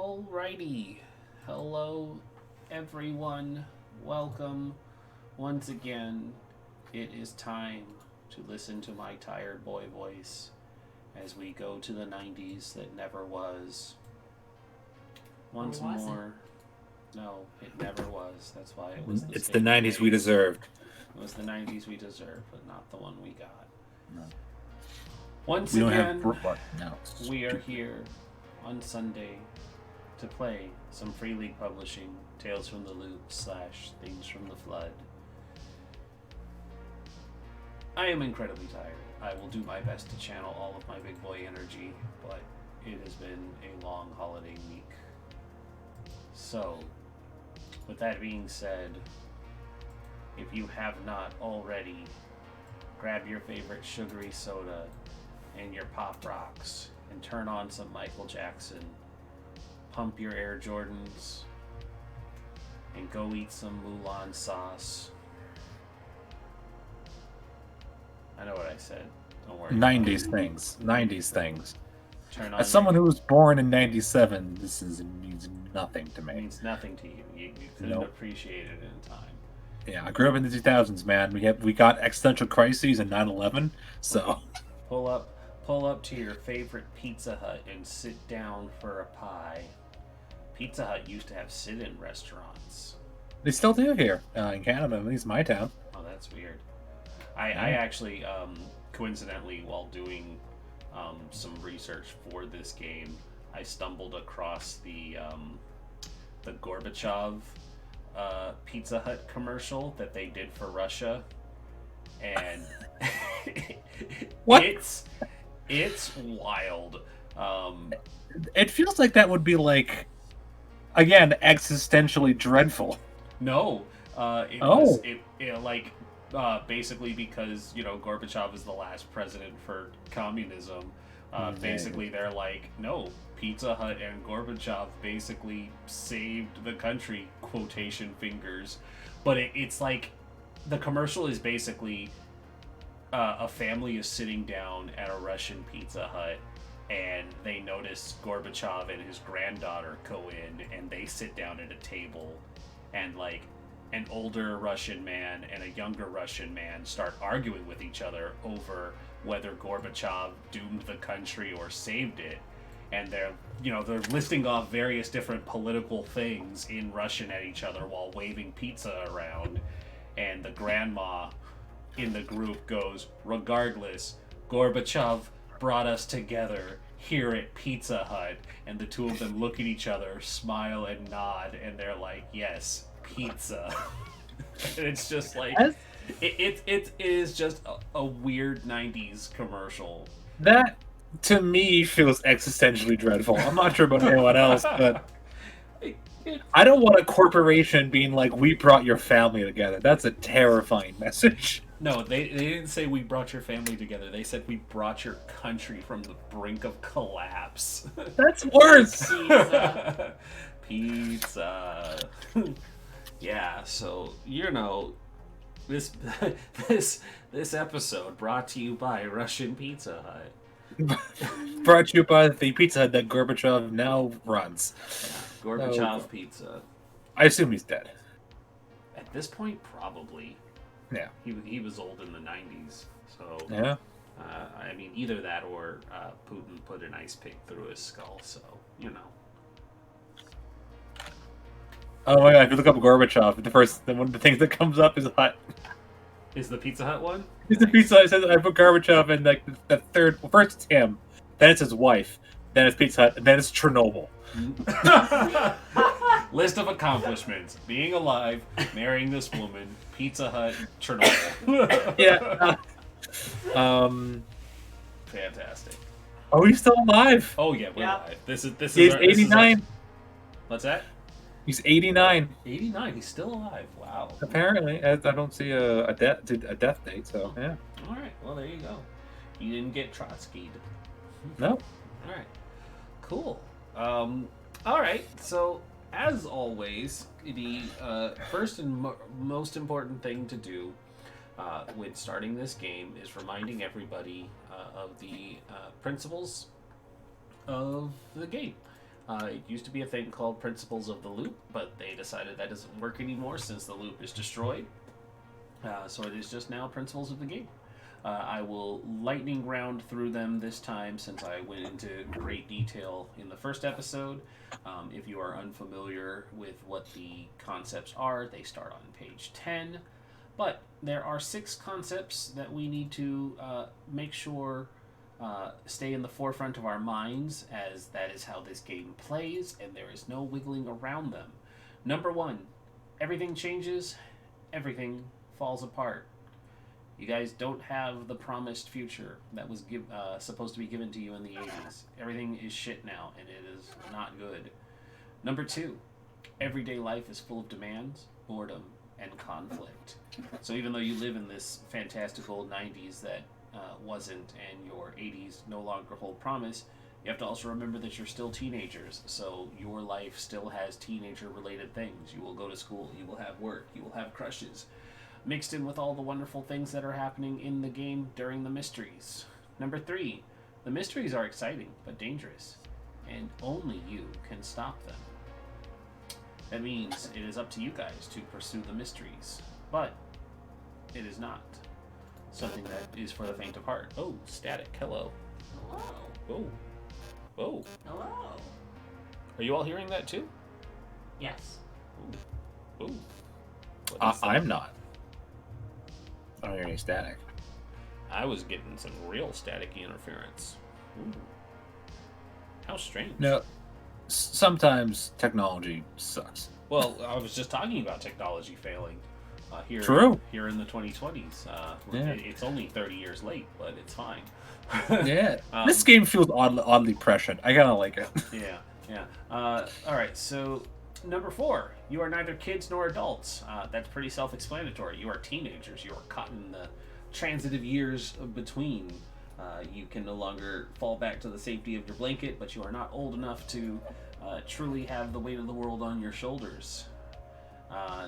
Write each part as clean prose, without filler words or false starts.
Alrighty. Hello, everyone. Welcome once again. It is time to listen to my tired boy voice as we go to the 90s that never was. Once more. No, it never was. That's why it was It's the 90s we deserved. It was the 90s we deserved, but not the one we got. No. Once We don't again, have no. we are here on Sunday to play some Free League Publishing Tales from the Loop / Things from the Flood. I am incredibly tired. I will do my best to channel all of my big boy energy, but it has been a long holiday week. So, with that being said, if you have not already, grab your favorite sugary soda and your Pop Rocks and turn on some Michael Jackson. Pump your Air Jordans and go eat some Mulan sauce. I know what I said. Don't worry. 90s things. 90s things. Turn on As someone who was born in 97, this means nothing to It me. means nothing to you. You couldn't appreciate it in time. Yeah, I grew up in the 2000s, man. We got existential crises and 9/11, so Pull up to your favorite Pizza Hut and sit down for a pie. Pizza Hut used to have sit-in restaurants. they still do here in Canada, at least my town. Oh, that's weird. I actually, coincidentally, while doing some research for this game, I stumbled across the Gorbachev Pizza Hut commercial that they did for Russia, and What? it's wild. It feels like that would be like, again, existentially dreadful. No, basically because Gorbachev is the last president for communism. Basically, they're like, no, Pizza Hut and Gorbachev basically saved the country. Quotation fingers, but it's like the commercial is basically a family is sitting down at a Russian Pizza Hut. And they notice Gorbachev and his granddaughter go in, and they sit down at a table, and like an older Russian man and a younger Russian man start arguing with each other over whether Gorbachev doomed the country or saved it. And they're listing off various different political things in Russian at each other while waving pizza around. And the grandma in the group goes, regardless, Gorbachev brought us together here at Pizza Hut. And the two of them look at each other, smile and nod, and they're like, yes, pizza. And it's just like it is just a weird 90s commercial. That, to me, feels existentially dreadful. I'm not sure about anyone else, but I don't want a corporation being like, we brought your family together. That's a terrifying message. No, they didn't say we brought your family together. They said we brought your country from the brink of collapse. That's worse. Pizza. Yeah, so this this episode brought to you by Russian Pizza Hut. Brought to you by the Pizza Hut that Gorbachev now runs. Yeah, Gorbachev Pizza. I assume he's dead. At this point, probably. Yeah. He was old in the 90s, so Yeah. I mean, either that or Putin put an ice pick through his skull. So Oh my god! If you look up Gorbachev, one of the things that comes up is Hut. Is the Pizza Hut one? It's the Pizza Hut. It says I put Gorbachev in like the third. Well, first it's him, then it's his wife, then it's Pizza Hut, and then it's Chernobyl. List of accomplishments: being alive, marrying this woman, Pizza Hut, Chernobyl. Yeah. Fantastic. Oh, he's still alive. Oh yeah, we're live. This is. He's 89. What's that? He's 89. 89. He's still alive. Wow. Apparently, I don't see a death date. So yeah. All right. Well, there you go. You didn't get Trotsky'd. No. All right. Cool. All right. So, as always, the first and most important thing to do when starting this game is reminding everybody of the principles of the game. It used to be a thing called Principles of the Loop, but they decided that doesn't work anymore since the loop is destroyed. So it is just now Principles of the Game. I will lightning round through them this time since I went into great detail in the first episode. If you are unfamiliar with what the concepts are, they start on page 10. But there are 6 concepts that we need to make sure stay in the forefront of our minds, as that is how this game plays, and there is no wiggling around them. Number 1, everything changes, everything falls apart. You guys don't have the promised future that was supposed to be given to you in the 80s. Everything is shit now, and it is not good. Number 2, everyday life is full of demands, boredom, and conflict. So even though you live in this fantastical 90s that wasn't, and your 80s no longer hold promise, you have to also remember that you're still teenagers, so your life still has teenager-related things. You will go to school, you will have work, you will have crushes, mixed in with all the wonderful things that are happening in the game during the mysteries. Number 3, the mysteries are exciting but dangerous, and only you can stop them. That means it is up to you guys to pursue the mysteries, but it is not something that is for the faint of heart. Oh, static. Hello. Hello. Oh. Oh. Hello. Are you all hearing that too? Yes. Ooh. Ooh. I'm not. I don't hear any static. I was getting some real staticky interference. Ooh. How strange. No, sometimes technology sucks. Well, I was just talking about technology failing. Here in the 2020s. It's only 30 years late, but it's fine. Yeah. This game feels oddly prescient. I kind of like it. Yeah. All right, so number 4, you are neither kids nor adults. That's pretty self-explanatory. You are teenagers. You are caught in the transitive years between. You can no longer fall back to the safety of your blanket, but you are not old enough to truly have the weight of the world on your shoulders.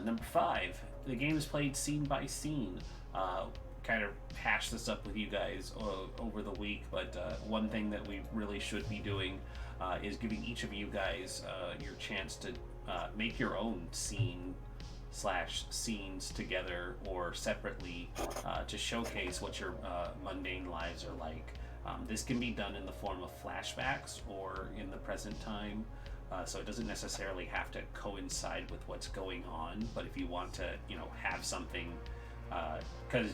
Number 5, the game is played scene by scene. Kind of hash this up with you guys over the week, but one thing that we really should be doing is giving each of you guys your chance to make your own scenes together or separately to showcase what your mundane lives are like. This can be done in the form of flashbacks or in the present time. So it doesn't necessarily have to coincide with what's going on, but if you want to, have something, because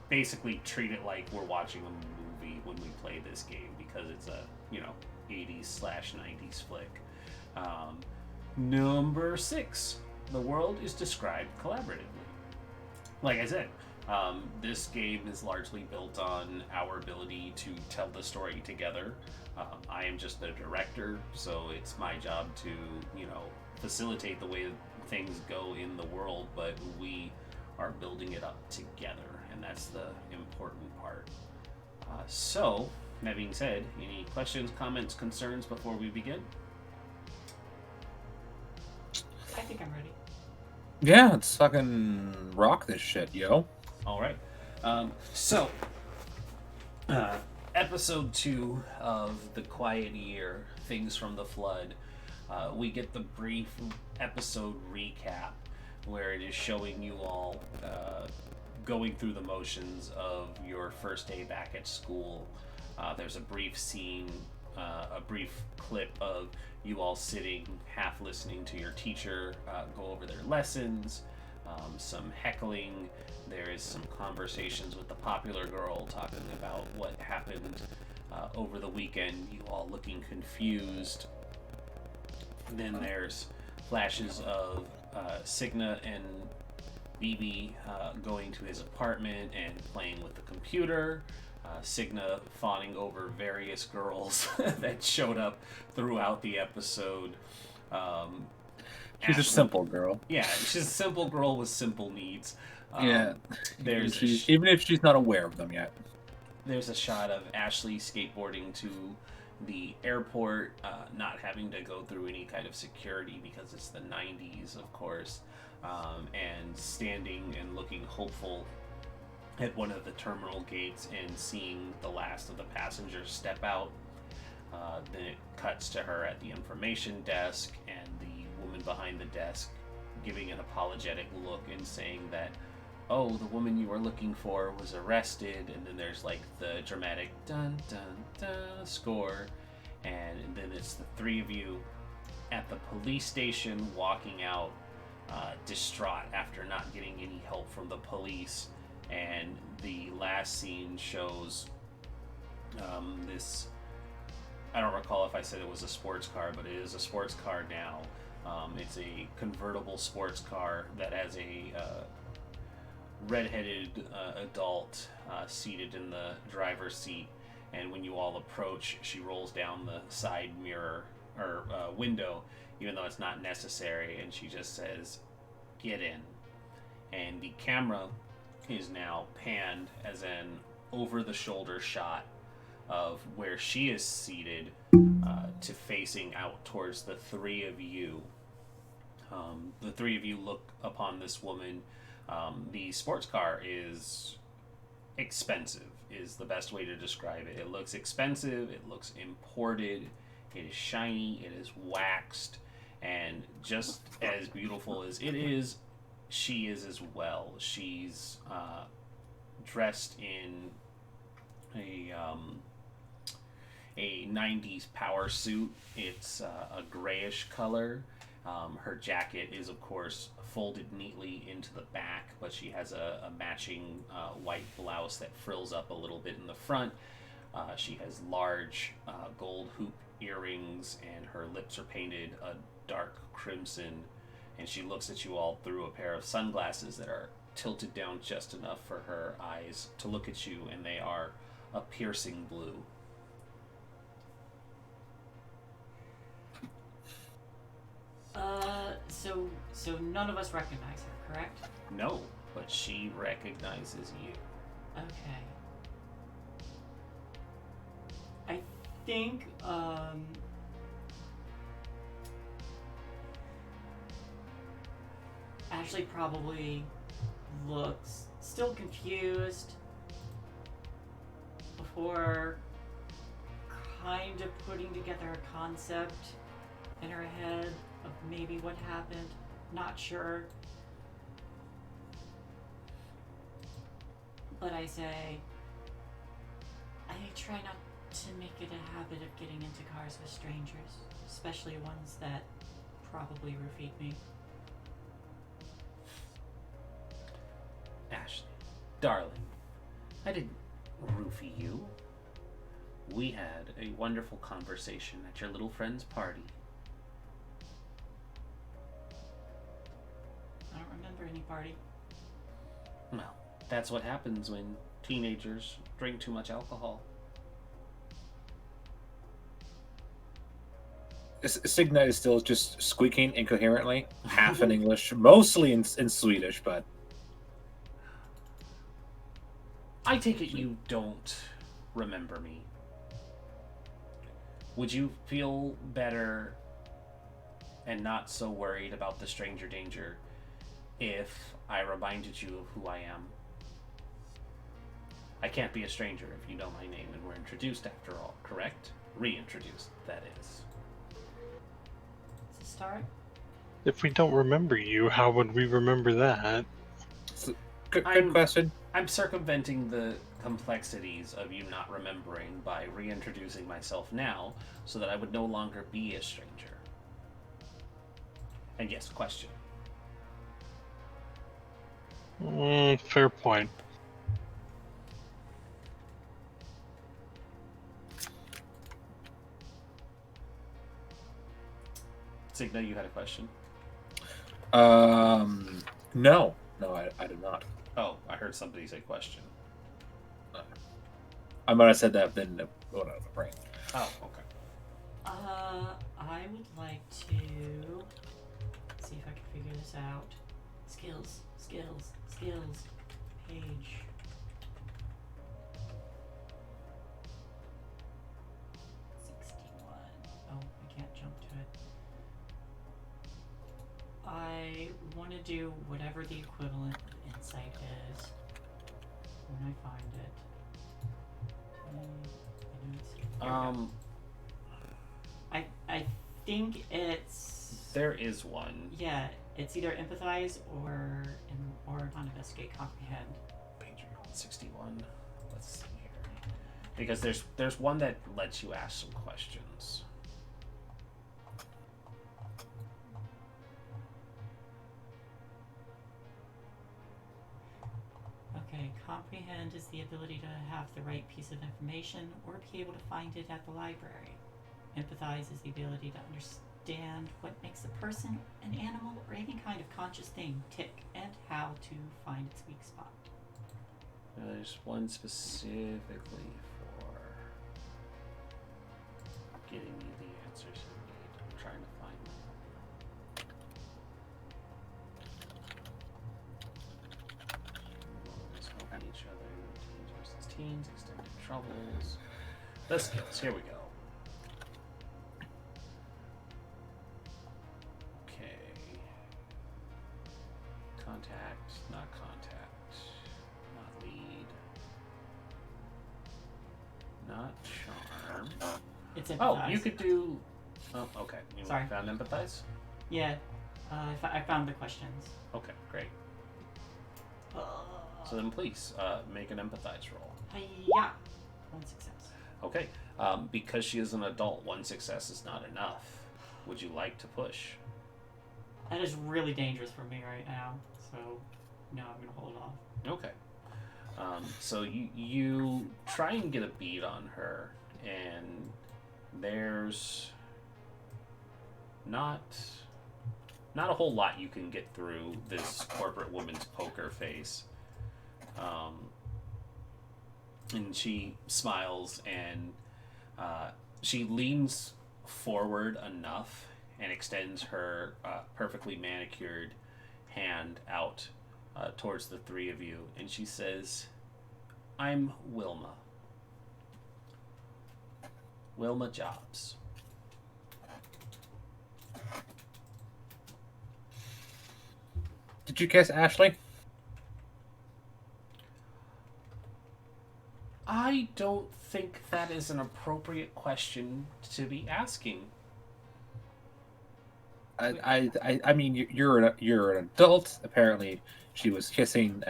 basically treat it like we're watching a movie when we play this game, because it's a, 80s/90s flick. Number 6, the world is described collaboratively. Like I said, this game is largely built on our ability to tell the story together. I am just the director, so it's my job to, facilitate the way things go in the world, but we are building it up together, and that's the important part. So, that being said, any questions, comments, concerns before we begin? I think I'm ready. Yeah, let's fucking rock this shit, yo. All right. Episode 2 of The Quiet Year, Things from the Flood, we get the brief episode recap where it is showing you all going through the motions of your first day back at school. There's a brief scene, a brief clip of you all sitting, half listening to your teacher go over their lessons, some heckling. There is some conversations with the popular girl talking about what happened over the weekend, you all looking confused. Then there's flashes of Signa and BB going to his apartment and playing with the computer. Signa fawning over various girls that showed up throughout the episode. She's a simple girl. Yeah, she's a simple girl with simple needs. Yeah, there's even if she's not aware of them yet. There's a shot of Ashley skateboarding to the airport, not having to go through any kind of security because it's the 90s, of course, and standing and looking hopeful at one of the terminal gates and seeing the last of the passengers step out. Then it cuts to her at the information desk, and the woman behind the desk giving an apologetic look and saying that, oh, the woman you were looking for was arrested, and then there's like the dramatic dun dun dun score, and then it's the three of you at the police station walking out, distraught after not getting any help from the police. And the last scene shows this, I don't recall if I said it was a sports car, but it is a sports car now. It's a convertible sports car that has a redheaded adult seated in the driver's seat, and when you all approach, she rolls down the side mirror or window, even though it's not necessary, and she just says, "Get in." And the camera is now panned as an over-the-shoulder shot of where she is seated, to facing out towards the three of you. The three of you look upon this woman. The sports car is expensive, is the best way to describe it. It looks expensive, it looks imported, it is shiny, it is waxed, and just as beautiful as it is, she is as well. She's dressed in a 90s power suit. It's a grayish color. Her jacket is, of course, folded neatly into the back, but she has a matching white blouse that frills up a little bit in the front. She has large gold hoop earrings, and her lips are painted a dark crimson, and she looks at you all through a pair of sunglasses that are tilted down just enough for her eyes to look at you, and they are a piercing blue. So none of us recognize her, correct? No, but she recognizes you. Okay. I think, Ashley probably looks still confused before kind of putting together a concept in her head of maybe what happened. Not sure. But I say, I try not to make it a habit of getting into cars with strangers, especially ones that probably roofie me. Ashley, darling, I didn't roofie you. We had a wonderful conversation at your little friend's party. I don't remember any party. Well, that's what happens when teenagers drink too much alcohol. Signa is still just squeaking incoherently, half in English, mostly in Swedish, but... I take it you don't remember me. Would you feel better and not so worried about the stranger danger if I reminded you of who I am? I can't be a stranger if you know my name, and we're introduced after all, correct? Reintroduced, that is. It's a start. If we don't remember you, how would we remember that? Good question. I'm circumventing the complexities of you not remembering by reintroducing myself now so that I would no longer be a stranger. And yes, question. Fair point. Signa, you had a question? No, I did not. Oh, I heard somebody say question. I might have said that, then it went out of my brain. Oh, okay. I would like to see if I can figure this out. Skills. Page. Oh, I can't jump to it. I want to do whatever the equivalent of insight is when I find it. I don't see it. Here we go. think it's... There is one. Yeah, it's either empathize or not investigate, comprehend. Page 161. Let's see here. Because there's one that lets you ask some questions. Okay, comprehend is the ability to have the right piece of information or be able to find it at the library. Empathize is the ability to understand what makes a person, an animal, or any kind of conscious thing tick and how to find its weak spot. There's one specifically for getting you the answers you need. I'm trying to find them. Helping each other, teens versus teens, extended troubles. The skills, here we go. Okay. Contact, not contact. Not lead. Not charm. It's empathize. Oh, you could do... Oh, okay. You Sorry. found empathize? Yeah, I found the questions. Okay, great. So then please, make an empathize roll. Yeah, 1 success. Okay, because she is an adult, 1 success is not enough. Would you like to push? That is really dangerous for me right now, so no, I'm gonna hold off. Okay. So you try and get a bead on her, and there's not a whole lot you can get through this corporate woman's poker face. And she smiles, and she leans forward enough and extends her perfectly manicured hand out towards the three of you, and she says, "I'm Wilma. Wilma Jobs." Did you guess Ashley? I don't think that is an appropriate question to be asking. I mean, you're an adult. Apparently, she was kissing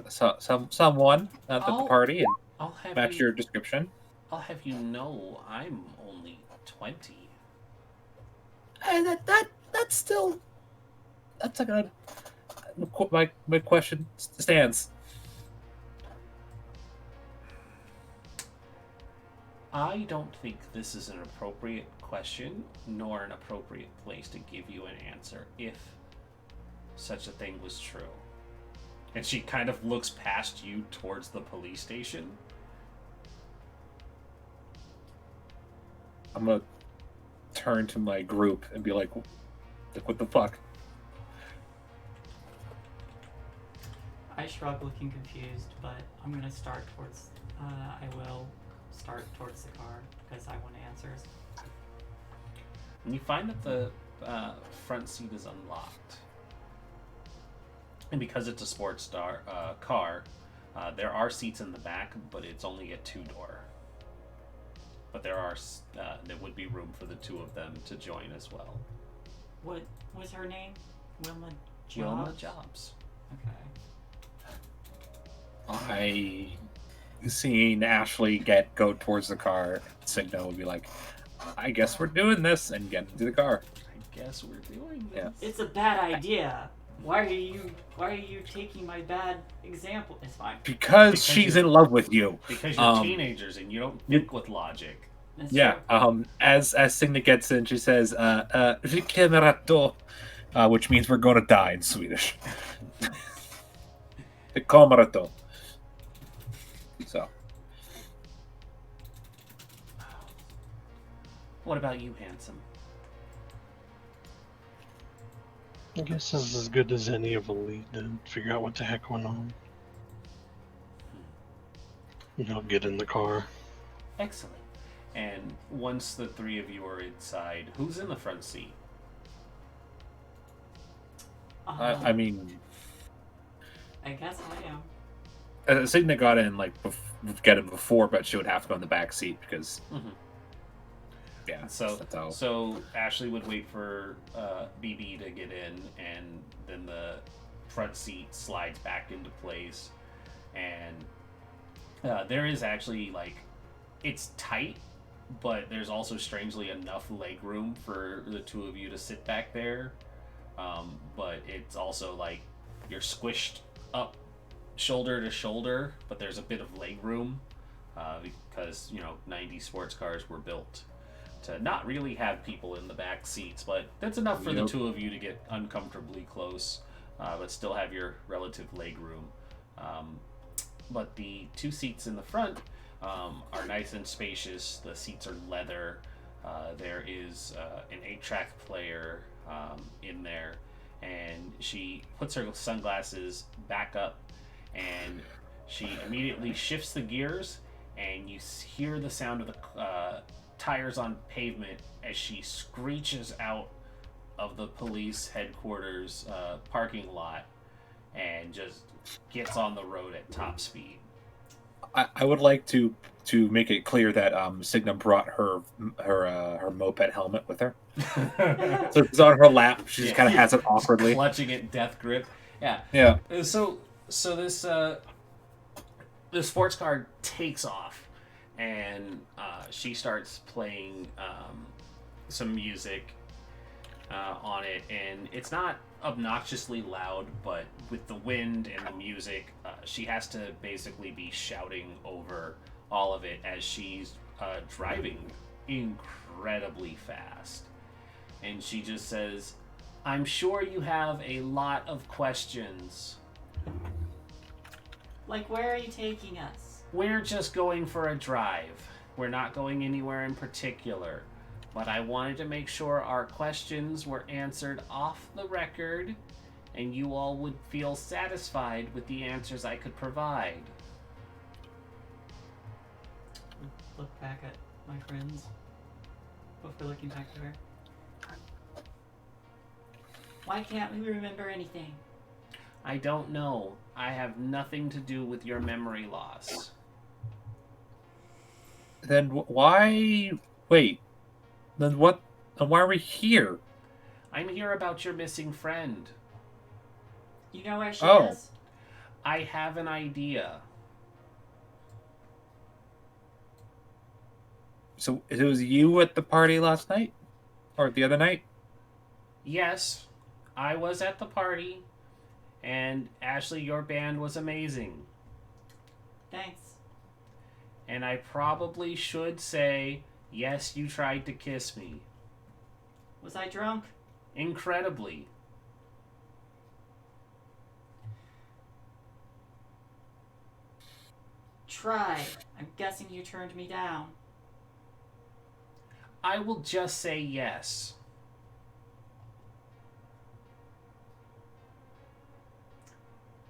someone at the party, and I'll have match you, your description. I'll have you know I'm only 20. And that's still that's a good. My question stands. I don't think this is an appropriate question, nor an appropriate place to give you an answer if such a thing was true. And she kind of looks past you towards the police station. I'm gonna turn to my group and be like, what the fuck? I shrug, looking confused, but I'm gonna start towards. I will start towards the car because I want answers. And you find that the front seat is unlocked. And because it's a sports car, there are seats in the back, but it's only a 2-door. But there would be room for the two of them to join as well. What was her name? Wilma Jobs? Wilma Jobs. Okay. Seeing Ashley go towards the car, Signo would be like, I guess we're doing this, and get into the car. I guess we're doing this. Yeah. It's a bad idea. Why are you taking my bad example? It's fine. Because she's in love with you. Because you're teenagers and you don't think with logic. That's Yeah. true. As Signa gets in, she says, "Richiamerato," which means we're going to die in Swedish. Richiamerato. So. What about you, handsome? I guess this is as good as any of a lead to figure out what the heck went on. I'll get in the car. Excellent. And once the three of you are inside, who's in the front seat? I mean, I guess I am. Signa got in get him before, but she would have to go in the back seat because. Mm-hmm. Yeah. So Ashley would wait for BB to get in, and then the front seat slides back into place, and there is actually like it's tight, but there's also strangely enough leg room for the two of you to sit back there. But it's also like you're squished up shoulder to shoulder, but there's a bit of leg room because 90s sports cars were built to not really have people in the back seats, but that's enough for the two of you to get uncomfortably close, but still have your relative leg room. But the two seats in the front are nice and spacious. The seats are leather. There is an 8-track player in there, and she puts her sunglasses back up, and she immediately shifts the gears, and you hear the sound of the tires on pavement as she screeches out of the police headquarters parking lot and just gets on the road at top speed. I would like to make it clear that Signa brought her moped helmet with her. So it's on her lap. She just kind of has it awkwardly, clutching it, death grip. Yeah. Yeah. So this sports car takes off, and she starts playing some music on it, and it's not obnoxiously loud, but with the wind and the music, she has to basically be shouting over all of it as she's driving incredibly fast. And she just says, "I'm sure you have a lot of questions." Like, where are you taking us? We're just going for a drive. We're not going anywhere in particular. But I wanted to make sure our questions were answered off the record, and you all would feel satisfied with the answers I could provide. Look back at my friends before looking back to her. Why can't we remember anything? I don't know. I have nothing to do with your memory loss. Then why... Wait. Then what? Then why are we here? I'm here about your missing friend. You know where she is? I have an idea. So it was you at the party last night? Or the other night? Yes, I was at the party, and Ashley, your band was amazing. Thanks. And I probably should say, yes, you tried to kiss me. Was I drunk? Incredibly. Try. I'm guessing you turned me down. I will just say yes.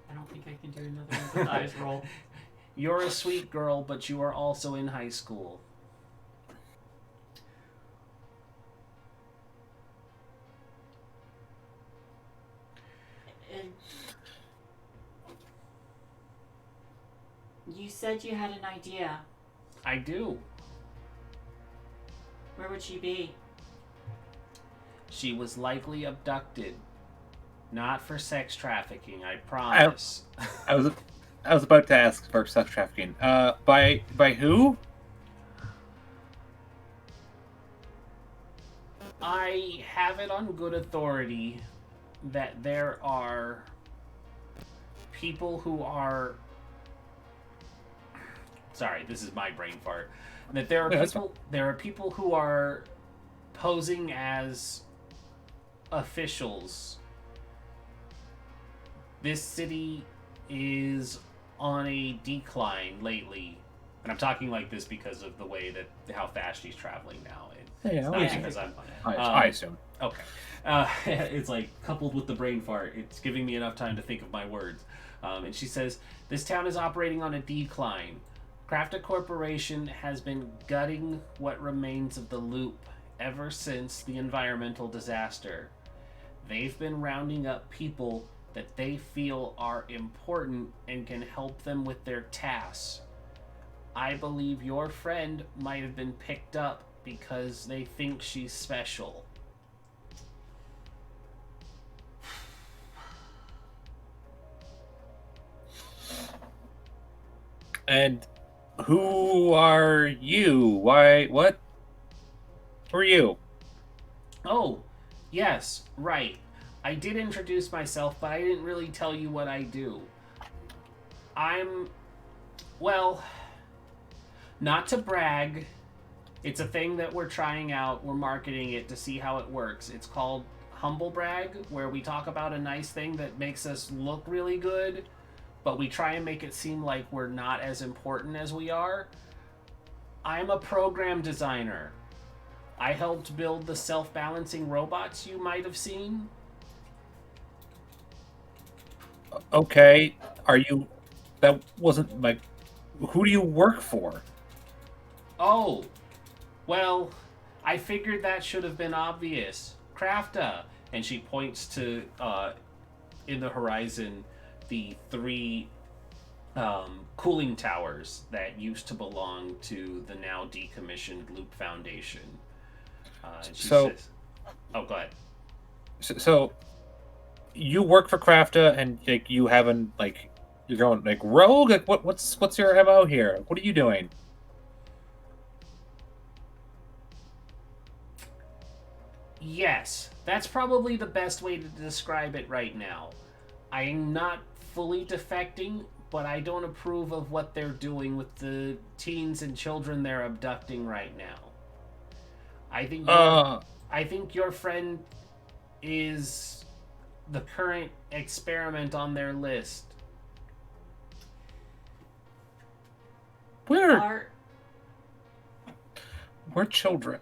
I don't think I can do another empathize roll. You're a sweet girl, but you are also in high school. You said you had an idea. I do. Where would she be? She was likely abducted. Not for sex trafficking, I promise. I was about to ask for sex trafficking. By who? I have it on good authority that there are people who are... Sorry, this is my brain fart. That there are people who are posing as officials. This city is on a decline lately, and I'm talking like this because of the way that how fast she's traveling now. It's not because I assume. Okay, it's like coupled with the brain fart. It's giving me enough time to think of my words. And she says this town is operating on a decline. Crafta Corporation has been gutting what remains of the loop ever since the environmental disaster. They've been rounding up people that they feel are important and can help them with their tasks. I believe your friend might have been picked up because they think she's special. And who are you? Why? What? Who are you? Oh, yes, right. I did introduce myself, but I didn't really tell you what I do. Well, not to brag. It's a thing that we're trying out. We're marketing it to see how it works. It's called Humble Brag, where we talk about a nice thing that makes us look really good, but we try and make it seem like we're not as important as we are. I'm a program designer. I helped build the self-balancing robots you might have seen. Okay, are you? That wasn't my. Who do you work for? Oh, well, I figured that should have been obvious. Crafta. And she points to, in the horizon, the 3 cooling towers that used to belong to the now decommissioned Loop Foundation. And she says, oh, go ahead. So you work for Crafta, and like you haven't like you're going like rogue. Like what's your MO here? What are you doing? Yes, that's probably the best way to describe it right now. I'm not fully defecting, but I don't approve of what they're doing with the teens and children they're abducting right now. I think your friend is the current experiment on their list. We're children.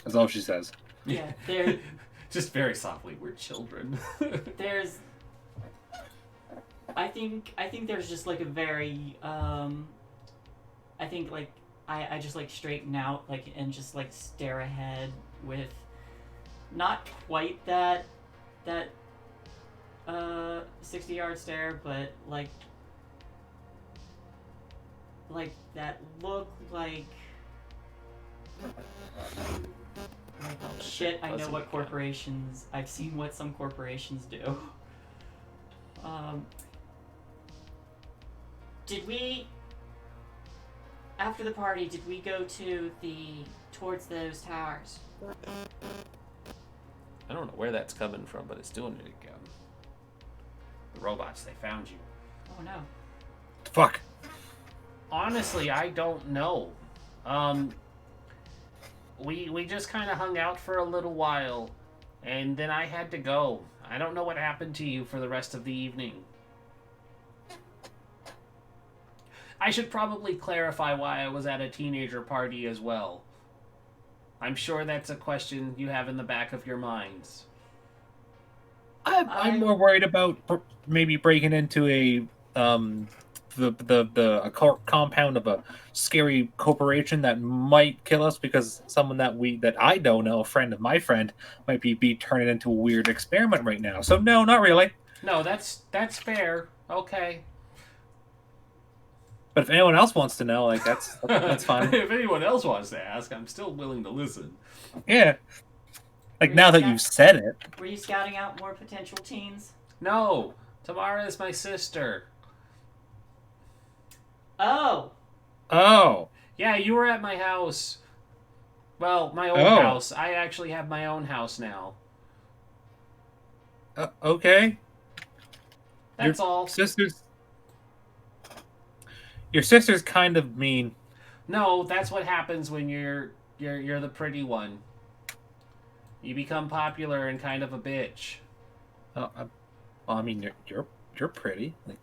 That's all she says. Yeah, there. Just very softly, we're children. There's. I think there's just like a very. I think like I just like straighten out like and just like stare ahead with, not quite that 60-yard stare, but like that look like. Shit, I know what corporations. I've seen what some corporations do. Did we, after the party, did we go towards those towers? I don't know where that's coming from, but it's doing it again. The robots, they found you. Oh no. Fuck. Honestly, I don't know. We just kind of hung out for a little while, and then I had to go. I don't know what happened to you for the rest of the evening. I should probably clarify why I was at a teenager party as well. I'm sure that's a question you have in the back of your minds. I'm more worried about maybe breaking into a compound of a scary corporation that might kill us because someone that I don't know, a friend of my friend, might be turning into a weird experiment right now. So no, not really. No, that's fair. Okay. But if anyone else wants to know, like that's fine. If anyone else wants to ask, I'm still willing to listen. Yeah. Like now that you've said it. Were you scouting out more potential teens? No, Tamara is my sister. Oh. Oh. Yeah, you were at my house. Well, my old house. I actually have my own house now. Okay. That's all. Your sister's kind of mean. No, that's what happens when you're the pretty one. You become popular and kind of a bitch. Well, I mean, you're pretty. Like,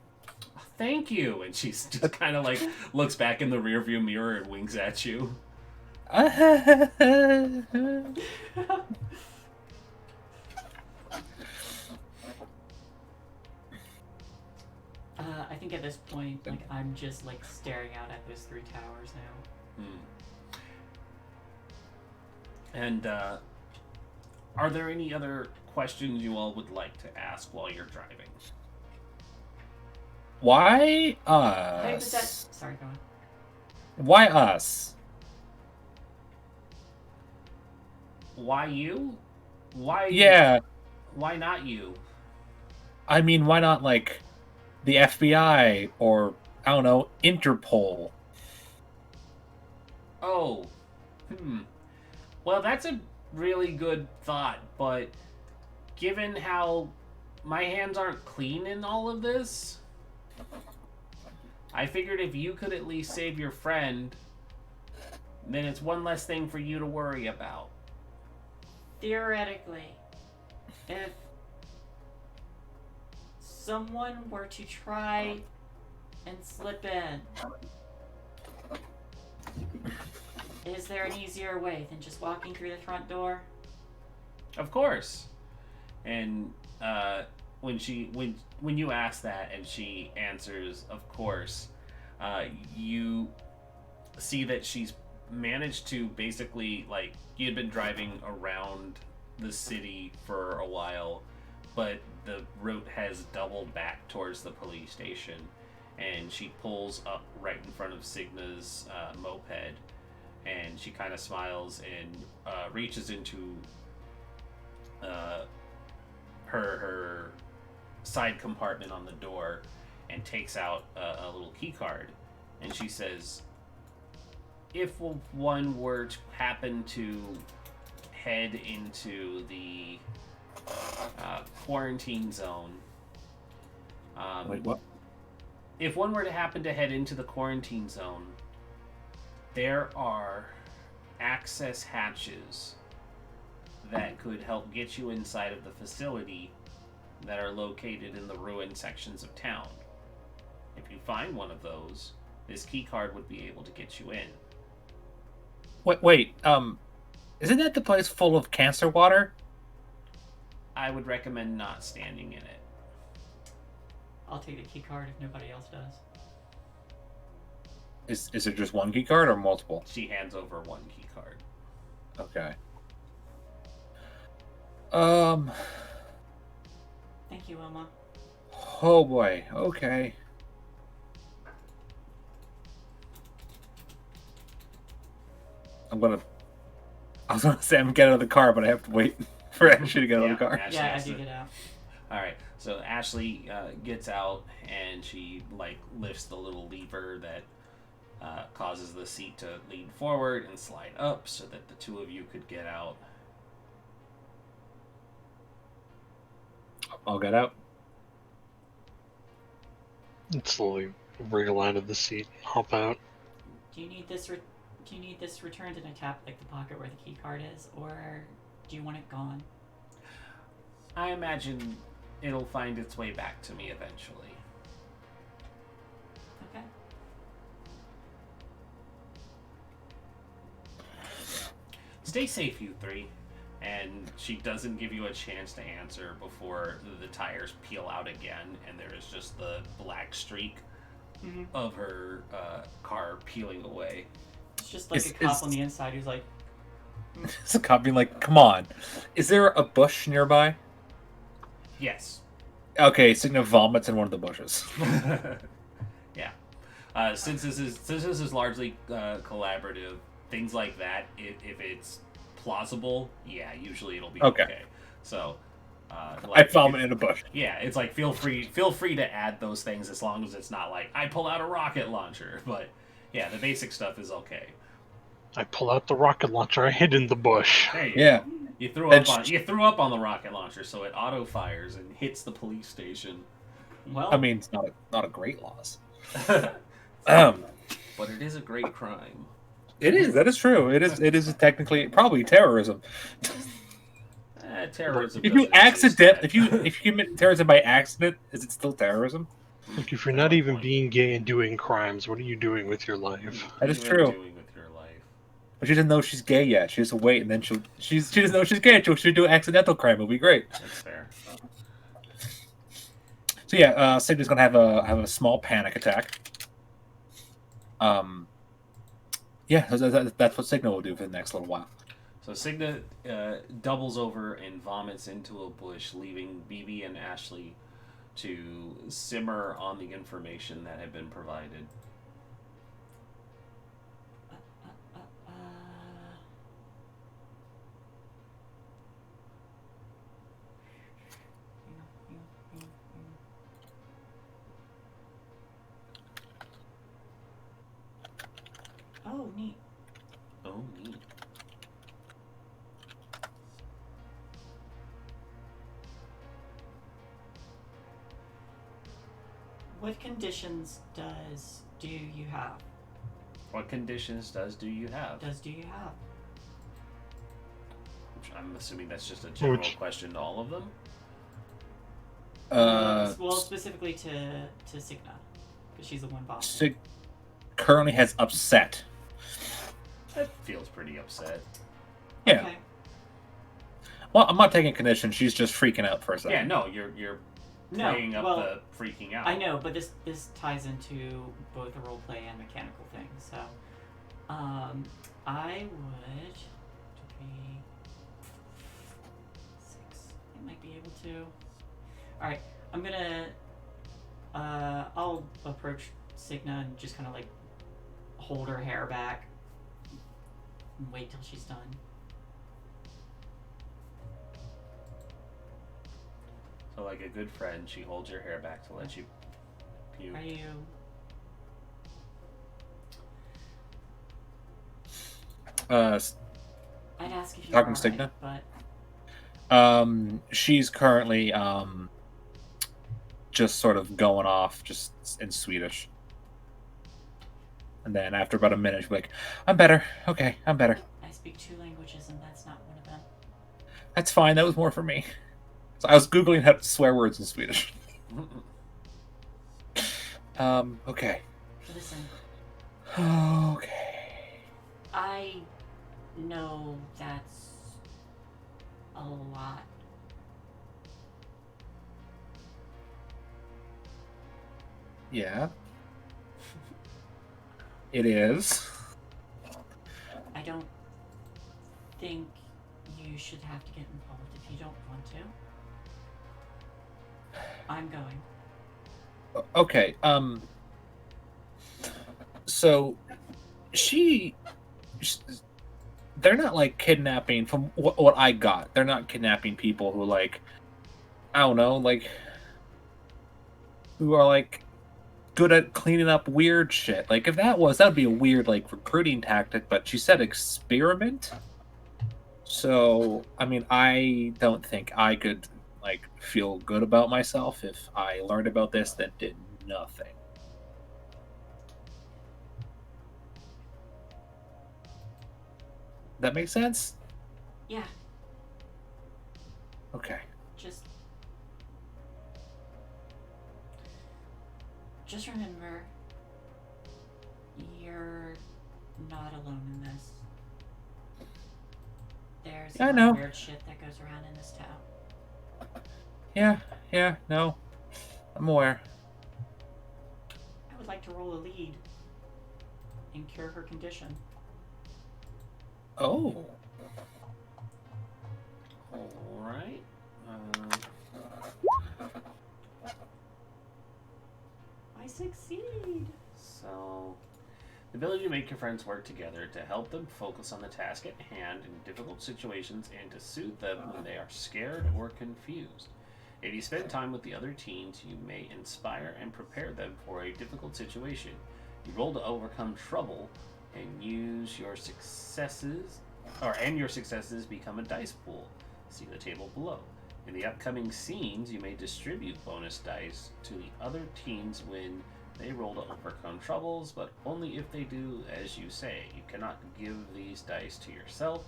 thank you. And she's just kind of like looks back in the rearview mirror and winks at you. I think at this point, like I'm just like staring out at those 3 towers now. And are there any other questions you all would like to ask while you're driving? Why Sorry, go on. Why us? Why you? Why? Yeah, Why not you? I mean, why not, like, the FBI or, I don't know, Interpol? Oh, well, that's a really good thought, but given how my hands aren't clean in all of this, I figured if you could at least save your friend, then it's one less thing for you to worry about. Theoretically, if someone were to try and slip in, is there an easier way than just walking through the front door? Of course. And when you ask that and she answers, of course, you see that she's managed to basically, like, you had been driving around the city for a while, but the route has doubled back towards the police station, and she pulls up right in front of Signa's moped, and she kind of smiles and reaches into her side compartment on the door and takes out a little key card, and she says, if one were to happen to head into the quarantine zone, Wait, what? if one were to happen to head into the quarantine zone, there are access hatches that could help get you inside of the facility that are located in the ruined sections of town. If you find one of those, this key card would be able to get you in. Wait, isn't that the place full of cancer water? I would recommend not standing in it. I'll take the key card if nobody else does. Is it just one key card or multiple? She hands over one key card. Okay. Thank you, Wilma. Oh boy. Okay. I was gonna say I'm getting out of the car, but I have to wait for Ashley to get out of the car. Ashley Yeah, I has do to- get out. All right, so Ashley gets out and she lifts the little lever that causes the seat to lean forward and slide up so that the two of you could get out. I'll get out. And slowly wriggle out of the seat, hop out. Do you need this? Do you need this returned in a tap like the pocket where the key card is, or do you want it gone? I imagine it'll find its way back to me eventually. Okay. Stay safe, you three. And she doesn't give you a chance to answer before the tires peel out again, and there is just the black streak of her car peeling away. It's just like a cop on the inside who's like, It's a cop being like, "Come on, is there a bush nearby?" Yes. Okay, Signa vomits in one of the bushes. Yeah. Since this is largely collaborative, things like that, if it's plausible, yeah, usually it'll be okay. So, I vomit in a bush. Yeah, it's like feel free to add those things as long as it's not like I pull out a rocket launcher. But yeah, the basic stuff is okay. I pull out the rocket launcher. I hid in the bush. There you Yeah. go. You threw up on the rocket launcher, so it auto fires and hits the police station. well, I mean, it's not a great loss. But it is a great crime. It is. That is true. It is technically probably terrorism. Terrorism. If you doesn't exist if yet. you commit terrorism by accident, is it still terrorism? Look, if you're not even being gay and doing crimes, what are you doing with your life? That is What are you true. doing with your life? But she doesn't know she's gay yet. She has to wait, and then she doesn't know she's gay. She'll do an accidental crime. It'll be great. That's fair. So yeah, Signa's gonna have a small panic attack. Yeah, that's what Signa will do for the next little while. So Signa doubles over and vomits into a bush, leaving BB and Ashley to simmer on the information that had been provided. Oh, neat. Oh, neat. What conditions do you have? What conditions do you have? Do you have? Which I'm assuming that's just a general question to all of them. Well, specifically to Signa, because she's the one boss. Sig currently has upset. That feels pretty upset. Yeah. Okay. Well, I'm not taking condition. She's just freaking out for a second. Yeah, no, you're playing up the freaking out. I know, but this ties into both a role play and mechanical thing. So, I would 3, 6. I might be able to. All right, I'm gonna. I'll approach Signa and just kind of like hold her hair back and wait till she's done. So, like a good friend, she holds your hair back to let you puke. Are you? I'd ask if you're talking all Signa? right, but she's currently just sort of going off, just in Swedish. And then after about a minute, she'll be like, "I'm better. Okay, I'm better. I speak 2 languages, and that's not one of them. That's fine. That was more for me." So I was googling how to swear words in Swedish. Okay. Listen, Okay. I know that's a lot. Yeah. It is. I don't think you should have to get involved if you don't want to. I'm going. Okay. So they're not like kidnapping. From what I got, they're not kidnapping people who like, I don't know, like who are like good at cleaning up weird shit. Like if that would be a weird like recruiting tactic. But she said experiment. So I mean, I don't think I could like feel good about myself if I learned about this then did nothing. That makes sense? Yeah, Okay. just remember, you're not alone in this. There's I a lot know. of weird shit that goes around in this town. Yeah, no. I'm aware. I would like to roll a lead and cure her condition. Oh. Alright. I succeed. So, the ability to make your friends work together to help them focus on the task at hand in difficult situations and to soothe them when they are scared or confused. If you spend time with the other teens, you may inspire and prepare them for a difficult situation. You roll to overcome trouble and use your successes, and your successes become a dice pool. See the table below. In the upcoming scenes, you may distribute bonus dice to the other teens when they roll to overcome troubles, but only if they do as you say. You cannot give these dice to yourself.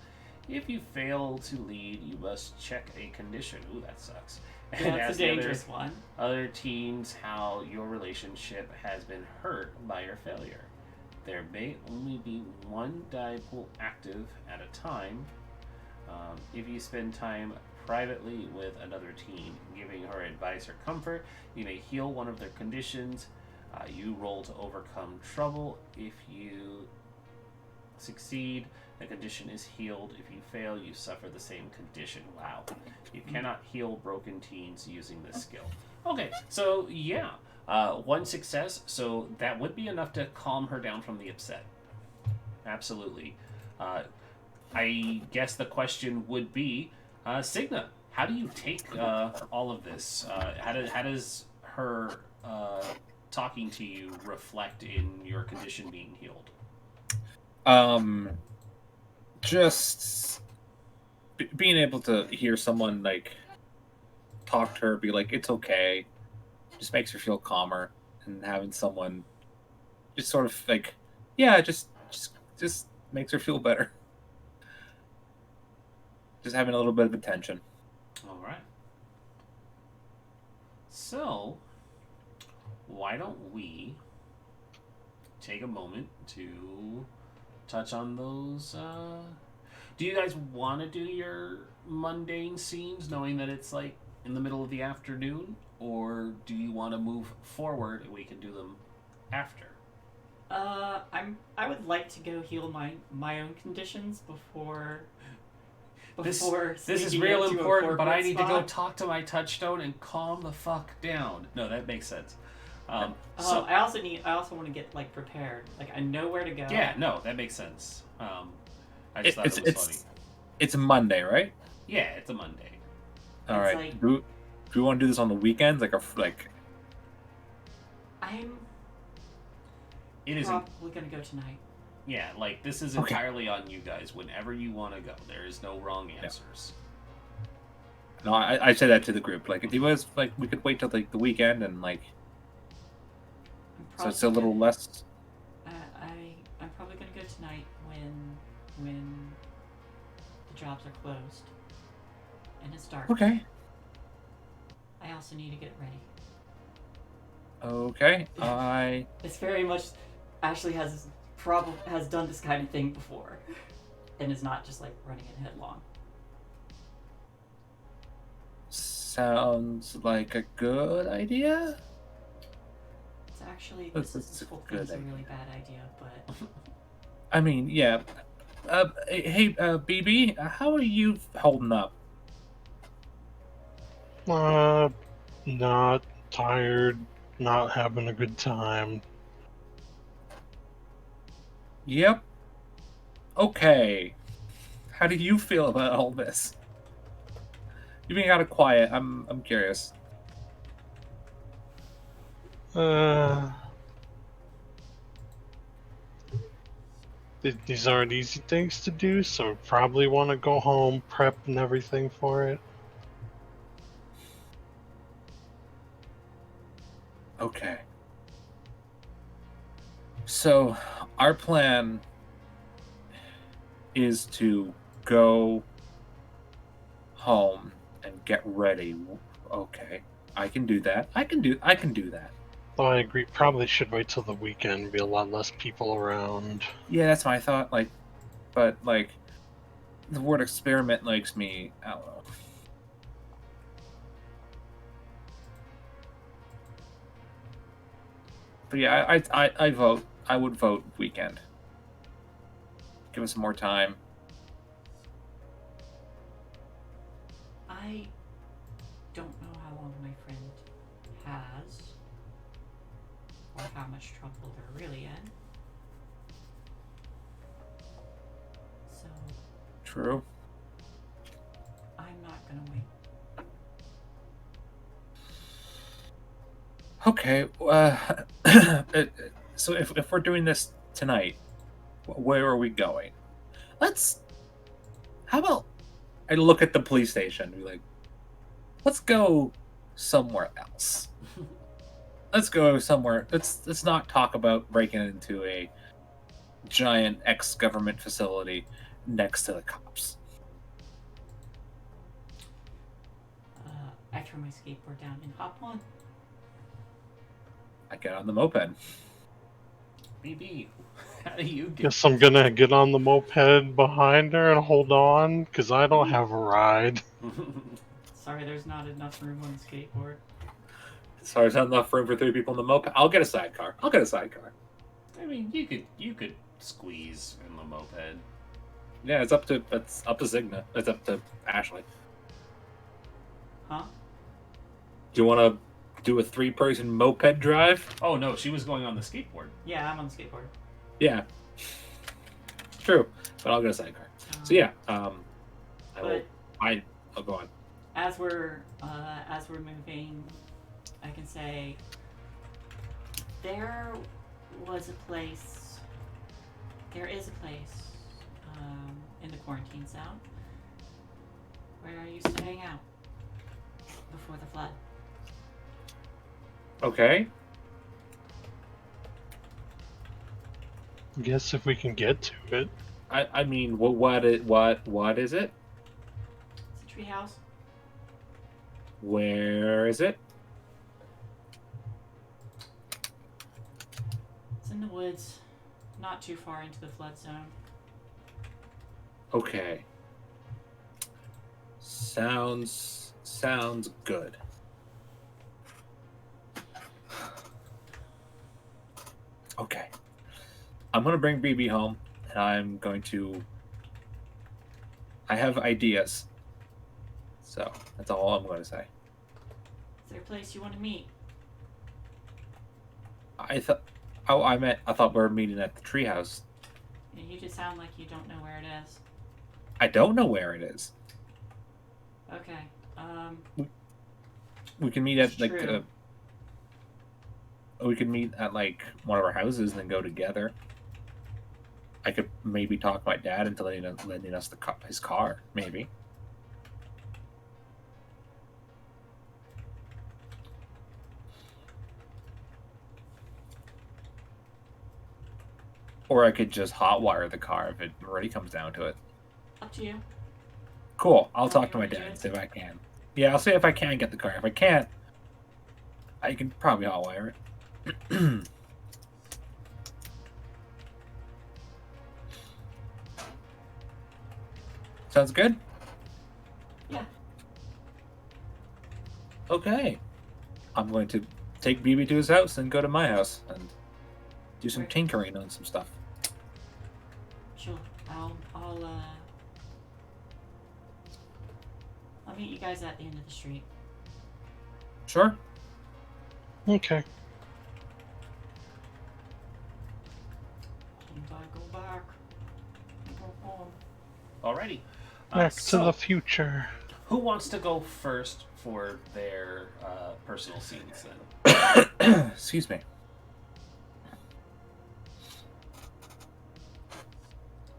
If you fail to lead, you must check a condition. Ooh, that sucks. And Yeah, that's ask a dangerous one. other teens how your relationship has been hurt by your failure. There may only be one die pool active at a time. If you spend time privately with another teen, giving her advice or comfort, you may heal one of their conditions. You roll to overcome trouble. If you succeed, the condition is healed. If you fail, you suffer the same condition. Wow. You cannot heal broken teens using this skill. Okay, so yeah. One success, so that would be enough to calm her down from the upset. Absolutely. I guess the question would be, Signa, how do you take all of this? How does her talking to you reflect in your condition being healed? just being able to hear someone like talk to her, be like, "It's okay," just makes her feel calmer, and having someone just sort of like, yeah, just makes her feel better. Just having a little bit of attention. All right. So, why don't we take a moment to touch on those? Do you guys want to do your mundane scenes, knowing that it's like in the middle of the afternoon, or do you want to move forward and we can do them after? I would like to go heal my own conditions before. This is sneaking real into a important, but I corporate need to go spot. talk to my touchstone and calm the fuck down. No, that makes sense. So I also want to get like prepared. Like I know where to go. yeah, no, that makes sense. I just thought it was funny. It's a Monday, right? Yeah, it's a Monday. All It's right. like- Do we want to do this on the weekends, like I'm It is. probably gonna go tonight. Yeah, like this is Okay. entirely on you guys. Whenever you want to go, there is no wrong answers. No, I say that to the group. Like, if you guys like, we could wait till like the weekend and like, I'm so it's a little probably less. I'm probably gonna go tonight when the jobs are closed and it's dark. Okay. I also need to get ready. Okay. It's very much Ashley has done this kind of thing before, and is not just like running it headlong. Sounds like a good idea. It's actually That's this a whole good thing's a idea. really bad idea, but I mean, yeah. Hey, BB, how are you holding up? Not tired, not having a good time. Yep. Okay. How do you feel about all this? You've been kind of quiet. I'm curious. These aren't easy things to do, so probably want to go home, prep and everything for it. Okay. So, our plan is to go home and get ready. Okay. I can do that. I can do that. Though I agree, probably should wait till the weekend, be a lot less people around. Yeah, that's my thought. Like, but like, the word experiment makes me. I don't know. But yeah, I vote. I would vote weekend. Give us more time. I don't know how long my friend has, or how much trouble they're really in. So True. I'm not gonna wait. Okay. So if we're doing this tonight, where are we going? How about I look at the police station and be like, let's go somewhere else. Let's go somewhere. Let's not talk about breaking into a giant ex-government facility next to the cops. I throw my skateboard down and hop on. I get on the moped. BB, how do you get? Guess I'm gonna get on the moped behind her and hold on, because I don't have a ride. Sorry, there's not enough room on the skateboard. Sorry, there's not enough room for 3 people in the moped. I'll get a sidecar. I mean, you could squeeze in the moped. Yeah, it's up to Zigna. It's up to Ashley. Huh? Do you want to do a 3-person moped drive? Oh no, she was going on the skateboard. Yeah, I'm on the skateboard. Yeah. True. But I'll get a sidecar. So yeah, I'll go on. As we're moving, I can say there was a place there is a place in the quarantine zone where I used to hang out before the flood. Okay. Guess if we can get to it. I mean, what is it? It's a treehouse. Where is it? It's in the woods, not too far into the flood zone. Okay. Sounds good. Okay. I'm gonna bring BB home, and I'm going to. I have ideas. So that's all I'm going to say. Is there a place you want to meet? I thought. Oh, I thought we were meeting at the treehouse. Yeah, you just sound like you don't know where it is. I don't know where it is. Okay. We can meet at It's like. true. We could meet at like one of our houses and then go together. I could maybe talk my dad into lending us his car, maybe. Or I could just hotwire the car if it really comes down to it. Up to you. Cool. I'll Tell talk to me my what you dad do. and see if I can. Yeah, I'll see if I can get the car. If I can't, I can probably hotwire it. Sounds good? Yeah. Okay. I'm going to take BB to his house and go to my house and do some Right. tinkering on some stuff. Sure. I'll meet you guys at the end of the street. Sure. Okay. And I go back. Go home. Alrighty. Back So, to the future. who wants to go first for their personal scenes then? Excuse me.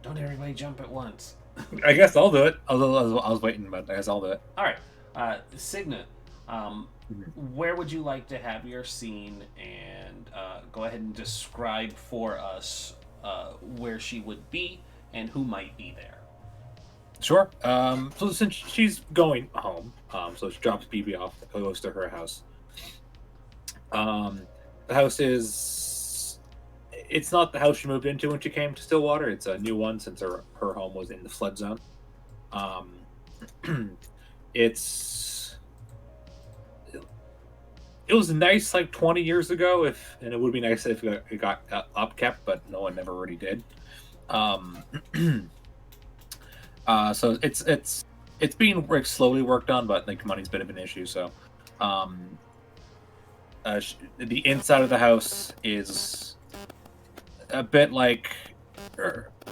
Don't everybody jump at once. I guess I'll do it. I was waiting, but I guess I'll do it. All right. Signet, where would you like to have your scene? And go ahead and describe for us where she would be and who might be there. Sure. So since she's going home, so she drops BB off, goes to her house. The house it's not the house she moved into when she came to Stillwater. It's a new one since her home was in the flood zone. It was nice like 20 years ago, and it would be nice if it got upkept, but no one ever really did. So it's being slowly worked on, but like money's a bit of an issue. So, the inside of the house is a bit like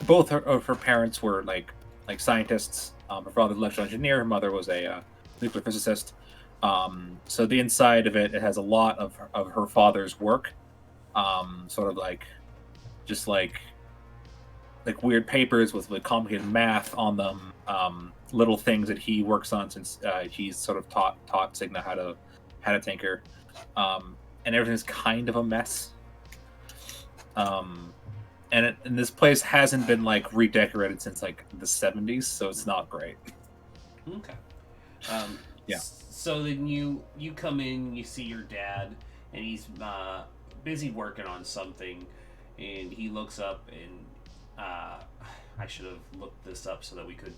both of her parents were like scientists. Her father's an electrical engineer. Her mother was a nuclear physicist. So the inside of it has a lot of her father's work, sort of like just like weird papers with like complicated math on them, little things that he works on since he's sort of taught Signa how to tinker, and everything's kind of a mess. And this place hasn't been like redecorated since like the 70s, so it's not great. Okay. Yeah. So then you come in, you see your dad, and he's busy working on something, and he looks up and I should have looked this up so that we could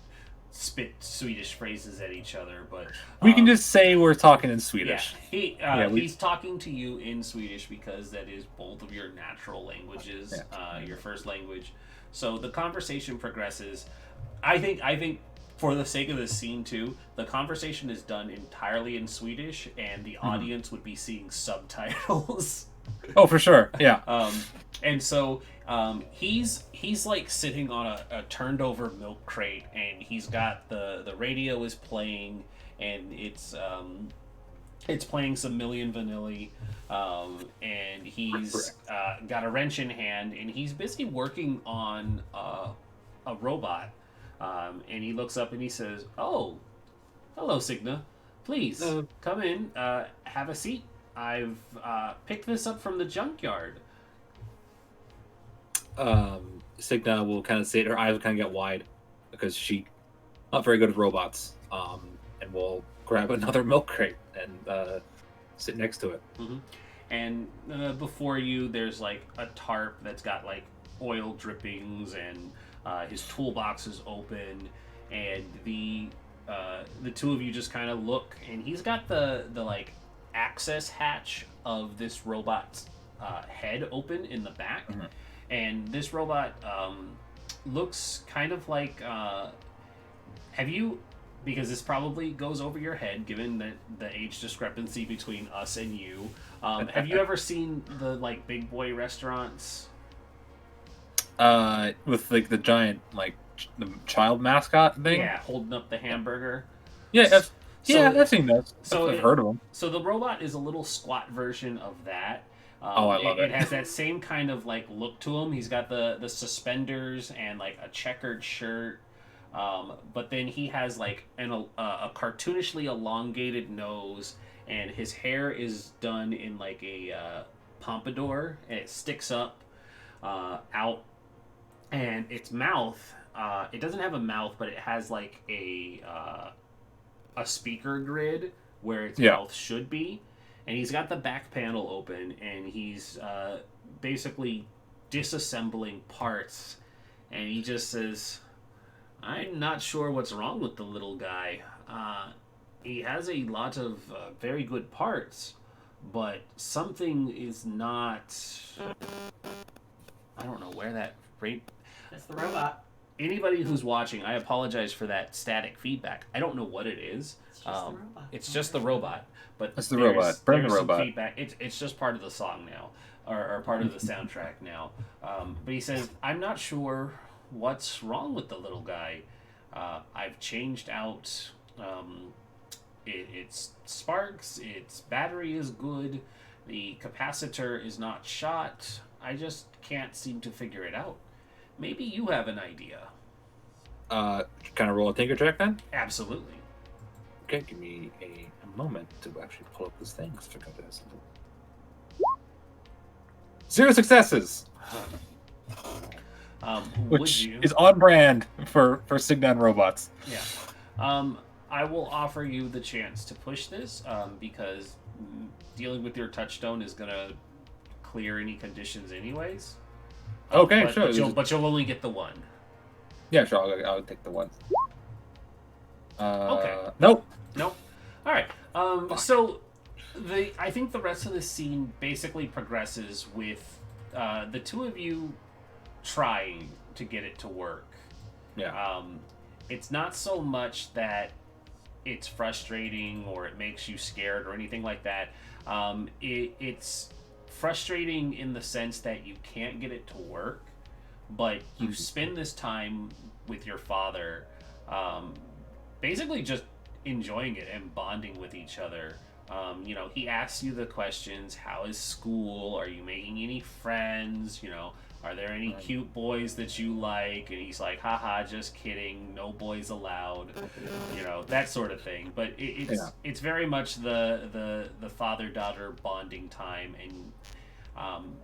spit Swedish phrases at each other, but We can just say we're talking in Swedish. Yeah, he's talking to you in Swedish because that is both of your natural languages, your first language. So the conversation progresses. I think for the sake of this scene too, the conversation is done entirely in Swedish, and the audience would be seeing subtitles. Oh, for sure. Yeah. And so he's like sitting on a turned over milk crate, and he's got the radio is playing, and it's It's playing some Million Vanilli, and he's got a wrench in hand, and he's busy working on a robot. And he looks up and he says, "Oh, hello, Cigna. Please come in. Have a seat. I've picked this up from the junkyard." Signa will kind of sit. Her eyes will kind of get wide because she not very good at robots. And will grab another milk crate and sit next to it. Mm-hmm. And before you, there's like a tarp that's got like oil drippings, and his toolbox is open, and the two of you just kind of look, and he's got the like access hatch of this robot's head open in the back, and this robot looks kind of like have you, because this probably goes over your head given that the age discrepancy between us and you, have you ever seen the like big boy restaurants with like the giant like the child mascot thing? Yeah, holding up the hamburger. Yeah, I've seen those. I've heard of them. So the robot is a little squat version of that. I love it. It has that same kind of like look to him. He's got the suspenders and like a checkered shirt, but then he has like a cartoonishly elongated nose, and his hair is done in like a pompadour, and it sticks up out, and its mouth. It doesn't have a mouth, but it has like a speaker grid where its mouth should be, and he's got the back panel open, and he's basically disassembling parts, and he just says, "I'm not sure what's wrong with the little guy. He has a lot of very good parts, but something is not. I don't know where that rate. That's the robot. Anybody who's watching, I apologize for that static feedback. I don't know what it is. It's just the robot. It's just the robot. But it's the robot. Burn the robot. Feedback. It's just part of the song now, or part of the soundtrack now. But he says, "I'm not sure what's wrong with the little guy. I've changed out. Its sparks. Its battery is good. The capacitor is not shot. I just can't seem to figure it out. Maybe you have an idea." Kind of roll a tinker check then? Absolutely. Okay, give me a moment to actually pull up this thing. 0 successes! Which is on brand for Signan robots. Yeah. I will offer you the chance to push this because dealing with your touchstone is going to clear any conditions anyways. Okay, sure. But you'll only get the one. Yeah, sure. I'll take the one. Okay. Nope. All right. So I think the rest of the scene basically progresses with the two of you trying to get it to work. Yeah. It's not so much that it's frustrating or it makes you scared or anything like that. It's frustrating in the sense that you can't get it to work, but you spend this time with your father basically just enjoying it and bonding with each other. He asks you the questions: how is school? Are you making any friends? Are there any cute boys that you like? And he's like, haha, just kidding, no boys allowed. That sort of thing. But it's very much the father-daughter bonding time. And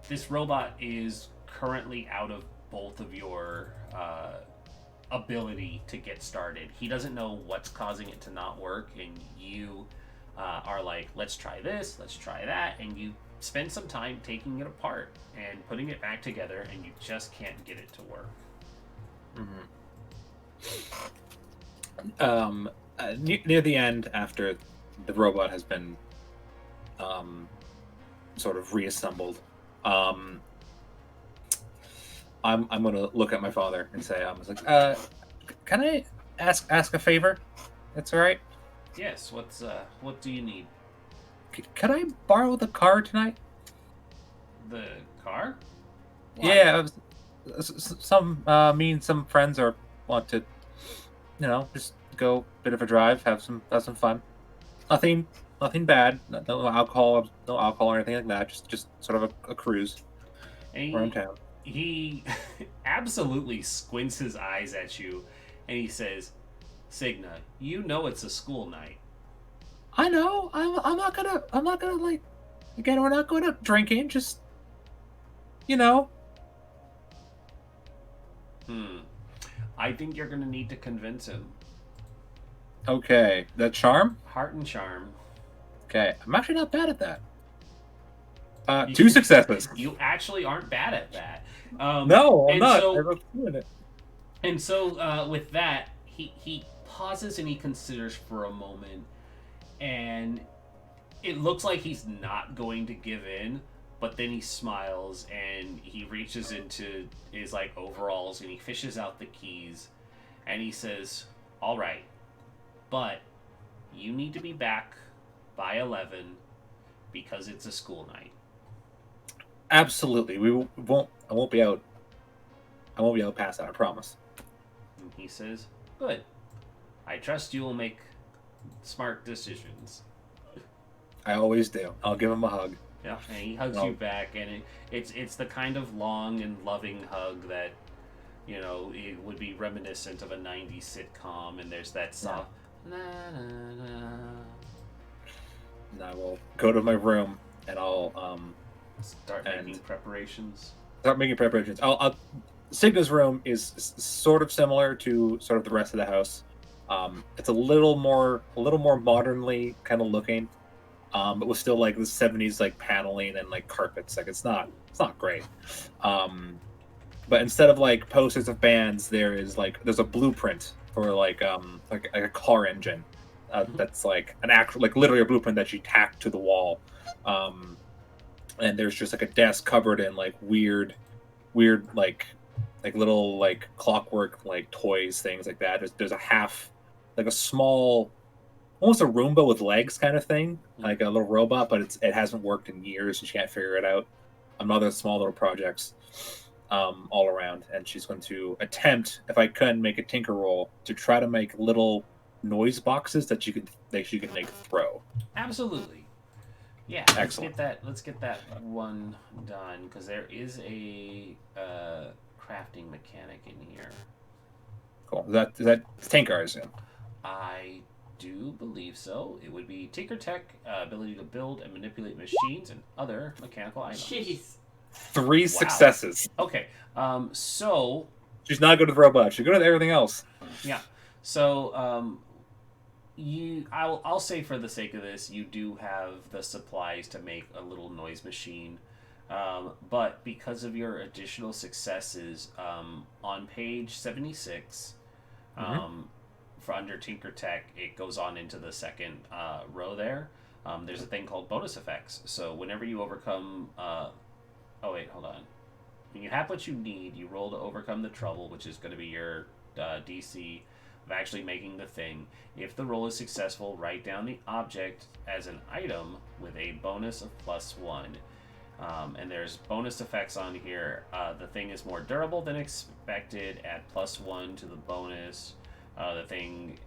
this robot is currently out of both of your ability to get started. He doesn't know what's causing it to not work, and you are like, let's try this, let's try that, and you spend some time taking it apart and putting it back together, and you just can't get it to work. Near the end, after the robot has been sort of reassembled, I'm gonna look at my father and say, can I ask a favor? That's all right. Yes. What do you need? Can I borrow the car tonight? The car? Why? Yeah, me and some friends want to, just go a bit of a drive, have some fun. Nothing Nothing bad. No alcohol. No alcohol or anything like that. Just sort of a cruise And around town. he absolutely squints his eyes at you, and he says, "Signa, you know it's a school night." I know. I'm not gonna like. Again, we're not going out drinking. Just you know. I think you're gonna need to convince him. Okay, the charm. Heart and charm. Okay, I'm actually not bad at that. 2 successes. You actually aren't bad at that. No, I'm and not. So, I'm doing it. and so with that, he pauses and he considers for a moment, and it looks like he's not going to give in. But then he smiles and he reaches into his like overalls and he fishes out the keys, and he says, "All right, but you need to be back by 11 because it's a school night." Absolutely, we won't. I won't be out. I won't be able to pass that. I promise. And he says, "Good. I trust you will make smart decisions." I always do. I'll give him a hug. Yeah, and he hugs you back, and it's the kind of long and loving hug that, you know, it would be reminiscent of a 90s sitcom, and there's that soft na na na. And I will go to my room and I'll Start making preparations. start making preparations. Signa's room is sort of similar to sort of the rest of the house. It's a little more modernly kind of looking. But with still like the 70s like paneling and like carpets. Like it's not great. But instead of like posters of bands, there's a blueprint for like a car engine. That's like an actual, like literally a blueprint that she tacked to the wall. And there's just like a desk covered in like weird like little like clockwork like toys, things like that. There's a small, almost a Roomba with legs kind of thing, like a little robot, but it hasn't worked in years and she can't figure it out. Other small little projects all around, and she's going to attempt, if I can, make a tinker roll to try to make little noise boxes that she can make throw. Absolutely. Yeah. Excellent. Let's get that one done, because there is a crafting mechanic in here. Cool. Is that tinker, I assume? I do believe so. It would be Tinker Tech, ability to build and manipulate machines and other mechanical items. Jeez. 3 successes. Okay. So She's not good with robots. She's good with everything else. yeah. So I'll say for the sake of this, you do have the supplies to make a little noise machine. But because of your additional successes, on page 76, for under Tinker Tech, it goes on into the second row there. There's a thing called bonus effects. So whenever you overcome... oh, wait, hold on. When you have what you need, you roll to overcome the trouble, which is going to be your DC of actually making the thing. If the roll is successful, write down the object as an item with a bonus of +1. And there's bonus effects on here. The thing is more durable than expected, add +1 to the bonus. The thing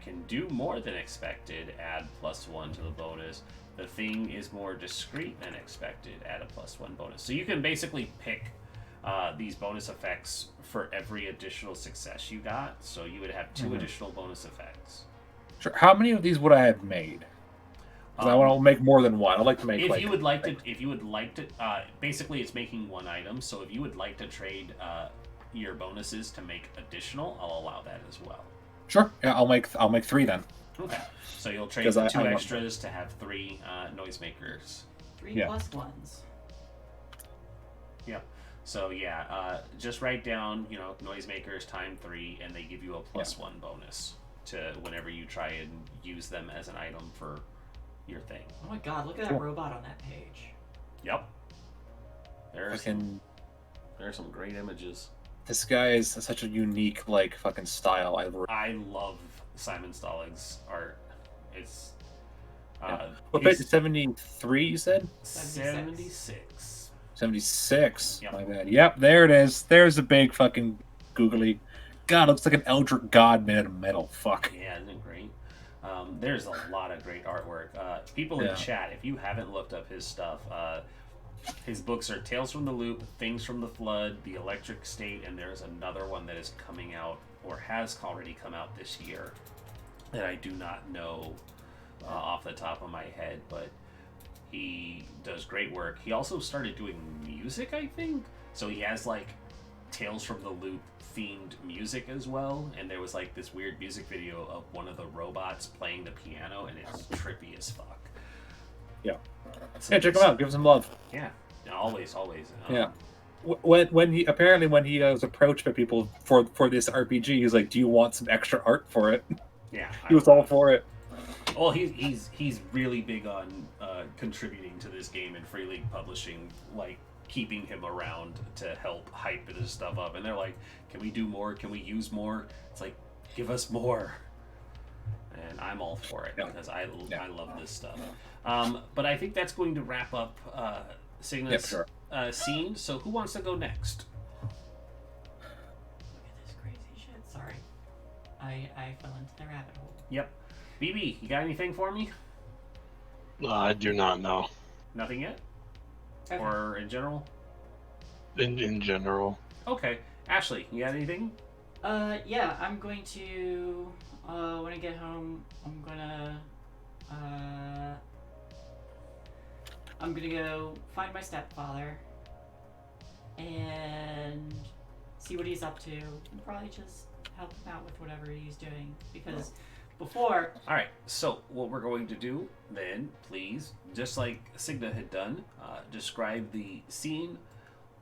can do more than expected, add +1 to the bonus. The thing is more discreet than expected, add a +1 bonus. So you can basically pick these bonus effects for every additional success you got. So you would have 2 additional bonus effects. Sure. How many of these would I have made? I want to make more than one. I'd like to make. If you would like to, basically, it's making one item. So if you would like to trade your bonuses to make additional, I'll allow that as well. Sure. Yeah, I'll make 3 then. Okay. So you'll trade the 2 extras to have 3 noisemakers. 3 plus 1s. Yeah. So yeah, just write down, noisemakers time 3, and they give you a +1 bonus to whenever you try and use them as an item for your thing. Oh my god, look at that robot on that page. Yep. There are some great images. This guy is such a unique, like, fucking style. I love Simon Stalig's art. It's what page? 73, you said? 76. 76. Yep. My bad. Yep, there it is. There's a big fucking googly. God, looks like an Eldritch god made out of metal. Fuck. Yeah, isn't it great? There's a lot of great artwork. People in chat, if you haven't looked up his stuff, his books are Tales from the Loop, Things from the Flood, The Electric State, and there's another one that is coming out, or has already come out this year, that I do not know off the top of my head, but he does great work. He also started doing music, I think. So he has like Tales from the Loop themed music as well, and there was like this weird music video of one of the robots playing the piano, and it's trippy as fuck. Yeah. So Yeah, check him out. Give him some love. Yeah, always. Yeah. When he was approached by people for this RPG, he's like, "Do you want some extra art for it?" Yeah, He was all for it. Well, he's really big on contributing to this game, and Free League Publishing like keeping him around to help hype this stuff up. And they're like, "Can we do more? Can we use more?" It's like, give us more. And I'm all for it because I love this stuff. But I think that's going to wrap up Cygna's scene. So who wants to go next? Look at this crazy shit. Sorry. I fell into the rabbit hole. Yep. BB, you got anything for me? I do not know. Nothing yet? Okay. Or in general? In general. Okay. Ashley, you got anything? Yeah, I'm going to, when I get home, I'm gonna go find my stepfather and see what he's up to, and probably just help him out with whatever he's doing, because before... Alright, so what we're going to do then, please, just like Cygna had done, describe the scene,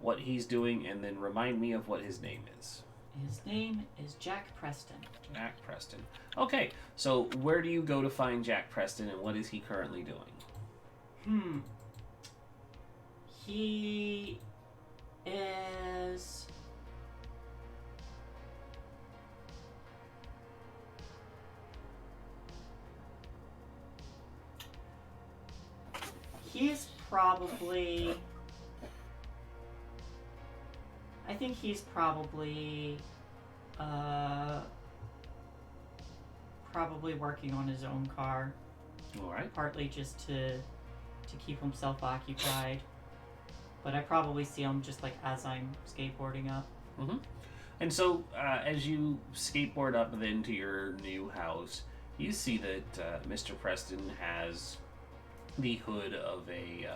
what he's doing, and then remind me of what his name is. His name is Jack Preston. Jack Preston. Okay, so where do you go to find Jack Preston, and what is he currently doing? He is... He's probably... I think he's probably working on his own car. Alright. Partly just to keep himself occupied. But I probably see him just like as I'm skateboarding up. Mm-hmm. And so as you skateboard up then to your new house, you see that Mr. Preston has the hood of a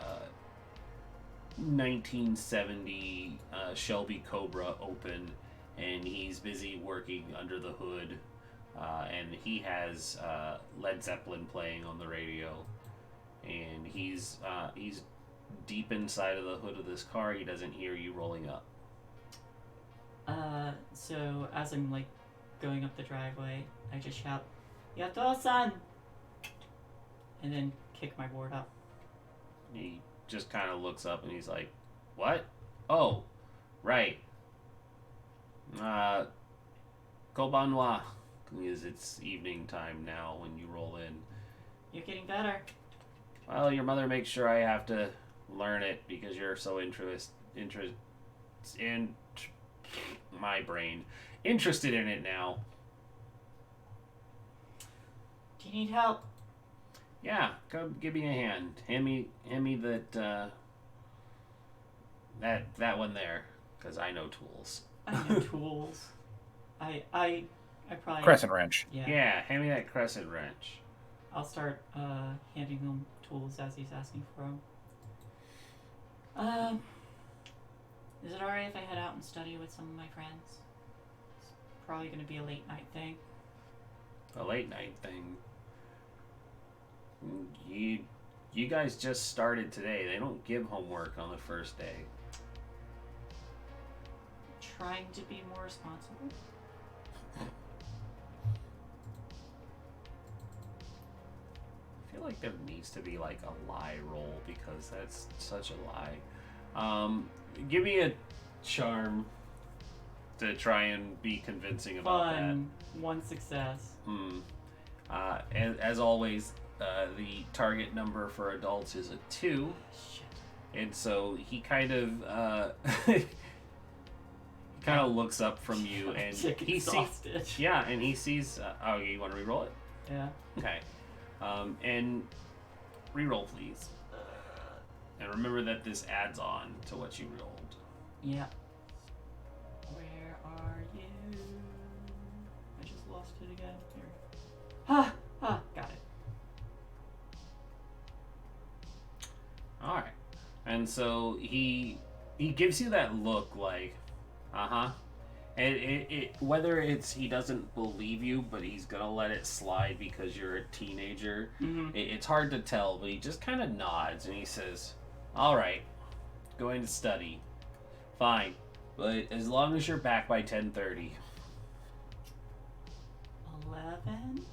1970 Shelby Cobra open, and he's busy working under the hood, and he has Led Zeppelin playing on the radio, and he's deep inside of the hood of this car. He doesn't hear you rolling up. So as I'm like going up the driveway, I just shout, "Yato-san!" and then kick my board up. He just kind of looks up and he's like, "What? Oh, right. Kobanwa." Because it's evening time now when you roll in. You're getting better. Well, your mother makes sure I have to learn it because you're so interested in it now. Do you need help? Yeah, come give me a hand. Hand me that one there, because I know tools. I know tools. I probably... Crescent wrench. Yeah, hand me that crescent wrench. I'll start handing him tools as he's asking for them. Is it alright if I head out and study with some of my friends? It's probably going to be a late night thing. A late night thing? You guys just started today. They don't give homework on the first day. Trying to be more responsible. I feel like there needs to be like a lie roll because that's such a lie. Give me a charm to try and be convincing about Fun. One success. that. As always, the target number for adults is a 2. Shit. And so he kind of looks up from you and he sees, Exhausted. yeah, and he sees. Oh, you want to reroll it? Yeah. Okay. And reroll, please. And remember that this adds on to what you rolled. Yeah. Where are you? I just lost it again. Here. Got it. All right. And so he gives you that look like, and it whether it's he doesn't believe you, but he's gonna let it slide because you're a teenager. Mm-hmm. It's hard to tell, but he just kind of nods and he says, "All right, going to study, fine, but as long as you're back by 10:30." 11?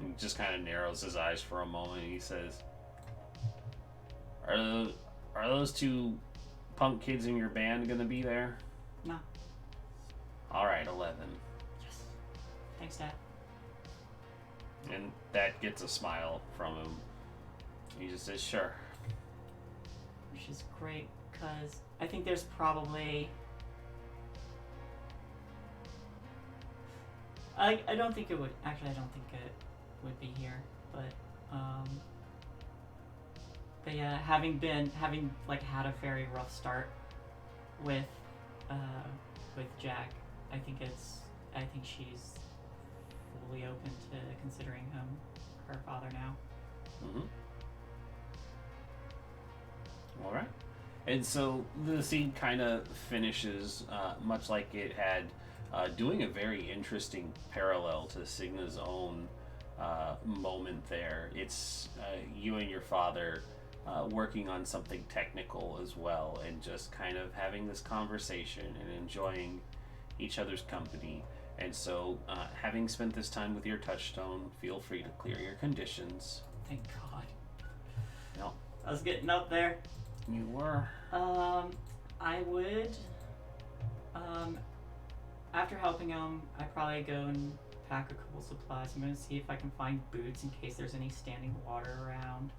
He just kind of narrows his eyes for a moment and he says, Are those two punk kids in your band gonna be there?" No. All right, 11. Yes. Thanks, Dad. And that gets a smile from him. He just says, "Sure." Which is great, because I think there's probably... I don't think it would... Actually, I don't think it would be here, but yeah, having had a very rough start with Jack, I think she's fully open to considering him her father now. Mm-hmm. All right. And so the scene kind of finishes much like it had, doing a very interesting parallel to Signa's own moment there. It's you and your father working on something technical as well, and just kind of having this conversation and enjoying each other's company. And so, having spent this time with your touchstone, feel free to clear your conditions. Thank God. No, I was getting up there. you were. I would. After helping him, I'd probably go and pack a couple supplies. I'm gonna see if I can find boots in case there's any standing water around.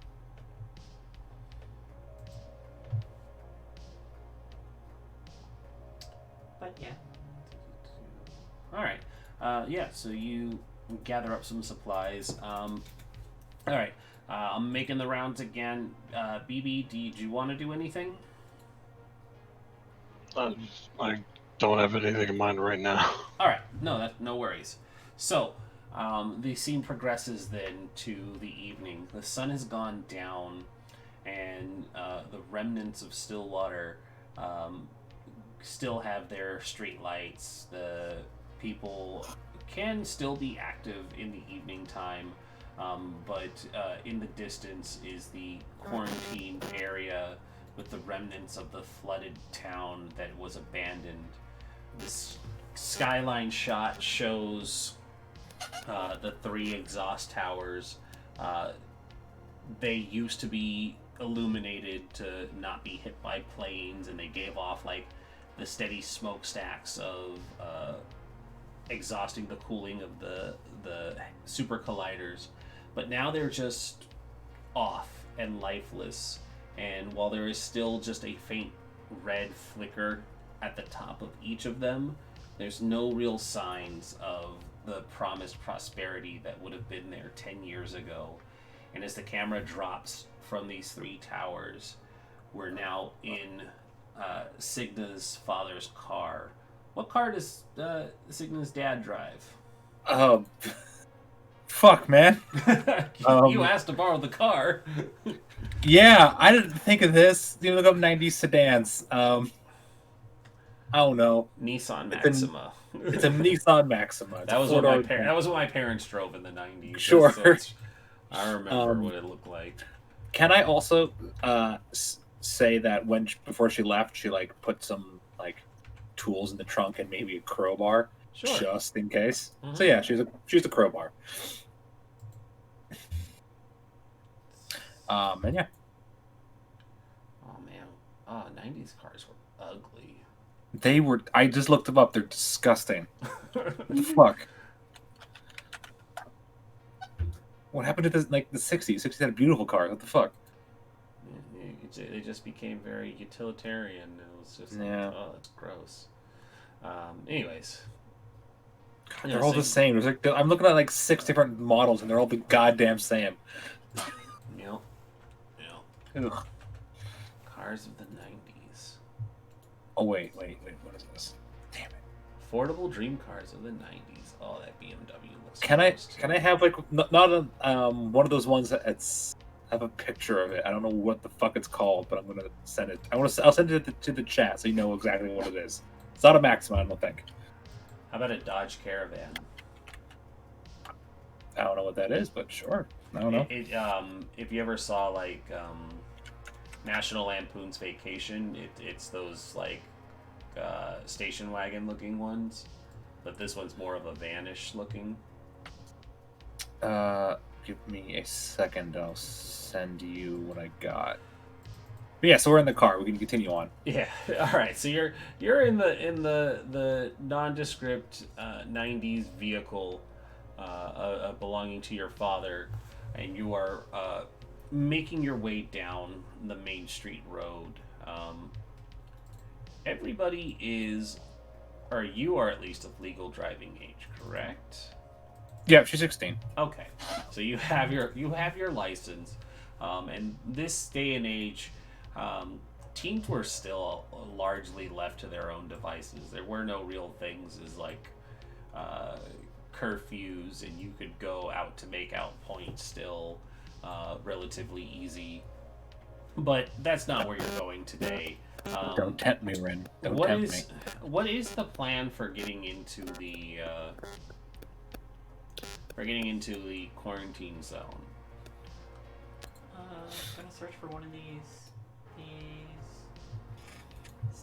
But yeah. All right. Yeah. So you gather up some supplies. All right. I'm making the rounds again. BB, do you want to do anything? I don't have anything in mind right now. All right. No worries. So, the scene progresses then to the evening. The sun has gone down, and the remnants of Stillwater still have their street lights. The people can still be active in the evening time, but in the distance is the quarantined area with the remnants of the flooded town that was abandoned. This skyline shot shows the three exhaust towers. They used to be illuminated to not be hit by planes, and they gave off like the steady smokestacks of exhausting the cooling of the super colliders. But now they're just off and lifeless, and while there is still just a faint red flicker at the top of each of them, there's no real signs of the promised prosperity that would have been there 10 years ago. And as the camera drops from these three towers, we're now in Signa's father's car. What car does Signa's dad drive? Fuck, man. You asked to borrow the car. Yeah, I didn't think of this. You look up 90s sedans. I don't know. Nissan Maxima. It's a Nissan Maxima. It's that was what my parents drove in the 90s. Sure. I remember what it looked like. Can I also say that before she left, she like put some like tools in the trunk and maybe a crowbar, Sure. just in case. Mm-hmm. So yeah, she's a crowbar. And yeah. Oh man, 90s cars were ugly. They were. I just looked them up. They're disgusting. What the fuck? What happened to the 60s? 60s had beautiful cars. What the fuck? They just became very utilitarian. It was just yeah. oh, that's gross. Anyways, God, they're all the same. There's like I'm looking at like 6 different models, and they're all the goddamn same. Yep. Ugh. Cars of the 90s. Oh wait, what is this? Damn it! Affordable dream cars of the 90s. Oh, that BMW looks. Can I have like not one of those ones that's have a picture of it? I don't know what the fuck it's called, but I'm gonna send it. I'll send it to the chat so you know exactly what it is. It's not a Maxima, I don't think. How about a Dodge Caravan? I don't know what that is, but sure. I don't know. If you ever saw like National Lampoon's Vacation, it's those like station wagon looking ones, but this one's more of a vanish looking. Give me a second. I'll send you what I got. But yeah, so we're in the car. We can continue on. Yeah. All right. So you're in the nondescript 90s vehicle belonging to your father, and you are making your way down the Main Street Road. Everybody is, or you are at least of legal driving age, correct? Yeah, she's 16. Okay, so you have your license, and this day and age, teens were still largely left to their own devices. There were no real things as like curfews, and you could go out to make out points still relatively easy. But that's not where you're going today. Don't tempt me, Ren. Don't tempt me. What is the plan for getting into the quarantine zone? I'm gonna search for one of these.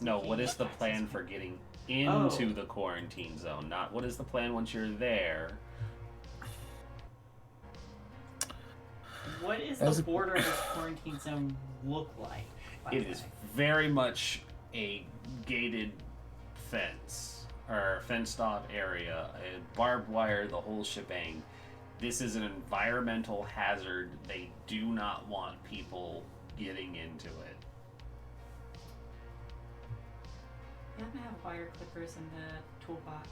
No, what is the plan for getting into the quarantine zone? Not what is the plan once you're there. What is the border of this quarantine zone look like? It is very much a gated fence, or fenced off area, barbed wire, the whole shebang. This is an environmental hazard. They do not want people getting into it. You happen to have wire clippers in the toolbox?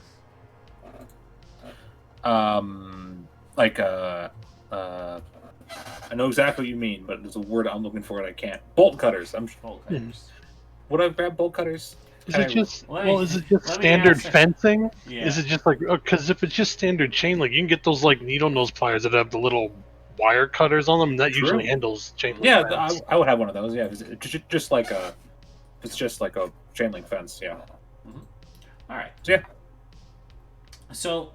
I know exactly what you mean, but there's a word I'm looking for and I can't. Bolt cutters. Bolt cutters. Would I grab bolt cutters? Is it just is it just let me standard ask- fencing? Yeah. Is it just like because if it's just standard chain link, you can get those like needle nose pliers that have the little wire cutters on them. And that True. usually handles chain link. Yeah, fence. I would have one of those. Yeah, just like a chain link fence. Yeah. All right. So, yeah. So,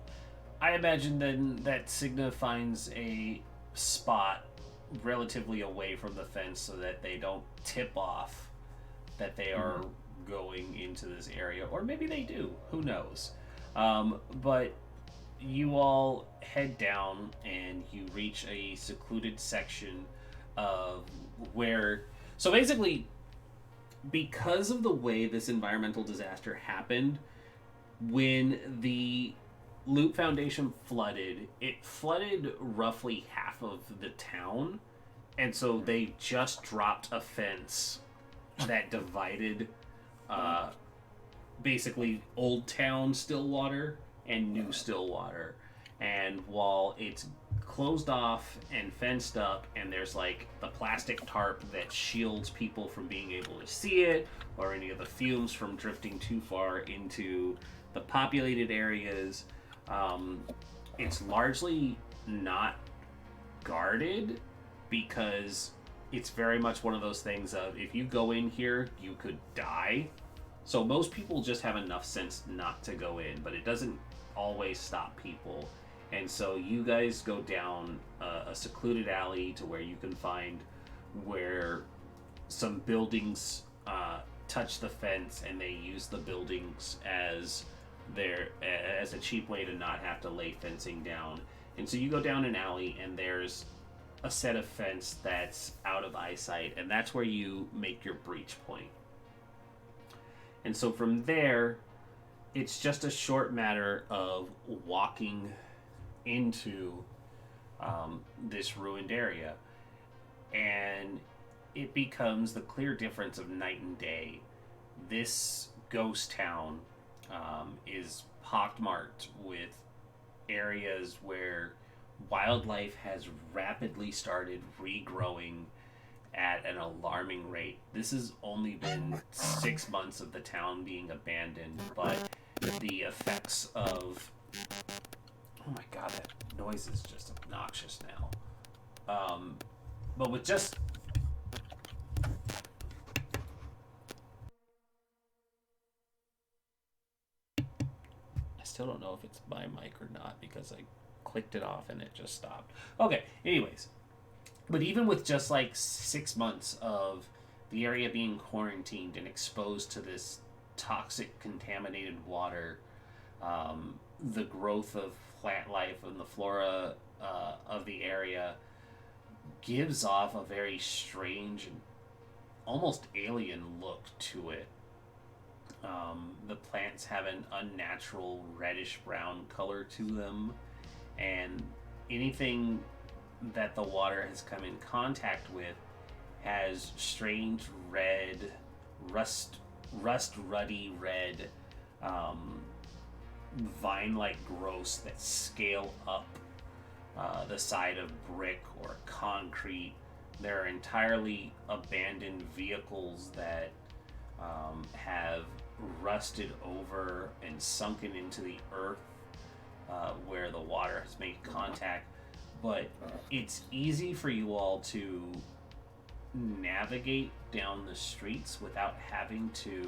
I imagine then that Cigna finds a spot relatively away from the fence so that they don't tip off that they are going into this area, or maybe they do. Who knows? But you all head down and you reach a secluded section of where. So basically, because of the way this environmental disaster happened, when the Loop Foundation flooded, it flooded roughly half of the town, and so they just dropped a fence that divided basically Old Town Stillwater and New Stillwater. And while it's closed off and fenced up, and there's like the plastic tarp that shields people from being able to see it, or any of the fumes from drifting too far into the populated areas, it's largely not guarded, because it's very much one of those things of, if you go in here, you could die. So most people just have enough sense not to go in, but it doesn't always stop people. And so you guys go down a secluded alley to where you can find where some buildings touch the fence, and they use the buildings as a cheap way to not have to lay fencing down. And so you go down an alley, and there's a set of fence that's out of eyesight, and that's where you make your breach point. And so from there, it's just a short matter of walking into this ruined area, and it becomes the clear difference of night and day. This ghost town is pockmarked with areas where wildlife has rapidly started regrowing at an alarming rate. This has only been 6 months of the town being abandoned, but the effects of... Oh my god, that noise is just obnoxious now. But with just... I still don't know if it's my mic or not because I clicked it off and it just stopped. Okay, anyways. But even with just like 6 months of the area being quarantined and exposed to this toxic, contaminated water, the growth of plant life and the flora of the area gives off a very strange and almost alien look to it. The plants have an unnatural reddish brown color to them, and anything that the water has come in contact with has strange red, ruddy red, vine-like growths that scale up the side of brick or concrete. There are entirely abandoned vehicles that have rusted over and sunken into the earth where the water has made contact. But it's easy for you all to navigate down the streets without having to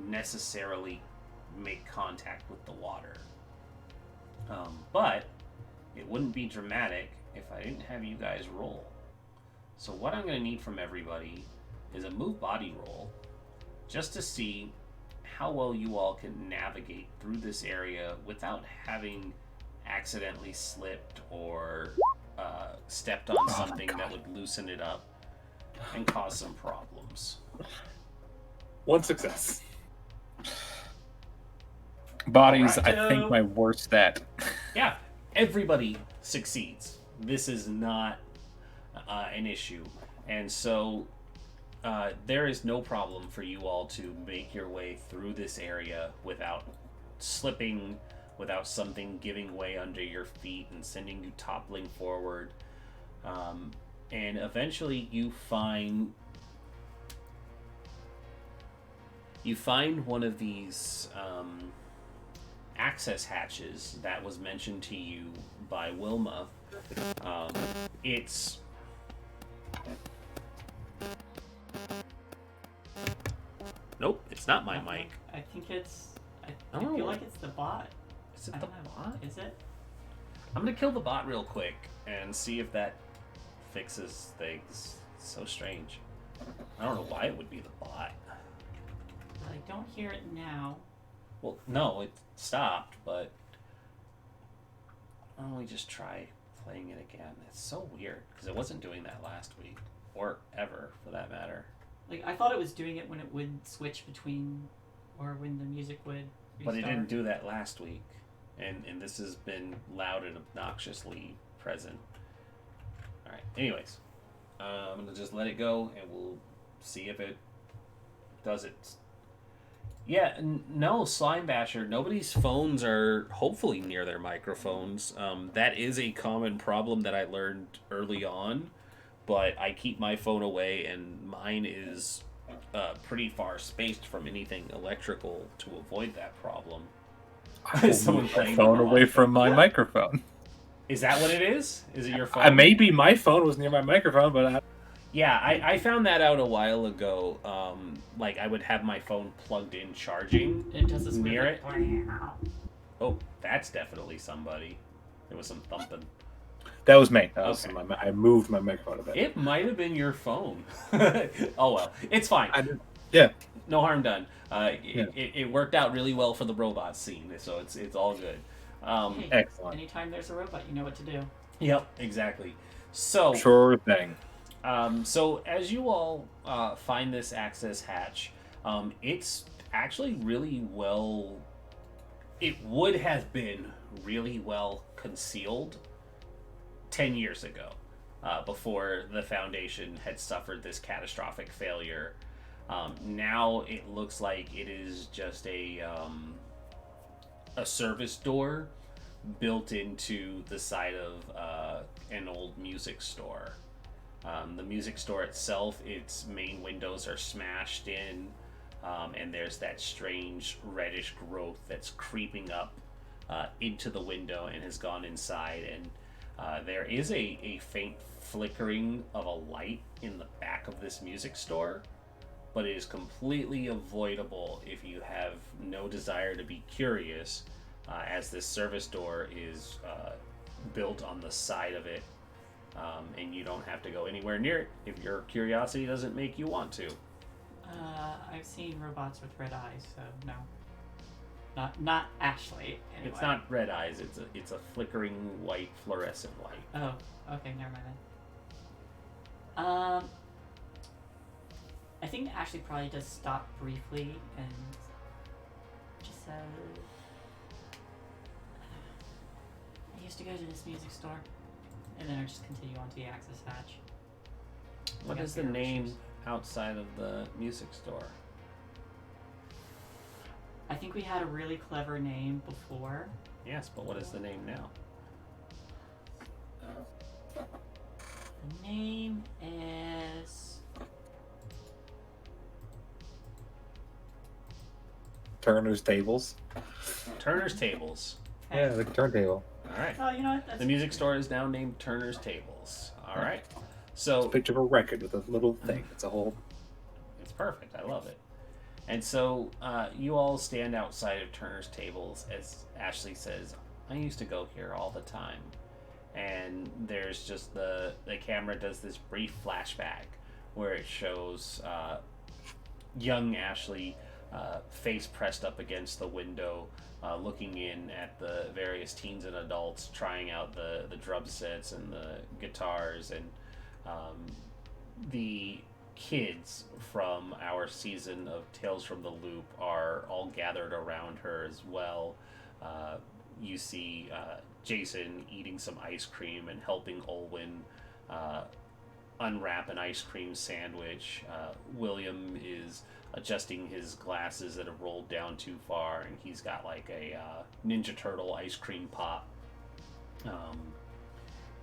necessarily make contact with the water. But it wouldn't be dramatic if I didn't have you guys roll. So what I'm going to need from everybody is a move body roll, just to see how well you all can navigate through this area without having accidentally slipped or stepped on something that would loosen it up and cause some problems. 1 success. Bodies, Alright. I think, my worst stat. Yeah, everybody succeeds. This is not an issue. And so there is no problem for you all to make your way through this area without slipping, without something giving way under your feet and sending you toppling forward. And eventually you find one of these access hatches that was mentioned to you by Wilma. It's nope, it's not my mic. I think it's. I Oh. feel like it's the bot. Is it I the don't know. bot? Is it? I'm gonna kill the bot real quick and see if that fixes things. It's so strange. I don't know why it would be the bot. I don't hear it now. Well, no, it stopped, but why don't we just try playing it again? It's so weird because it wasn't doing that last week, or ever for that matter. Like, I thought it was doing it when it would switch between, or when the music would restart. But it didn't do that last week, and this has been loud and obnoxiously present. All right. Anyways, I'm gonna just let it go, and we'll see if it does it. Yeah, no, Slime Basher. Nobody's phones are hopefully near their microphones. That is a common problem that I learned early on, but I keep my phone away, and mine is pretty far spaced from anything electrical to avoid that problem. I will Someone move my playing phone the away wrong from my microphone. Is that what it is? Is it your phone? Maybe my phone was near my microphone, but Yeah, I found that out a while ago. Like, I would have my phone plugged in charging. It does this Near weird, it? like, Oh, that's definitely somebody. There was some thumping. that was me. That was Okay. I moved my microphone a bit. It might have been your phone. Oh well, it's fine. Yeah. No harm done. Yeah. It worked out really well for the robot scene, so it's all good. Hey, Excellent. anytime there's a robot, you know what to do. Yep, exactly. So Sure thing. So as you all find this access hatch, it's actually really well... It would have been really well concealed 10 years ago, before the Foundation had suffered this catastrophic failure. Now it looks like it is just a service door built into the side of an old music store. The music store itself, its main windows are smashed in, and there's that strange reddish growth that's creeping up into the window and has gone inside. And there is a faint flickering of a light in the back of this music store, but it is completely avoidable if you have no desire to be curious, as this service door is built on the side of it, and you don't have to go anywhere near it if your curiosity doesn't make you want to. I've seen robots with red eyes, so no. Not Ashley, anyway. It's not red eyes, it's a flickering white fluorescent light. Oh, okay, never mind then. I think Ashley probably does stop briefly and just says, I used to go to this music store, and then I just continue on to the access hatch. What is the name outside of the music store? I think we had a really clever name before. Yes, but what is the name now? The name is... Turner's Tables. Turner's Tables. Yeah, the turntable. All right. Oh, you know what? That's The music store is now named Turner's Tables. All right. So Picture of a record with a little thing. It's a whole. it's perfect. I love it. And so you all stand outside of Turner's Tables as Ashley says, I used to go here all the time. And there's just the camera does this brief flashback where it shows young Ashley face pressed up against the window, looking in at the various teens and adults trying out the drum sets and the guitars, and the kids from our season of Tales from the Loop are all gathered around her as well. You see Jason eating some ice cream and helping Olwyn unwrap an ice cream sandwich. William is adjusting his glasses that have rolled down too far, and he's got like a Ninja Turtle ice cream pop.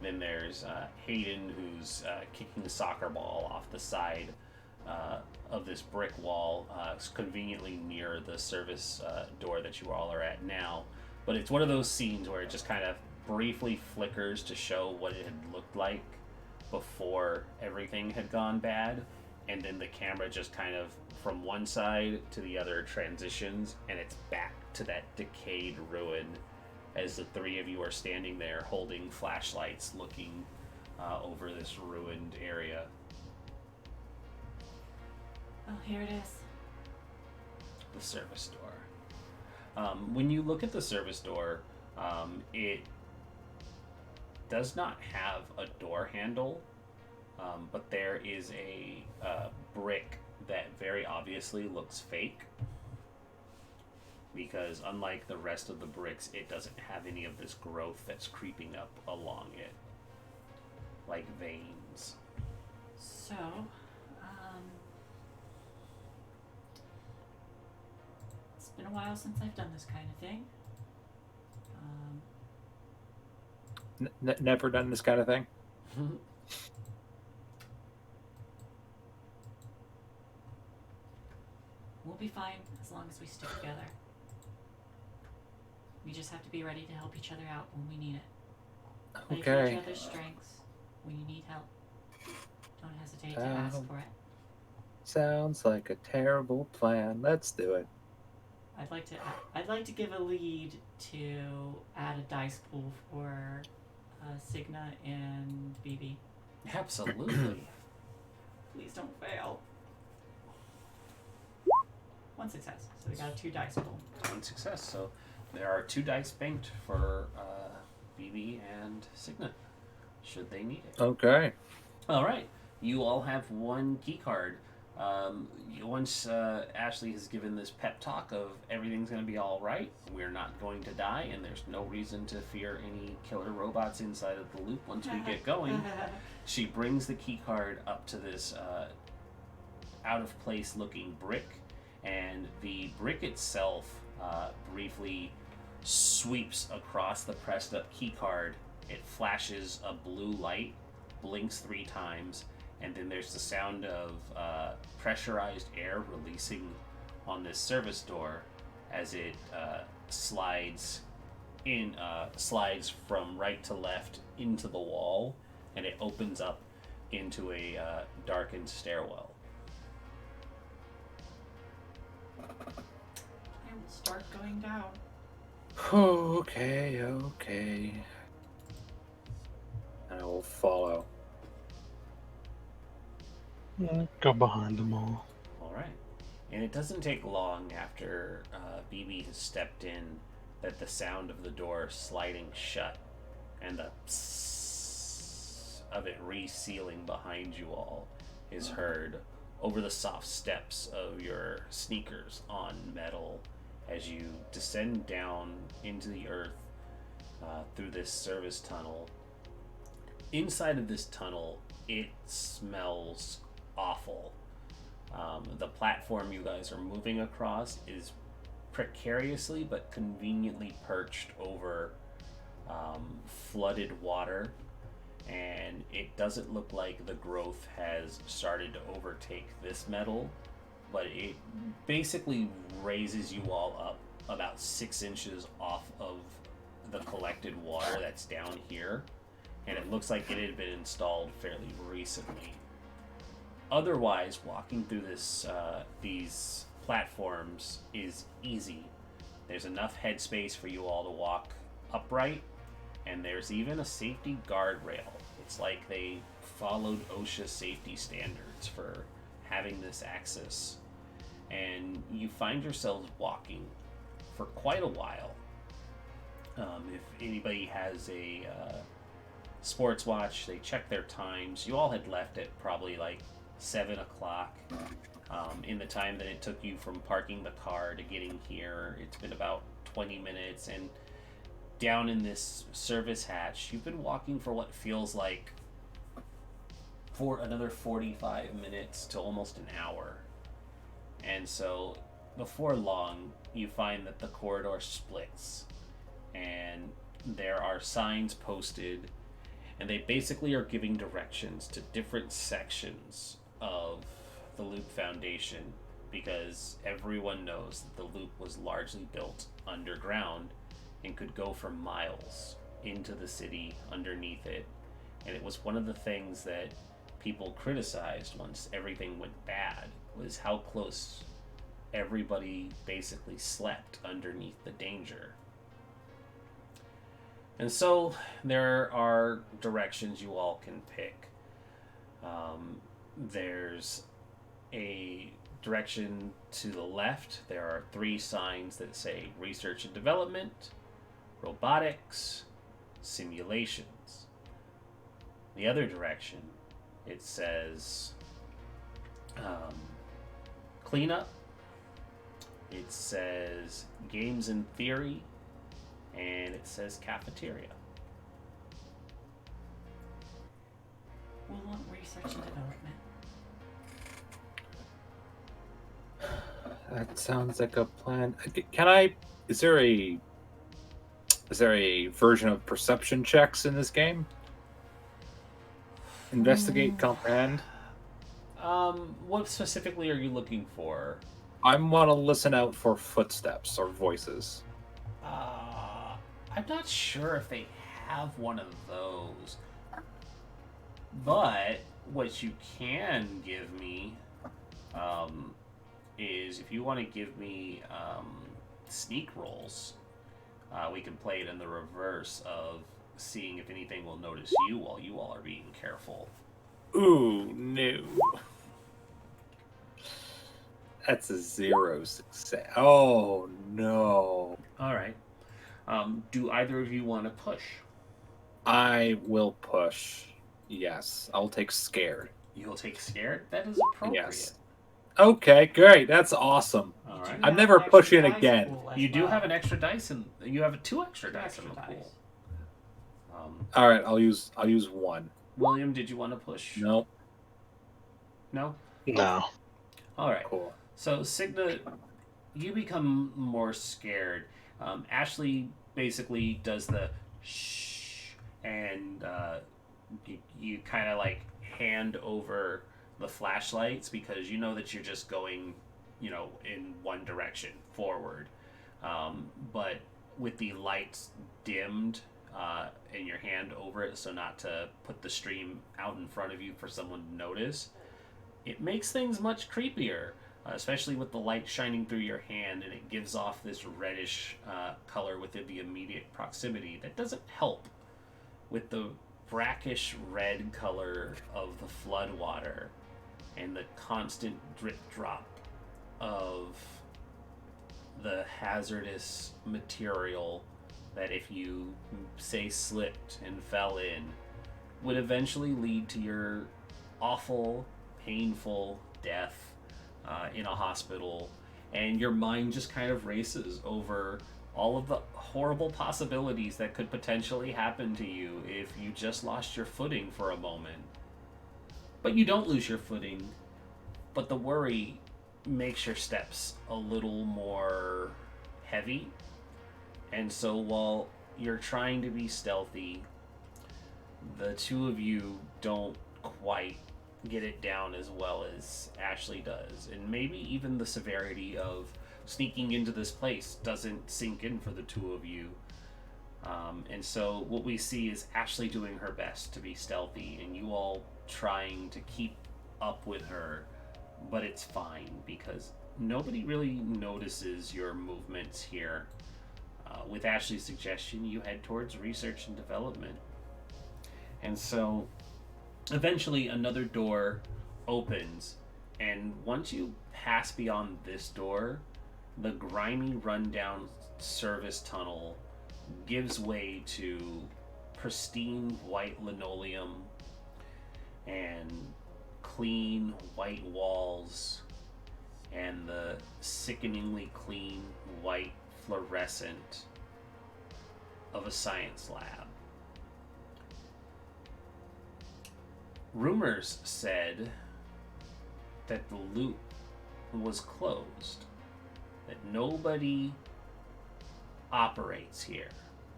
Then there's Hayden, who's kicking a soccer ball off the side of this brick wall, conveniently near the service door that you all are at now. But it's one of those scenes where it just kind of briefly flickers to show what it had looked like before everything had gone bad, and then the camera just kind of from one side to the other transitions, and it's back to that decayed ruin as the three of you are standing there holding flashlights looking over this ruined area. Oh, here it is. The service door. When you look at the service door, it does not have a door handle, but there is a brick that very obviously looks fake, because unlike the rest of the bricks, it doesn't have any of this growth that's creeping up along it, like veins. So, it's been a while since I've done this kind of thing. Never done this kind of thing. We'll be fine as long as we stick together. We just have to be ready to help each other out when we need it. Play to Okay. each other's strengths. When you need help, don't hesitate to ask for it. Sounds like a terrible plan. Let's do it. I'd like to give a lead to add a dice pool for Signa and BB. Absolutely. Please don't fail. 1 success. So we got a 2 dice pool. One success. So there are 2 dice banked for BB and Signet, should they need it. Okay. All right. You all have 1 key card. Once Ashley has given this pep talk of everything's going to be all right, we're not going to die, and there's no reason to fear any killer robots inside of the loop once we get going, she brings the key card up to this out-of-place looking brick, and the brick itself briefly sweeps across the pressed up key card. It flashes a blue light, blinks 3 times, and then there's the sound of pressurized air releasing on this service door as it slides from right to left into the wall, and it opens up into a darkened stairwell. I will start going down. Okay. I will follow. Go behind them all. Alright. And it doesn't take long after BB has stepped in that the sound of the door sliding shut and the psss of it resealing behind you all is heard over the soft steps of your sneakers on metal as you descend down into the earth through this service tunnel. Inside of this tunnel, it smells awful. The platform you guys are moving across is precariously but conveniently perched over flooded water, and it doesn't look like the growth has started to overtake this metal, but it basically raises you all up about 6 inches off of the collected water that's down here, and it looks like it had been installed fairly recently. Otherwise, walking through these platforms is easy. There's enough headspace for you all to walk upright, and there's even a safety guardrail. It's like they followed OSHA safety standards for having this access. And you find yourselves walking for quite a while. If anybody has a sports watch, they check their times. You all had left at probably like 7 o'clock. In the time that it took you from parking the car to getting here, it's been about 20 minutes. And down in this service hatch, you've been walking for what feels like for another 45 minutes to almost an hour. And so before long, you find that the corridor splits, and there are signs posted, and they basically are giving directions to different sections of the Loop Foundation, because everyone knows that the Loop was largely built underground and could go for miles into the city underneath it. And it was one of the things that people criticized once everything went bad, was how close everybody basically slept underneath the danger. And so there are directions you all can pick. There's a direction to the left. There are 3 signs that say research and development, robotics, simulations. The other direction, it says cleanup. It says games in theory, and it says cafeteria. We'll want research and development. That sounds like a plan. Can I? Is there a version of perception checks in this game? Investigate, comprehend. What specifically are you looking for? I want to listen out for footsteps or voices. I'm not sure if they have one of those. But what you can give me is, if you want to give me sneak rolls, we can play it in the reverse of seeing if anything will notice you while you all are being careful. Ooh, no. That's a 0 success. Oh, no. All right. Do either of you want to push? I will push. Yes, I'll take scared. You'll take scared? That is appropriate. Yes. Okay, great. That's awesome. All right. I'm never pushing again. You do have an extra dice, and you have 2 extra dice in the pool. All right, I'll use 1. William, did you want to push? No. No? No. All right. Cool. So, Signa, you become more scared Ashley basically does the shh, and you kind of like hand over the flashlights because you know that you're just going, in one direction forward. But with the lights dimmed and your hand over it, so not to put the stream out in front of you for someone to notice, it makes things much creepier, especially with the light shining through your hand, and it gives off this reddish color within the immediate proximity that doesn't help with the brackish red color of the flood water and the constant drip drop of the hazardous material that, if you say slipped and fell in, would eventually lead to your awful, painful death in a hospital. And your mind just kind of races over all of the horrible possibilities that could potentially happen to you if you just lost your footing for a moment. But you don't lose your footing, but the worry makes your steps a little more heavy. And so while you're trying to be stealthy, the two of you don't quite get it down as well as Ashley does. And maybe even the severity of sneaking into this place doesn't sink in for the two of you. And so what we see is Ashley doing her best to be stealthy, and you all trying to keep up with her. But it's fine because nobody really notices your movements here. With Ashley's suggestion, you head towards research and development. And so eventually another door opens, and once you pass beyond this door, the grimy, rundown service tunnel gives way to pristine white linoleum and clean white walls and the sickeningly clean white fluorescent of a science lab. Rumors said that the loop was closed, that nobody operates here,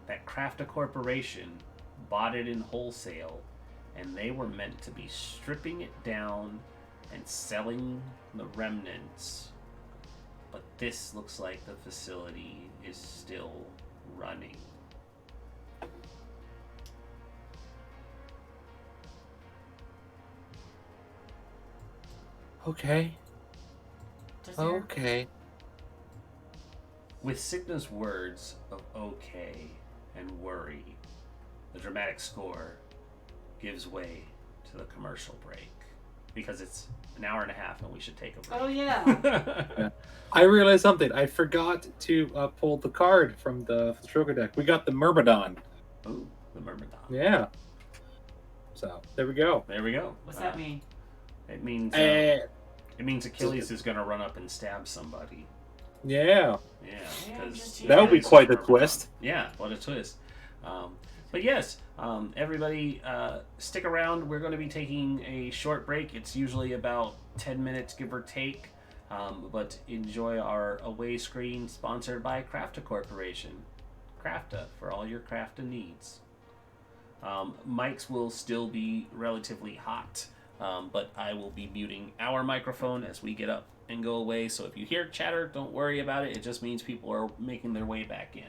that Crafta Corporation bought it in wholesale, and they were meant to be stripping it down and selling the remnants. But this looks like the facility is still running. Okay. Does there, Okay. With Signa's words of okay and worry, the dramatic score gives way to the commercial break. Because it's an hour and a half and we should take a break. Oh, yeah. I realized something. I forgot to pull the card from the Stroker deck. We got the Myrmidon. Ooh, the Myrmidon. Yeah. So, there we go. There we go. What's that mean? It means Achilles is going to run up and stab somebody. Yeah. Yeah. Yeah, 'cause just- he That would be is quite a Myrmidon. twist. Yeah, what a twist. But yes, everybody stick around. We're going to be taking a short break. It's usually about 10 minutes, give or take. But enjoy our away screen sponsored by Crafta Corporation. Crafta for all your Crafta needs. Mics will still be relatively hot, but I will be muting our microphone as we get up and go away. So if you hear chatter, don't worry about it. It just means people are making their way back in.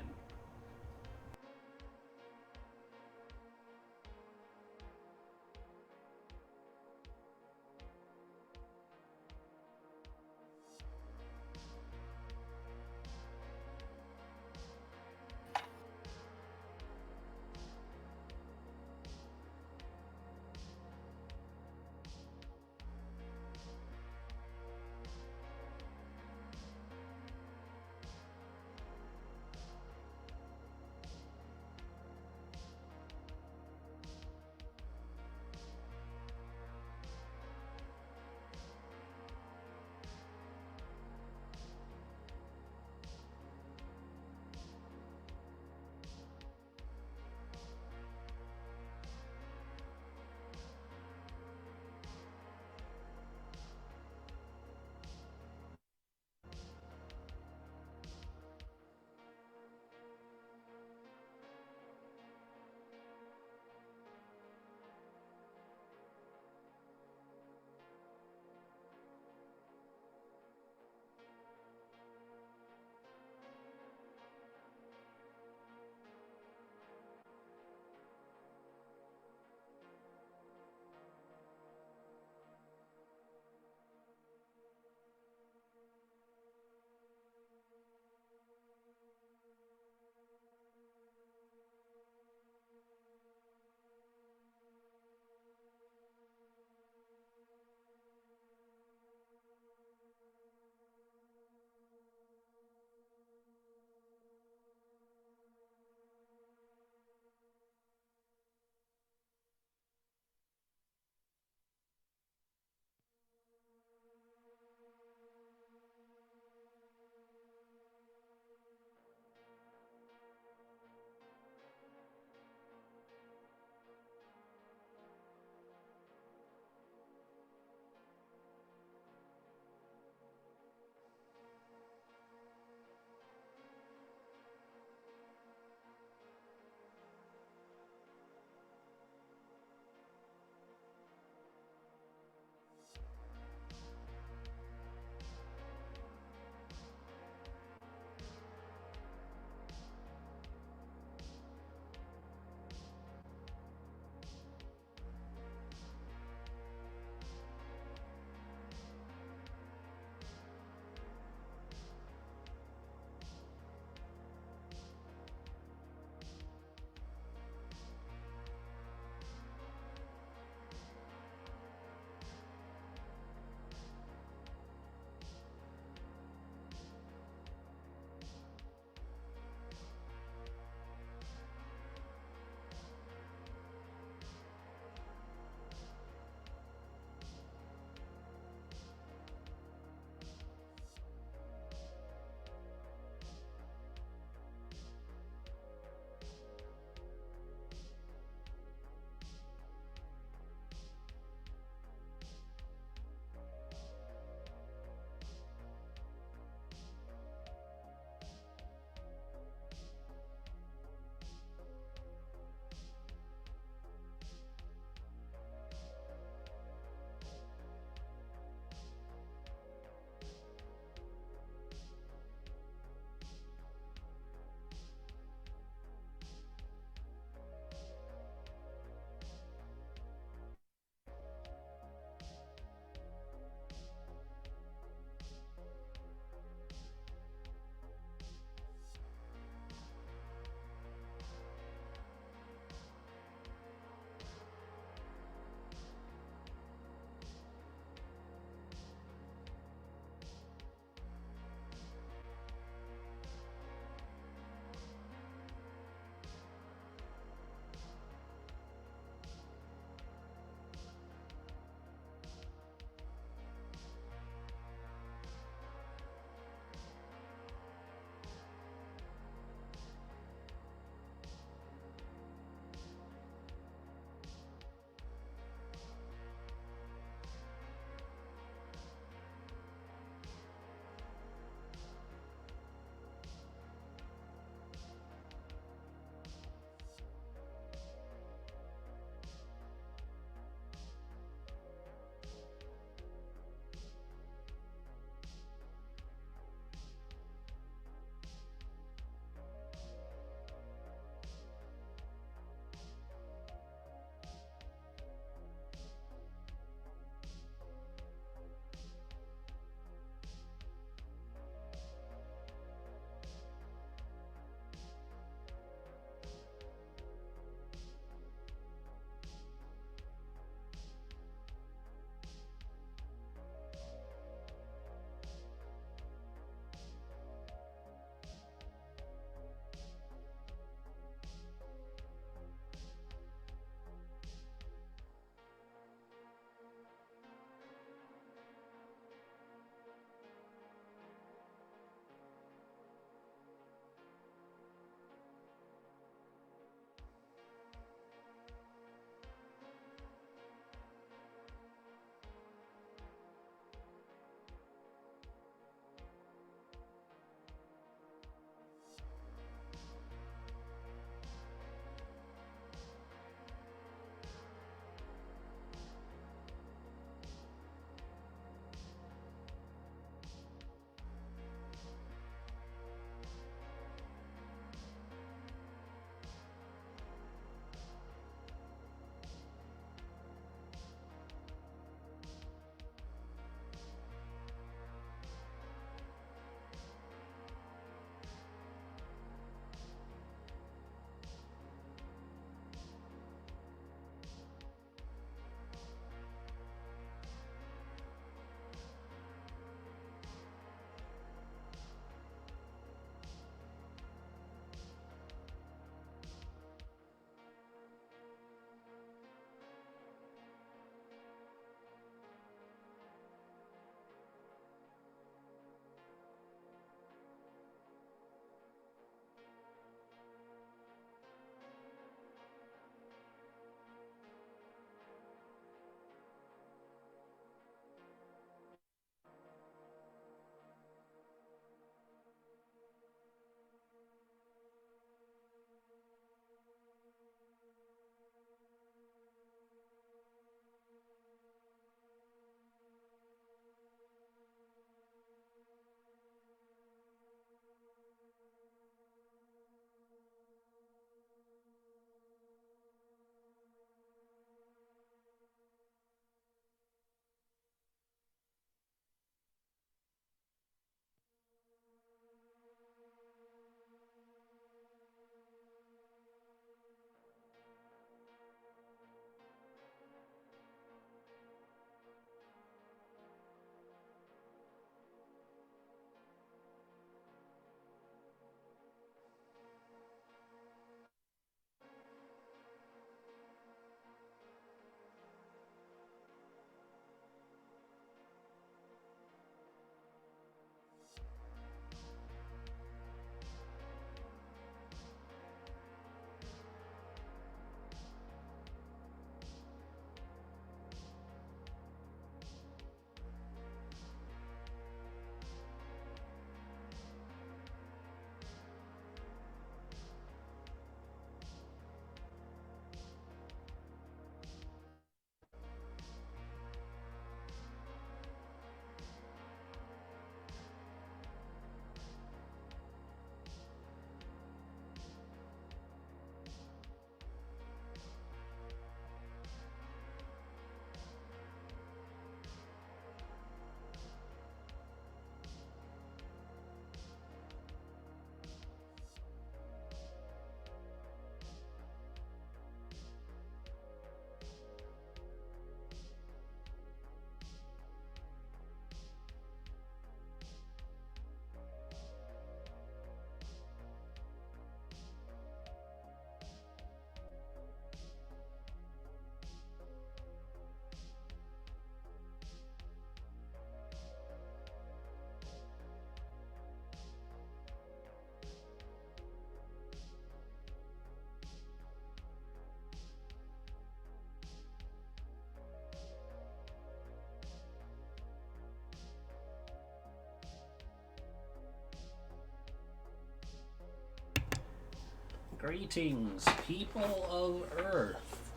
Greetings, people of Earth.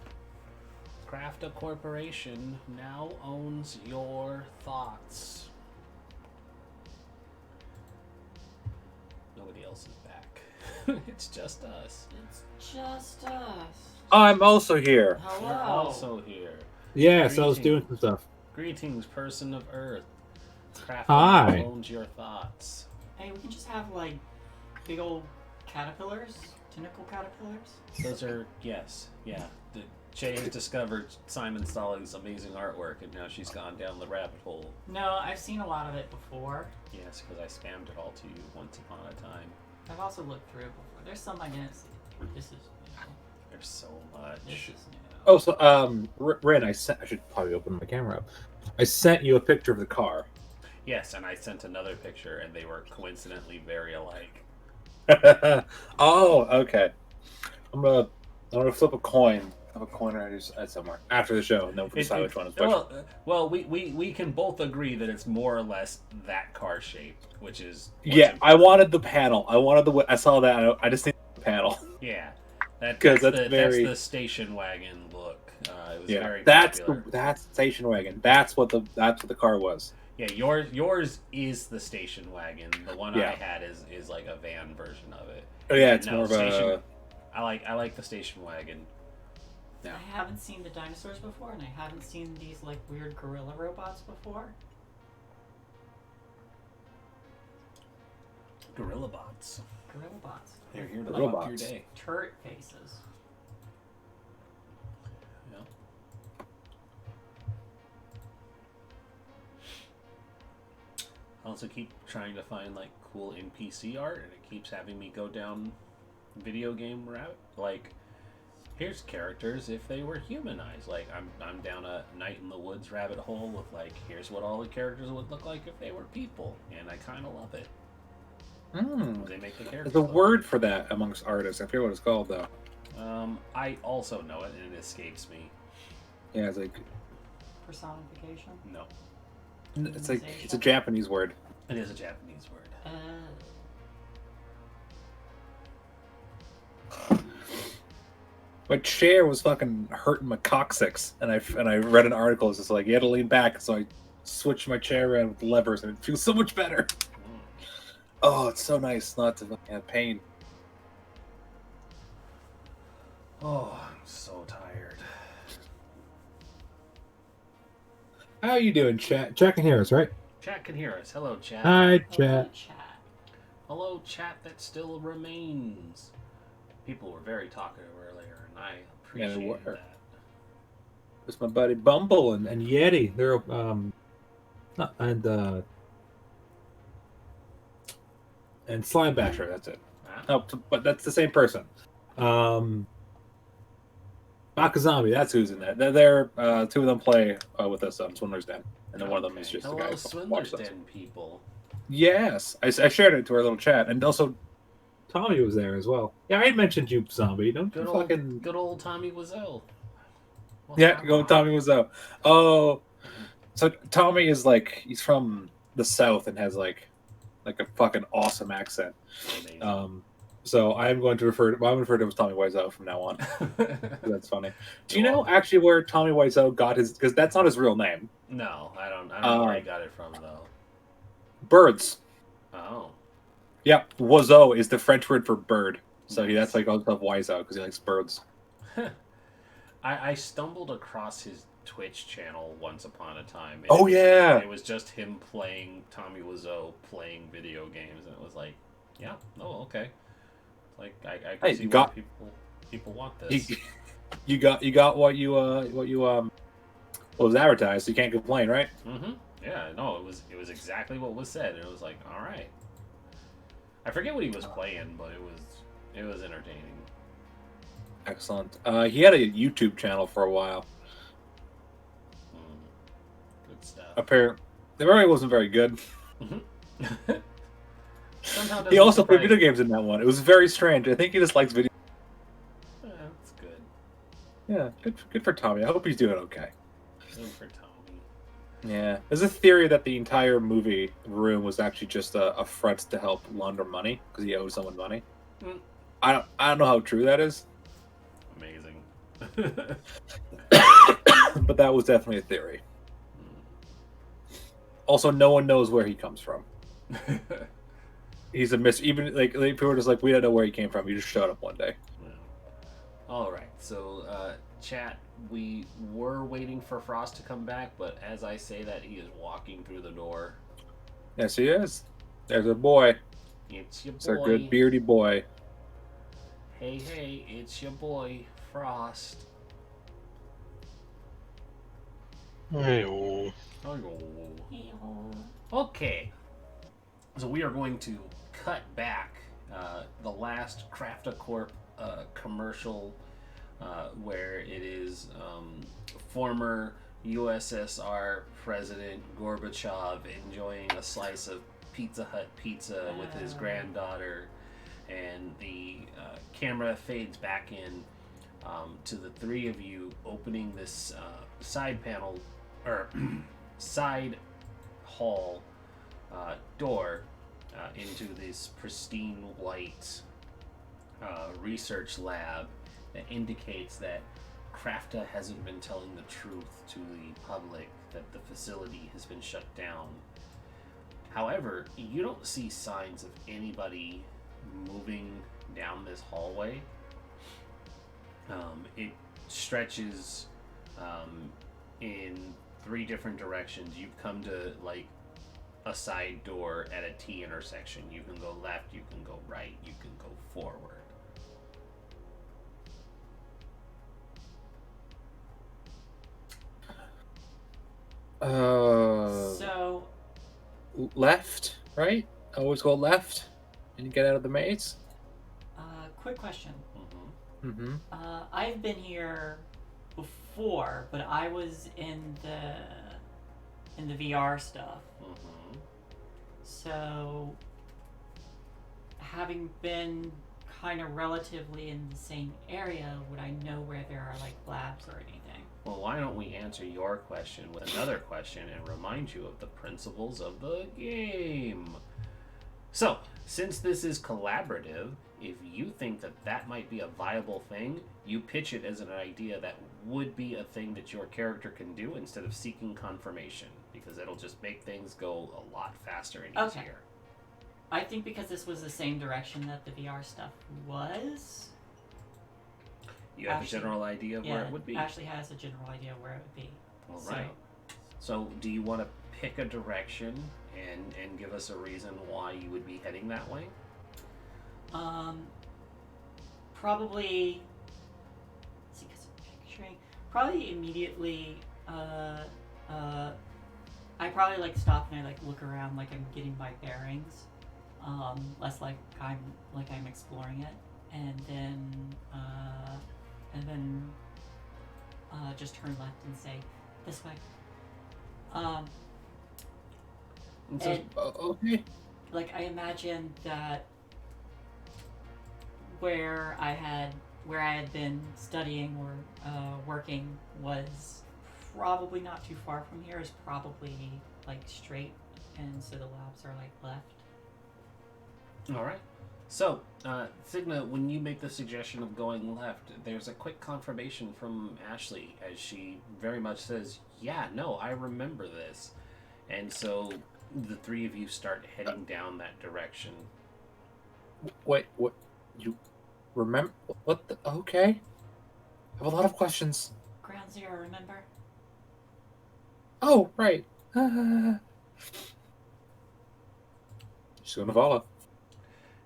Craft a Corporation now owns your thoughts. Nobody else is back. It's just us. It's just us. I'm also here. Hello. You're also here. Yes, I was doing some stuff. Greetings, person of Earth. Craft Hi. now owns your thoughts. Hey, we can just have like big old caterpillars, tentacle caterpillars. Those are, yes, yeah. Jay has discovered Simon Stalling's amazing artwork, and now she's gone down the rabbit hole. No, I've seen a lot of it before. Yes, because I spammed it all to you once upon a time. I've also looked through it before. There's some I didn't see. This is new. There's so This much. is new. Oh, so Ren, I should probably open my camera up. I sent you a picture of the car. Yes, and I sent another picture, and they were coincidentally very alike. Oh, okay. I'm gonna flip a coin. I have a coin right somewhere after the show, and then we'll decide which one is which. Well, we can both agree that it's more or less that car shape, which is Yeah, I wanted the panel. I saw that. I just need the panel. Yeah, 'Cause that's that's the station wagon look. It was Yeah, very that's popular. that's station wagon. That's what the car was. Yeah, yours is the station wagon. The one Yeah. I had is like a van version of it. Oh yeah, it's No, more of station- a. I like the station wagon. Yeah. I haven't seen the dinosaurs before, and I haven't seen these like weird gorilla robots before. Gorilla bots. Gorilla bots. They're here to Gorilla fuck your bots. day. Turret faces. Yeah. I also keep trying to find like cool NPC art, and it keeps having me go down video game route. Like, here's characters if they were humanized. Like, I'm down a Night in the Woods rabbit hole with like, here's what all the characters would look like if they were people, and I kind of love it. They make the characters. There's a look word for that amongst artists. I forget what it's called though. I also know it, and it escapes me. Yeah, it's like Personification. No, it's a Japanese word. it is a Japanese word. My chair was fucking hurting my coccyx, and I read an article. It's just like you had to lean back, so I switched my chair around with levers, and it feels so much better. Oh, it's so nice not to fucking have pain. Oh, I'm so tired. How you doing, chat? Chat can hear us, right? Chat can hear us. Hello, chat. Hi, Hello, chat. chat. Hello, chat that still remains. People were very talkative earlier, and I appreciate were. that. It's my buddy Bumble And Yeti, they're and Slime Basher. That's it. Ah, No, but that's the same person. Baka Zombie. That's who's in that. They're two of them play with us on Swindler's Den, and then one of them is okay. just the Hello, guy who Swindler's watches us. Den people. Yes, I shared it to our little chat, and also Tommy was there as well. Yeah, I had mentioned you, Zombie. Don't Good you old, fucking. good old Tommy Wiseau. What's yeah, up? go Tommy Wiseau. Oh, so Tommy is like he's from the South and has like a fucking awesome accent. Amazing. So I'm going to refer to him as Tommy Wiseau from now on. That's funny. Do you know actually where Tommy Wiseau got his? Because that's not his real name. No, I don't know where he got it from though. Birds. Oh, Yeah, Wiseau is the French word for bird. So that's why he calls himself Wiseau because he likes birds. I stumbled across his Twitch channel once upon a time. And Oh, yeah. It was just him playing Tommy Wiseau playing video games, and it was like, yeah, oh okay. Like I can Hey, see you why got- people want this. You got what you what was advertised. So you can't complain, right? Mm-hmm. Yeah, no, it was exactly what was said. It was like, all right. I forget what he was playing, but it was entertaining. Excellent. He had a YouTube channel for a while. Good stuff. Apparently, the very wasn't very good. Somehow He also doesn't played video surprise- games in that one. It was very strange. I think he just likes video. Yeah, that's good. Yeah, good for Tommy. I hope he's doing okay. Good for Tommy. Yeah, there's a theory that the entire movie room was actually just a front to help launder money because he owed someone money. I don't know how true that is, Amazing. but that was definitely a theory. Also, no one knows where he comes from. He's a miss. Even like people were just like, we don't know where he came from. He just showed up one day. All right, so chat, we were waiting for Frost to come back, but as I say that, he is walking through the door. Yes, he is. There's a boy. It's your It's boy. a good beardy boy. Hey, it's your boy, Frost. Hey-oh. Hey-oh. Okay, so we are going to cut back the last Craftacorp commercial where it is former USSR President Gorbachev enjoying a slice of Pizza Hut pizza with his granddaughter, and the camera fades back in to the three of you opening this side panel or side hall door into this pristine white research lab that indicates that Crafta hasn't been telling the truth to the public, that the facility has been shut down. However, you don't see signs of anybody moving down this hallway. It stretches in 3 different directions. You've come to like a side door at a T intersection. You can go left, you can go right, you can go forward. So, Left, right? Always go left, and you get out of the maze. quick question. Mm-hmm. I've been here before, but I was in the VR stuff. So, having been kind of relatively in the same area, would I know where there are like labs or anything? Well, why don't we answer your question with another question and remind you of the principles of the game? So, since this is collaborative, if you think that that might be a viable thing, you pitch it as an idea that would be a thing that your character can do instead of seeking confirmation, because it'll just make things go a lot faster and Okay. easier. I think because this was the same direction that the VR stuff was. You have a general idea of where it would be? Ashley has a general idea where it would be. All right. So, do you want to pick a direction and give us a reason why you would be heading that way? Probably. Let's see, because I'm picturing. Probably immediately. I probably like stop and I like look around like I'm getting my bearings. Less like I'm exploring it, and then just turn left and say this way. And Okay. like I imagine that where I had been studying or working was probably not too far from here. Is probably like straight, and so the labs are like left. All right. So, Signa, when you make the suggestion of going left, there's a quick confirmation from Ashley as she very much says, yeah, no, I remember this. And so the three of you start heading down that direction. Wait, what? You remember? What the? Okay. I have a lot of questions. Ground Zero, remember? Oh, right. She's gonna follow.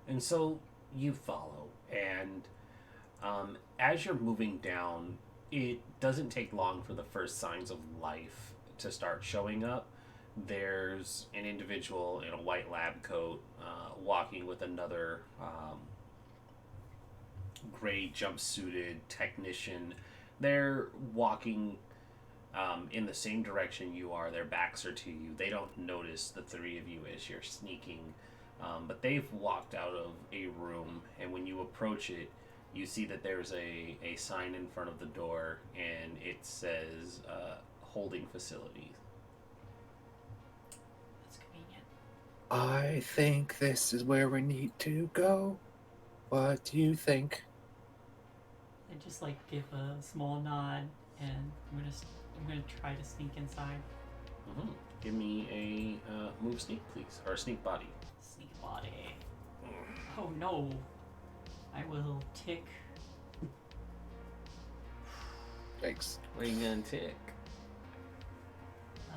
And so you follow, and as you're moving down, it doesn't take long for the first signs of life to start showing up. There's an individual in a white lab coat walking with another gray jumpsuited technician. They're walking in the same direction you are. Their backs are to you. They don't notice the three of you as you're sneaking. But they've walked out of a room, and when you approach it, you see that there's a sign in front of the door, and it says holding facility. That's convenient. I think this is where we need to go. What do you think? I just like give a small nod, and I'm gonna try to sneak inside. Mm-hmm. Give me a move sneak, please, or sneak body. Sneak body. Oh no! I will tick. Thanks. What are you gonna tick?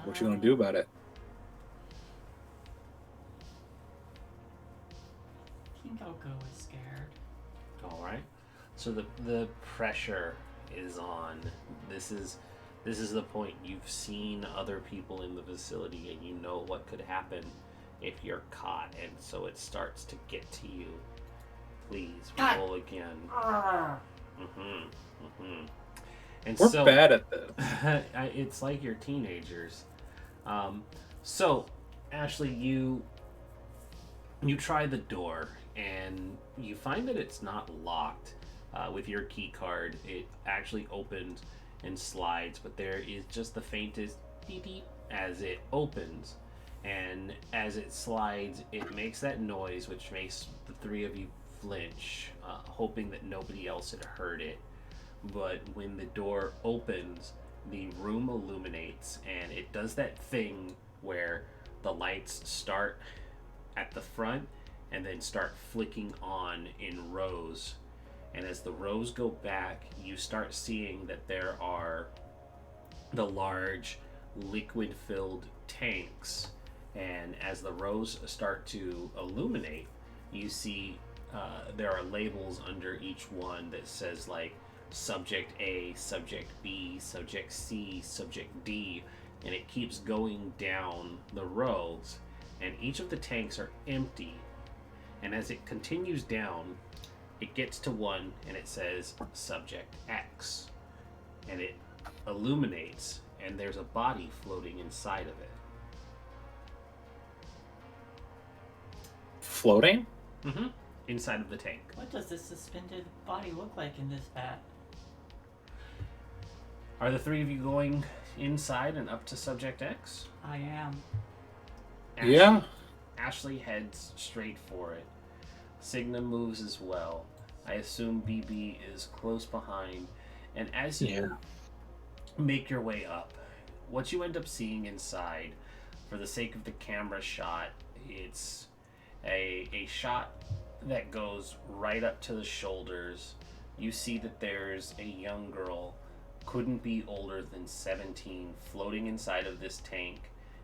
What you gonna do about it? I think I'll go with scared. All right. So the pressure is on. This is the point. You've seen other people in the facility, and you know what could happen if you're caught, and so it starts to get to you. Please roll again. And We're so, bad at this. it's like you're teenagers. So, Ashley, you try the door, and you find that it's not locked. With your key card, it actually opens and slides, but there is just the faintest beep beep as it opens. And as it slides, it makes that noise, which makes the three of you flinch, hoping that nobody else had heard it. But when the door opens, the room illuminates, and it does that thing where the lights start at the front and then start flicking on in rows. And as the rows go back, you start seeing that there are the large liquid-filled tanks. And as the rows start to illuminate, you see there are labels under each one that says like Subject A, Subject B, Subject C, Subject D, and it keeps going down the rows, and each of the tanks are empty. And as it continues down, it gets to one and it says Subject X, and it illuminates, and there's a body floating inside of it. Floating? Mm-hmm. Inside of the tank. What does this suspended body look like in this vat? Are the three of you going inside and up to Subject X? I am. Yeah. Ashley heads straight for it. Signa moves as well. I assume BB is close behind. And as you make your way up, what you end up seeing inside, for the sake of the camera shot, it's a shot that goes right up to the shoulders. You see that there's a young girl, couldn't be older than 17, floating inside of this tank.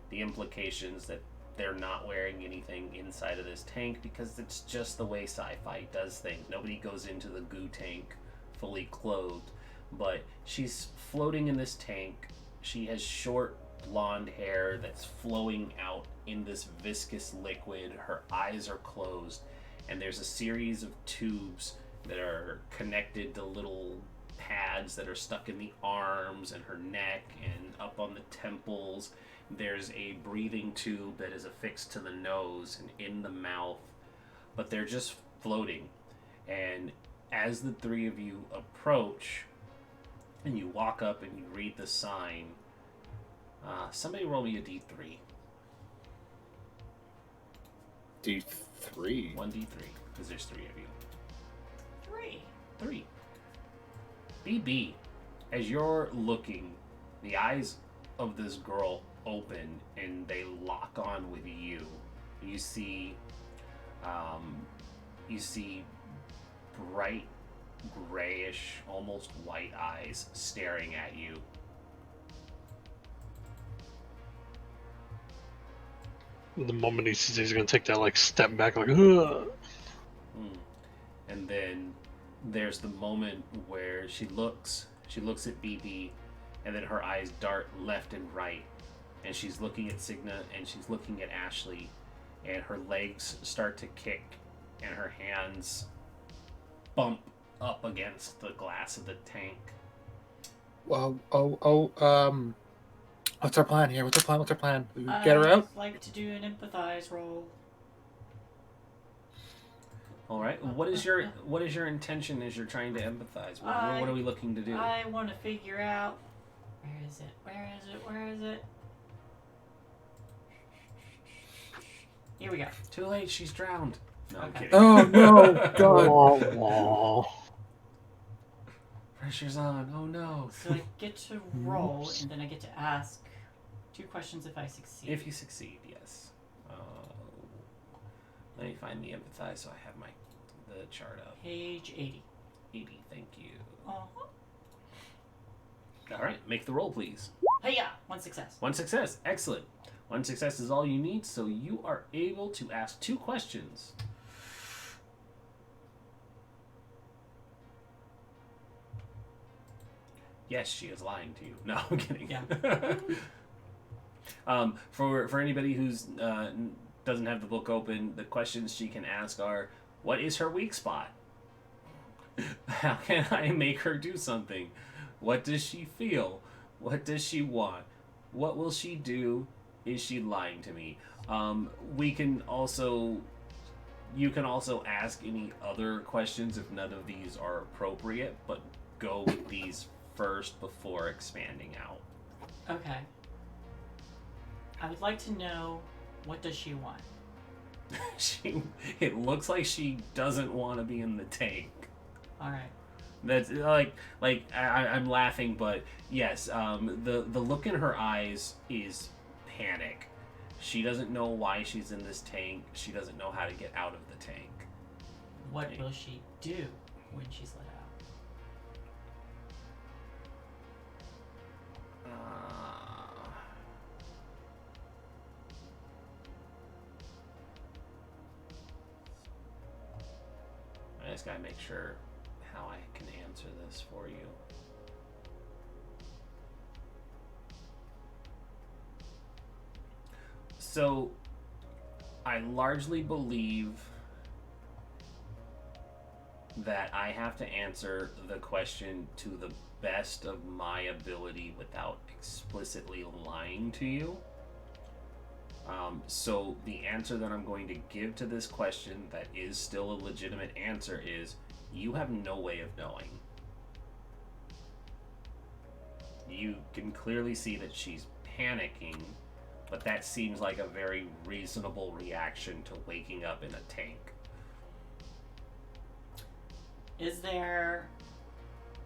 The implications that they're not wearing anything inside of this tank because it's just the way sci-fi does things. Nobody goes into the goo tank fully clothed, but she's floating in this tank. She has short blonde hair that's flowing out in this viscous liquid. Her eyes are closed, and there's a series of tubes that are connected to little pads that are stuck in the arms and her neck and up on the temples. There's a breathing tube that is affixed to the nose and in the mouth, but they're just floating. And as the three of you approach and you walk up and you read the sign, somebody roll me a D3. D3? 1D3, because there's three of you. 3. BB, as you're looking, the eyes of this girl open and they lock on with you. You see bright grayish, almost white eyes staring at you. The moment he sees, he's gonna take that like step back, like, ugh. And then there's the moment where she looks at BB, and then her eyes dart left and right, and she's looking at Signa and she's looking at Ashley, and her legs start to kick and her hands bump up against the glass of the tank. What's our plan here? What's our plan? Get her out? I'd like to do an empathize roll. All right. What is your intention as you're trying to empathize? What are we looking to do? I want to figure out where is it? Here we go. Too late. She's drowned. No, I'm Okay. kidding. Oh, no, God. Wah, wah. Pressure's on. Oh no. So I get to roll, and then I get to ask 2 questions if I succeed. If you succeed, yes. Let me find the empathize so I have the chart up. Page 80. 80, thank you. Uh-huh. Alright, make the roll, please. Hey-ya! 1 success. 1 success. Excellent. 1 success is all you need, so you are able to ask 2 questions. Yes, she is lying to you. No, I'm kidding. Yeah. For anybody who's doesn't have the book open, the questions she can ask are: what is her weak spot? How can I make her do something? What does she feel? What does she want? What will she do? Is she lying to me? You can also ask any other questions if none of these are appropriate, but go with these first before expanding out. Okay. I would like to know, what does she want? It looks like she doesn't want to be in the tank. Alright. That's I'm laughing, but yes, the look in her eyes is panic. She doesn't know why she's in this tank. She doesn't know how to get out of the tank. What will she do when she's let out? I just gotta make sure how I can answer this for you. So, I largely believe that I have to answer the question to the best of my ability without explicitly lying to you. So the answer that I'm going to give to this question that is still a legitimate answer is you have no way of knowing. You can clearly see that she's panicking, but that seems like a very reasonable reaction to waking up in a tank. Is there...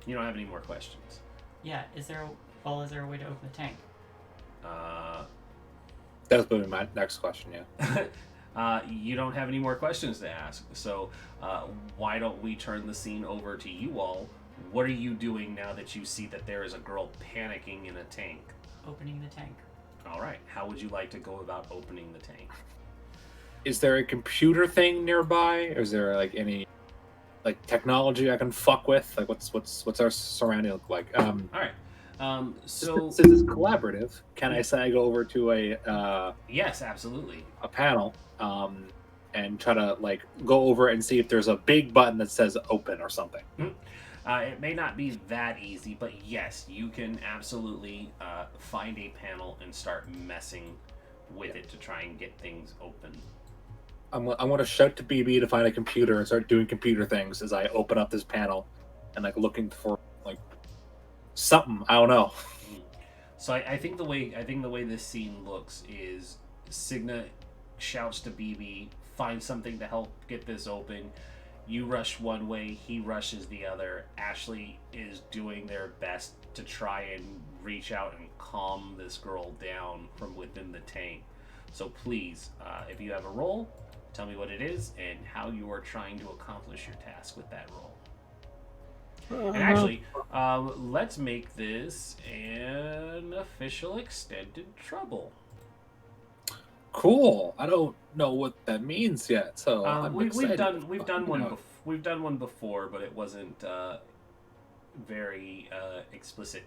You don't have any more questions. Yeah, is there a way to open the tank? That's going to be my next question, yeah. You don't have any more questions to ask, so why don't we turn the scene over to you all? What are you doing now that you see that there is a girl panicking in a tank? Opening the tank. All right, how would you like to go about opening the tank? Is there a computer thing nearby? Or is there like any technology I can fuck with? Like what's our surrounding look like? All right. So since it's collaborative, can I say I go over to a yes, absolutely. a panel and try to go over and see if there's a big button that says open or something? It may not be that easy, but yes, you can absolutely find a panel and start messing with it to try and get things open. I'm going to shout to BB to find a computer and start doing computer things as I open up this panel and looking for something. I don't know. So I think the way this scene looks is Signa shouts to BB, find something to help get this open. You rush one way, he rushes the other. Ashley is doing their best to try and reach out and calm this girl down from within the tank. So please, if you have a roll, tell me what it is and how you are trying to accomplish your task with that roll. And actually, let's make this an official extended trouble. Cool. I don't know what that means yet, so we've done one before, but it wasn't very explicit.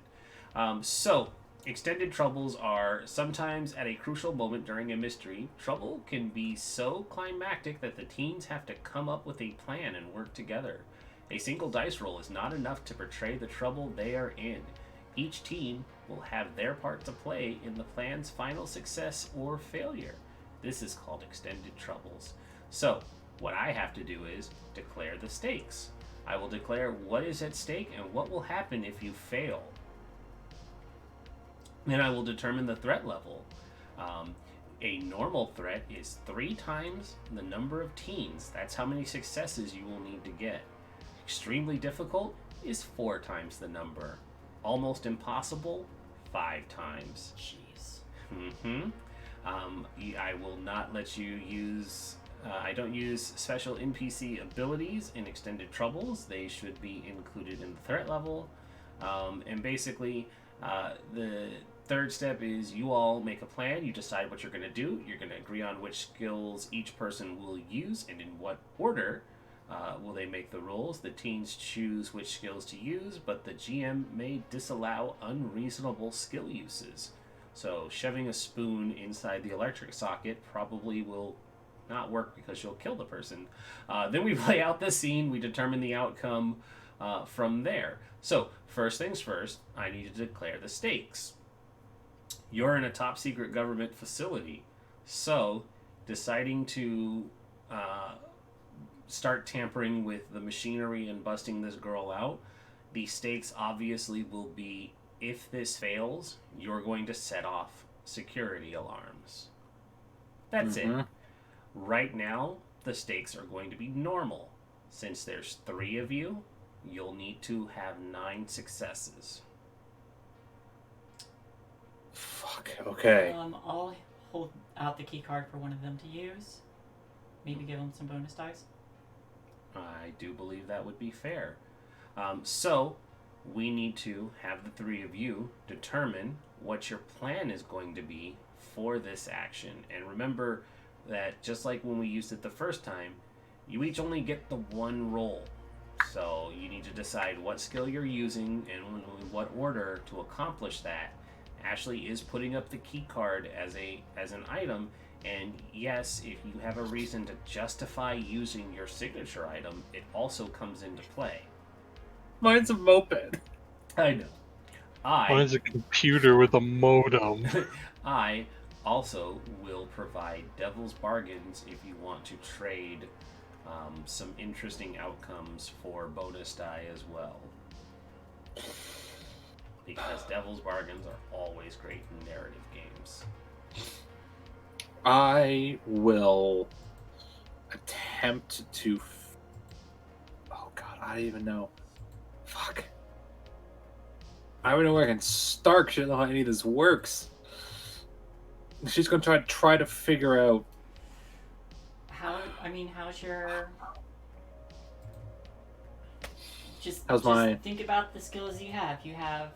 So extended troubles are sometimes at a crucial moment during a mystery. Trouble can be so climactic that the teams have to come up with a plan and work together. A single dice roll is not enough to portray the trouble they are in. Each team will have their part to play in the plan's final success or failure. This is called extended troubles. So, what I have to do is declare the stakes. I will declare what is at stake and what will happen if you fail. Then I will determine the threat level. A normal threat is 3 times the number of teens. That's how many successes you will need to get. Extremely difficult is 4 times the number. Almost impossible, 5 times. Jeez. I will not let you use. I don't use special NPC abilities in extended troubles. They should be included in the threat level. And basically, the third step is you all make a plan. You decide what you're going to do. You're going to agree on which skills each person will use and in what order will they make the rules. The teens choose which skills to use, but the GM may disallow unreasonable skill uses. So shoving a spoon inside the electric socket probably will not work because you'll kill the person. Then we play out the scene. We determine the outcome from there. So first things first, I need to declare the stakes. You're in a top secret government facility. So deciding to start tampering with the machinery and busting this girl out, the stakes obviously will be, if this fails, you're going to set off security alarms. That's it. Right now, the stakes are going to be normal. Since there's 3 of you, you'll need to have 9 successes. Fuck, okay. I'll hold out the key card for one of them to use. Maybe give them some bonus dice. I do believe that would be fair. So, we need to have the 3 of you determine what your plan is going to be for this action. And remember that just like when we used it the first time, you each only get the 1 roll. So you need to decide what skill you're using and in what order to accomplish that. Ashley is putting up the key card as an item, and yes, if you have a reason to justify using your signature item, it also comes into play. Mine's a moped. I know. Mine's a computer with a modem. I also will provide devil's bargains if you want to trade some interesting outcomes for bonus die as well. Because devil's bargains are always great in narrative games. I will attempt to... Oh god, I don't even know. Fuck. I don't even know where I can start. 'Cause I don't know how any of this works. She's going to try to figure out... How's your... Just think about the skills you have. You have,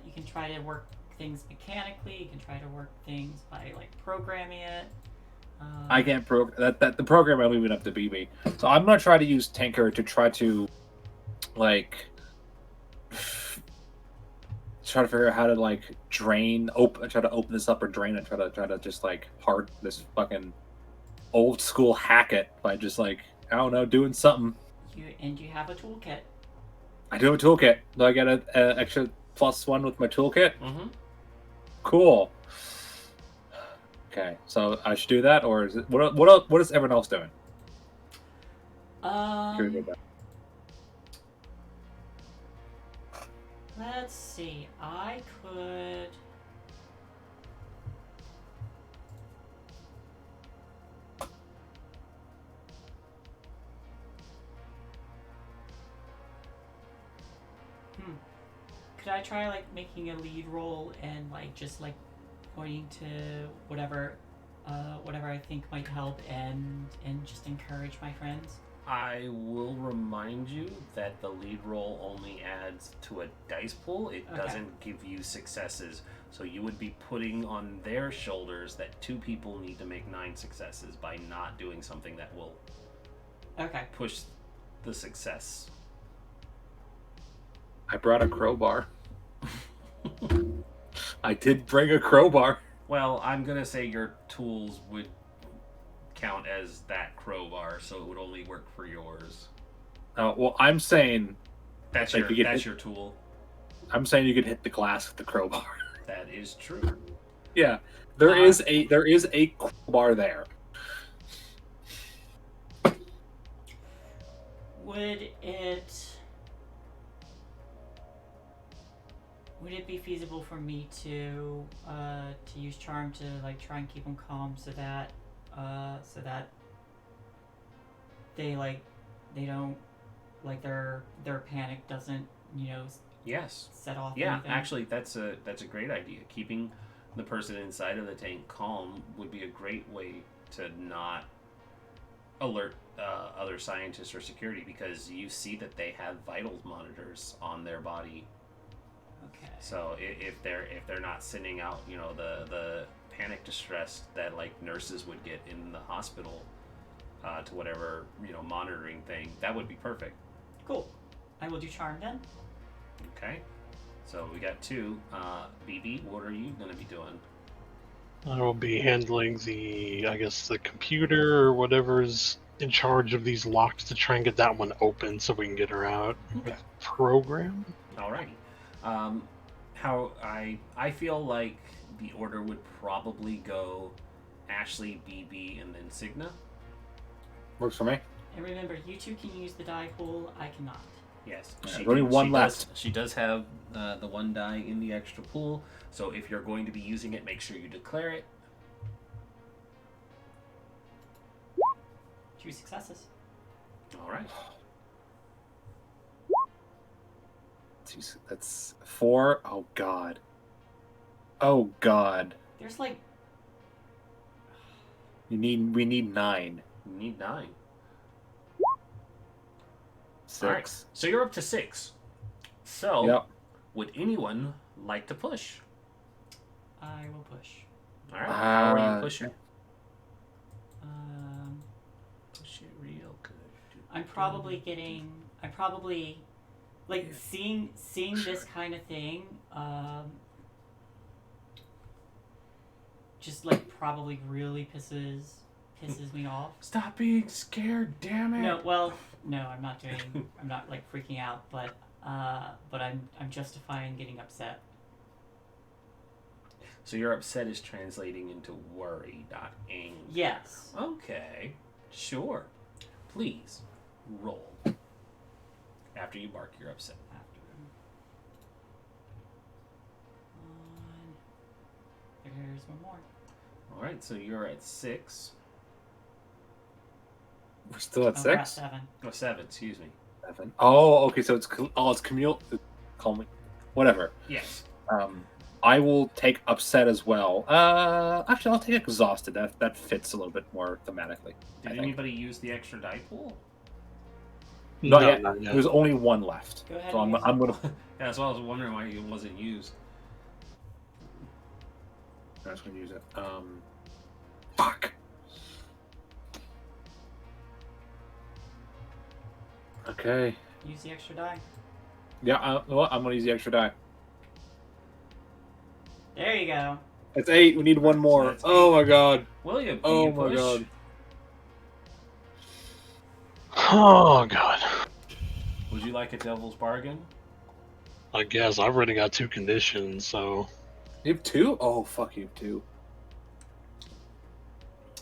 you can try to work things mechanically. You can try to work things by, like, programming it. I can't the program I'm leaving up to BB. So I'm going to try to use Tinker to try to, like... try to figure out how to, like, try to open this up or drain it. Try to just, like, hard this fucking old school hack it by just, like, I don't know, doing something. You have a toolkit. I do have a toolkit. Do I get an extra +1 with my toolkit? Mm-hmm. Cool. Okay, so I should do that, or is it what is everyone else doing? Let's see. I could. Could I try, like, making a lead roll and, like, just, like, pointing to whatever I think might help and just encourage my friends? I will remind you that the lead roll only adds to a dice pool. It doesn't give you successes. So you would be putting on their shoulders that 2 people need to make 9 successes by not doing something that will push the success. I brought a crowbar. I did bring a crowbar. Well, I'm going to say your tools would count as that crowbar, so it would only work for yours. Well, I'm saying... That's your tool. I'm saying you could hit the glass with the crowbar. That is true. Yeah. There is a crowbar there. Would Would it be feasible for me to use charm to like try and keep them calm so that they don't like their panic doesn't Yes. set off Yeah, anything? actually, that's a great idea. Keeping the person inside of the tank calm would be a great way to not alert other scientists or security, because you see that they have vitals monitors on their body. Okay. So if they're not sending out the panic distress that like nurses would get in the hospital to whatever monitoring thing, that would be perfect. Cool. I will do charm then. Okay. So we got 2. BB, what are you going to be doing? I will be handling I guess, the computer or whatever's in charge of these locks to try and get that one open so we can get her out Okay. with program. Alrighty. How I feel like the order would probably go Ashley, BB, and then Signa. Works for me. And remember, you two can use the die pool. I cannot. Yes. There's only one left. She does have the one die in the extra pool, so if you're going to be using it, make sure you declare it. 2 successes. Alright. That's 4. Oh god. Oh god. There's like We need 9. You need 9. 6. Alright. So you're up to 6. So, Yep. would anyone like to push? I will push. Alright. How are you pushing? Push it real good. I'm probably like seeing this kind of thing. Just like probably really pisses me off. Stop being scared, damn it! No, I'm not doing. I'm not like freaking out, but I'm justifying getting upset. So your upset is translating into worry, not anger. Yes. Okay, sure. Please roll after you mark your upset. After. There's one more. All right, so you're at 6. We're still at Oh, we're at 6? 7. Oh, 7. Excuse me. 7. Oh, okay. So it's communal. Call me. Whatever. Yes. I will take upset as well. Actually, I'll take exhausted. That fits a little bit more thematically. I Did think. anybody use the extra die pool? Not yet. Not yet. There's only 1 left. Go ahead So and use I'm it. gonna. Yeah, that's why I was wondering why it wasn't used. I'm just gonna use it. Fuck. Okay. Use the extra die. Yeah. I'm gonna use the extra die. There you go. It's 8. We need 1 more. that's Oh my god. William, do Oh you my push? god. Oh god. Would you like a devil's bargain? I guess I've already got 2 conditions, so You have 2? Oh fuck, you have 2.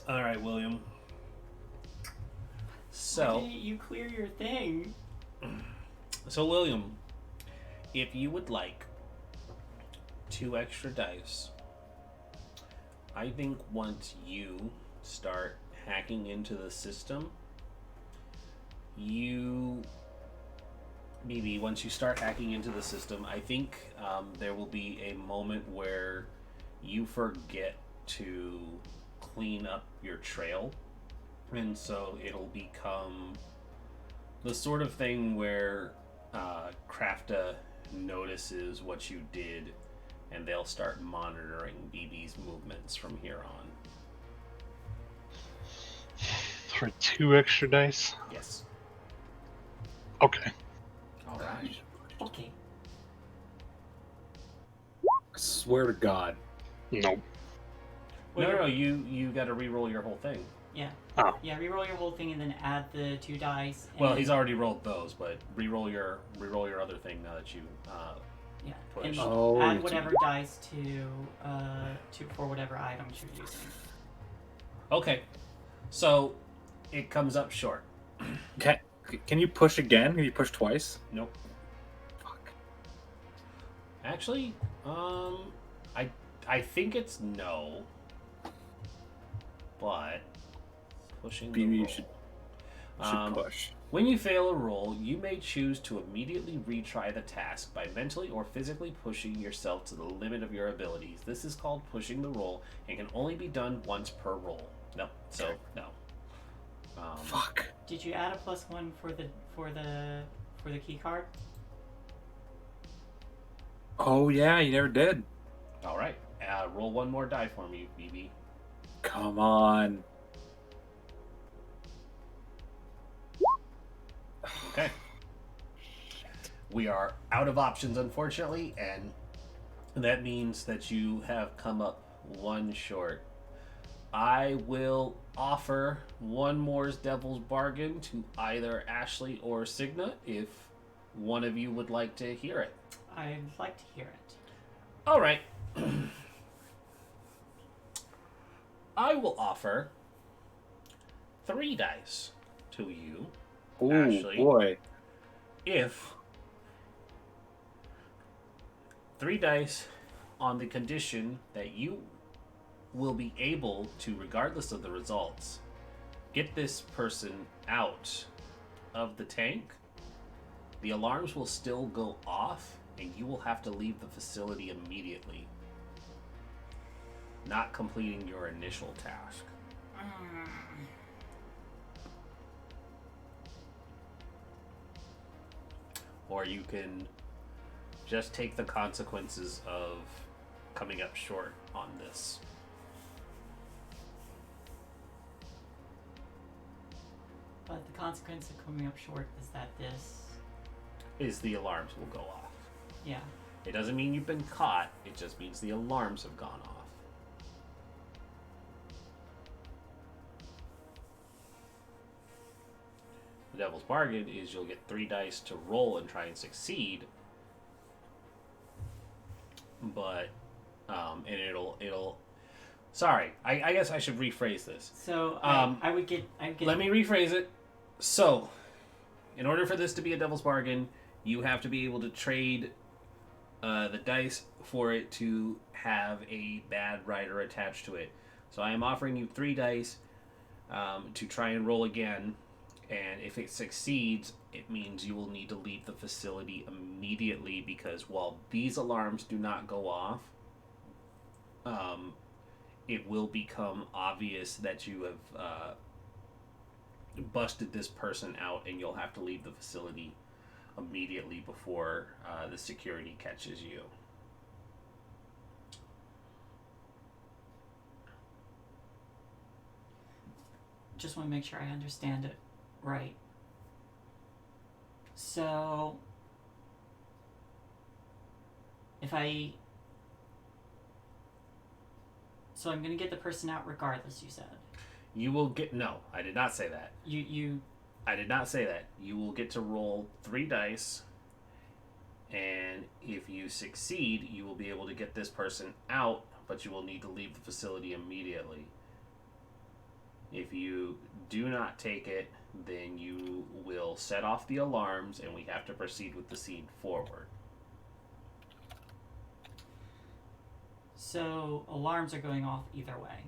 All right, William. Why So, didn't you clear your thing? William, if you would like 2 extra dice, I think once you start hacking into the system, once you start hacking into the system, I think there will be a moment where you forget to clean up your trail, and so it'll become the sort of thing where Krafta notices what you did, and they'll start monitoring BB's movements from here on. for 2 extra dice. Yes. Okay. All right. Okay. I swear to God. Nope. No, you got to re-roll your whole thing. Yeah. Oh. Yeah, re-roll your whole thing and then add the 2 dice. And Well, he's already rolled those, but re-roll your other thing now that you yeah. push. And Oh, add it's- whatever dice to for whatever items you're using. Okay. So it comes up short. Can you push again? Can you push twice? Nope. Fuck. Actually, I think it's no. But pushing the Maybe roll. you should push. When you fail a roll, you may choose to immediately retry the task by mentally or physically pushing yourself to the limit of your abilities. This is called pushing the roll and can only be done once per roll. No, so no. Fuck. Did you add a +1 for the key card? Oh yeah, you never did. All right, roll one more die for me, BB. Come on. Okay. We are out of options, unfortunately, and that means that you have come up one short. I will offer one more Devil's Bargain to either Ashley or Cigna if one of you would like to hear it. I'd like to hear it. All right. I will offer 3 dice to you, Oh Ashley, boy. if 3 dice on the condition that you will be able to, regardless of the results, get this person out of the tank. The alarms will still go off, and you will have to leave the facility immediately, not completing your initial task. Or you can just take the consequences of coming up short on this. But the consequence of coming up short is that this... Is the alarms will go off. Yeah. It doesn't mean you've been caught, it just means the alarms have gone off. The Devil's Bargain is you'll get 3 dice to roll and try and succeed, but and it'll sorry, I guess I should rephrase this. So I would get Let me rephrase it. So, in order for this to be a Devil's Bargain, you have to be able to trade the dice for it to have a bad rider attached to it. So I am offering you 3 dice to try and roll again, and if it succeeds, it means you will need to leave the facility immediately, because while these alarms do not go off, it will become obvious that you have busted this person out, and you'll have to leave the facility immediately before the security catches you. Just want to make sure I understand it right. So So I'm going to get the person out regardless, you said. You will get... No, I did not say that. I did not say that. You will get to roll 3 dice, and if you succeed, you will be able to get this person out, but you will need to leave the facility immediately. If you do not take it, then you will set off the alarms, and we have to proceed with the scene forward. So alarms are going off either way.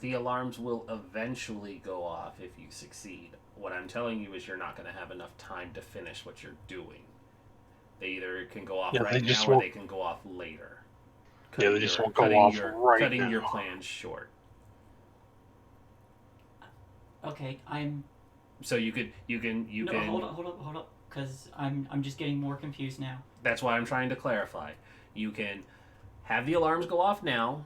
The alarms will eventually go off if you succeed. What I'm telling you is you're not going to have enough time to finish what you're doing. They either can go off right now, or they can go off later. Yeah, they just won't go off right now. Cutting your plans short. Okay, So you can. Hold up, because I'm just getting more confused now. That's why I'm trying to clarify. You can have the alarms go off now,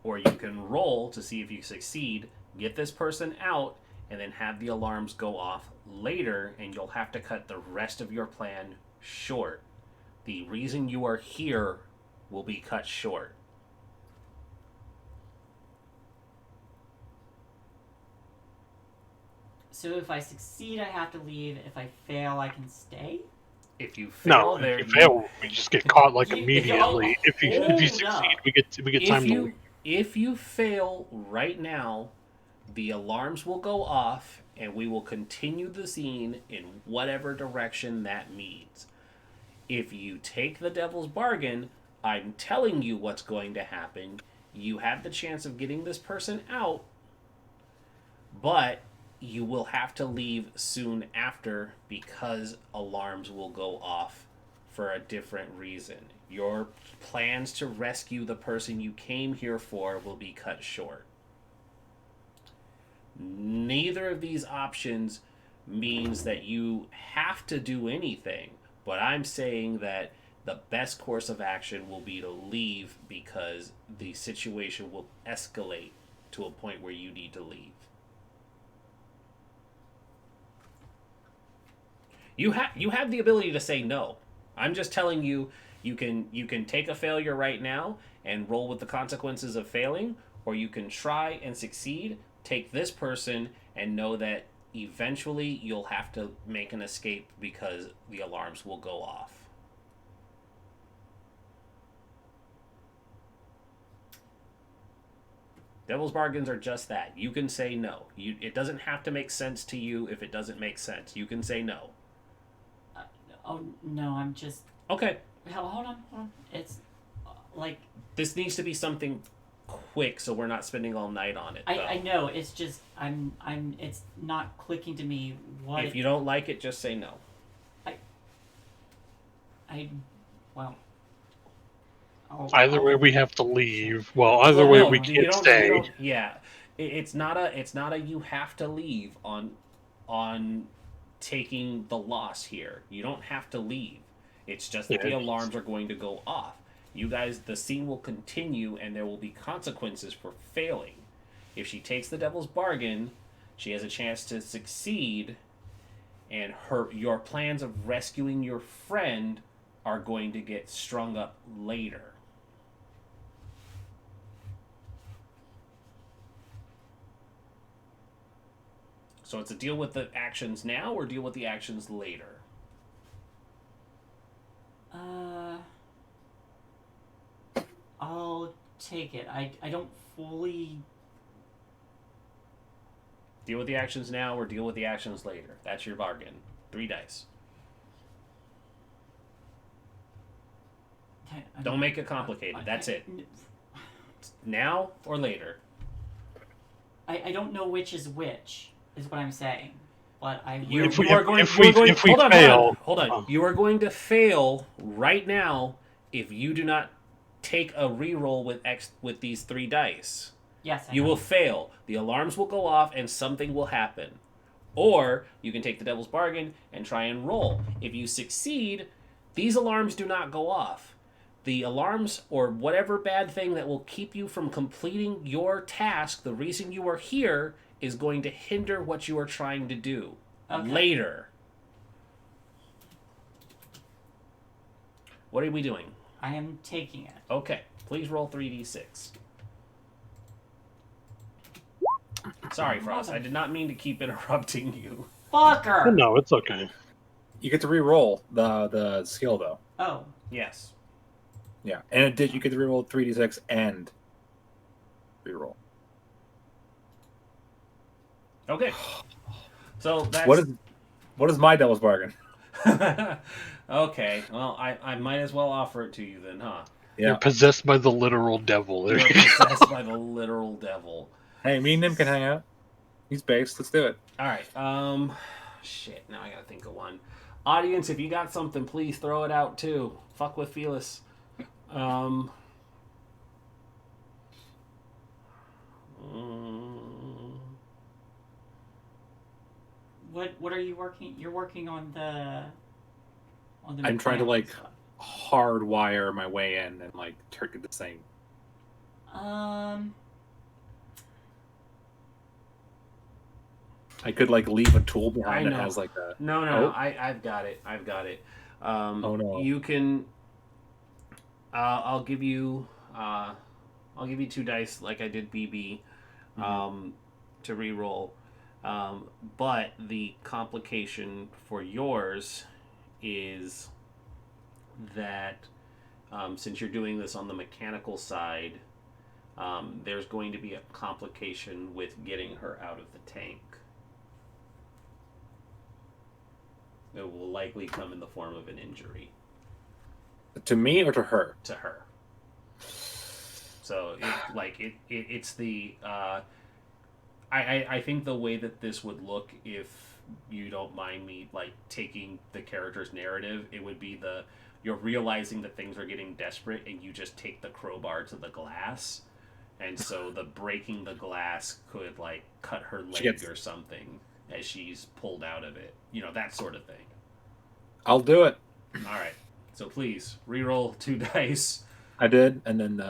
or you can roll to see if you succeed, get this person out, and then have the alarms go off later, and you'll have to cut the rest of your plan short. The reason you are here will be cut short. So if I succeed, I have to leave. If I fail, I can stay? If you fail, if you fail, we just get caught immediately. If you succeed, we get time to leave. If you fail right now, The alarms will go off, and we will continue the scene in whatever direction that means. If you take the devil's bargain, I'm telling you what's going to happen. You have the chance of getting this person out, but you will have to leave soon after because alarms will go off for a different reason. Your plans to rescue the person you came here for will be cut short. Neither of these options means that you have to do anything, but I'm saying that the best course of action will be to leave because the situation will escalate to a point where you need to leave. You have the ability to say no. I'm just telling you, you can take a failure right now and roll with the consequences of failing, or you can try and succeed, take this person, and know that eventually you'll have to make an escape because the alarms will go off. Devil's bargains are just that. You can say no. It doesn't have to make sense to you if it doesn't make sense. You can say no. Oh no, I'm just. Okay. Hold on. It's like. This needs to be something quick, so we're not spending all night on it. I know. It's just I'm. It's not clicking to me. What? If you don't like it, just say no. Well. Either way, we have to leave. Well, either way, we can't stay. Yeah, it's not a you have to leave on taking the loss here. You don't have to leave. It's just that the alarms are going to go off. You guys, the scene will continue, and there will be consequences for failing. If she takes the devil's bargain, she has a chance to succeed, and your plans of rescuing your friend are going to get strung up later. So it's a deal with the actions now or deal with the actions later? I'll take it. I don't fully... Deal with the actions now or deal with the actions later. That's your bargain. 3 dice. Don't make it complicated. That's it. Now or later? I don't know which is which, is what I'm saying. But If we fail... Hold on. You are going to fail right now if you do not take a reroll with these 3 dice. Yes, You will fail. The alarms will go off and something will happen. Or you can take the devil's bargain and try and roll. If you succeed, these alarms do not go off. The alarms or whatever bad thing that will keep you from completing your task, the reason you are here, is going to hinder what you are trying to do later. What are we doing? I am taking it. Okay, please roll 3d6. Sorry, Frost. I did not mean to keep interrupting you. Fucker! No, it's okay. You get to re-roll the skill though. Oh. Yes. Yeah, and you get to re-roll 3d6 and re-roll. Okay. So that's what is my devil's bargain? Okay. Well, I might as well offer it to you then, huh? Yeah. You're possessed by the literal devil. You're possessed by the literal devil. Hey, me and him can hang out. He's based. Let's do it. All right. Shit. Now I gotta think of one. Audience, if you got something, please throw it out too. Fuck with Felis. What are you working? You're working on the. I'm trying to like hardwire my way in and like turkey this thing. I could like leave a tool behind that has like a. No. Oh. I've got it. Oh no. You can. I'll give you 2 dice like I did BB, to re-roll. But the complication for yours is that since you're doing this on the mechanical side, there's going to be a complication with getting her out of the tank. It will likely come in the form of an injury. To me or to her? To her. So, it's the... I think the way that this would look, if you don't mind me, like, taking the character's narrative, it would be you're realizing that things are getting desperate, and you just take the crowbar to the glass, and so the breaking the glass could, like, cut her leg or something as she's pulled out of it. You know, that sort of thing. I'll do it. Alright. So please, reroll 2 dice. I did, and then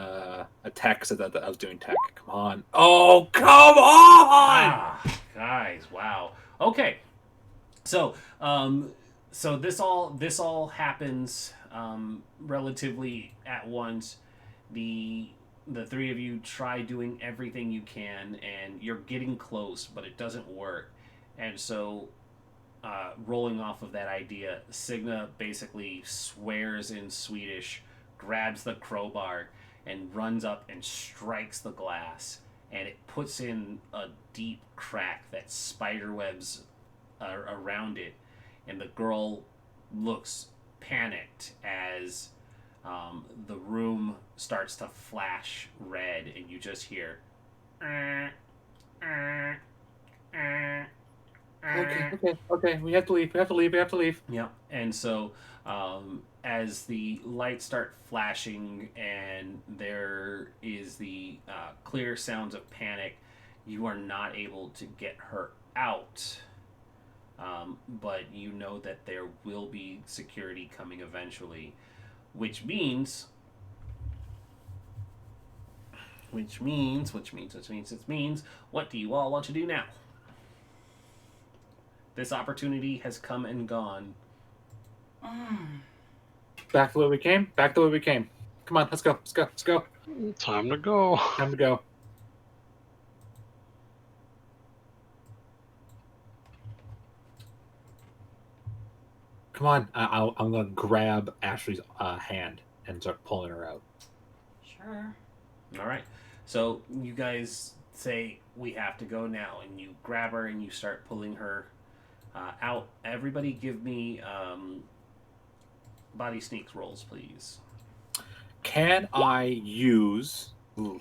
attack said that I was doing tech. Come on. Oh, come on! Guys, wow. Okay. So, so this all happens relatively at once. The 3 of you try doing everything you can, and you're getting close, but it doesn't work. And so, rolling off of that idea, Signa basically swears in Swedish, grabs the crowbar, and runs up and strikes the glass, and it puts in a deep crack that spiderwebs around it, and the girl looks panicked as the room starts to flash red, and you just hear Okay. We have to leave. Yeah, and so as the lights start flashing and there is the clear sounds of panic, you are not able to get her out. But you know that there will be security coming eventually, which means, what do you all want to do now? This opportunity has come and gone. Back the way we came. Come on, let's go. Time to go. Come on. I'm going to grab Ashley's hand and start pulling her out. Sure. All right. So you guys say, we have to go now, and you grab her and you start pulling her out. Everybody give me body sneaks rolls, please. Can I use the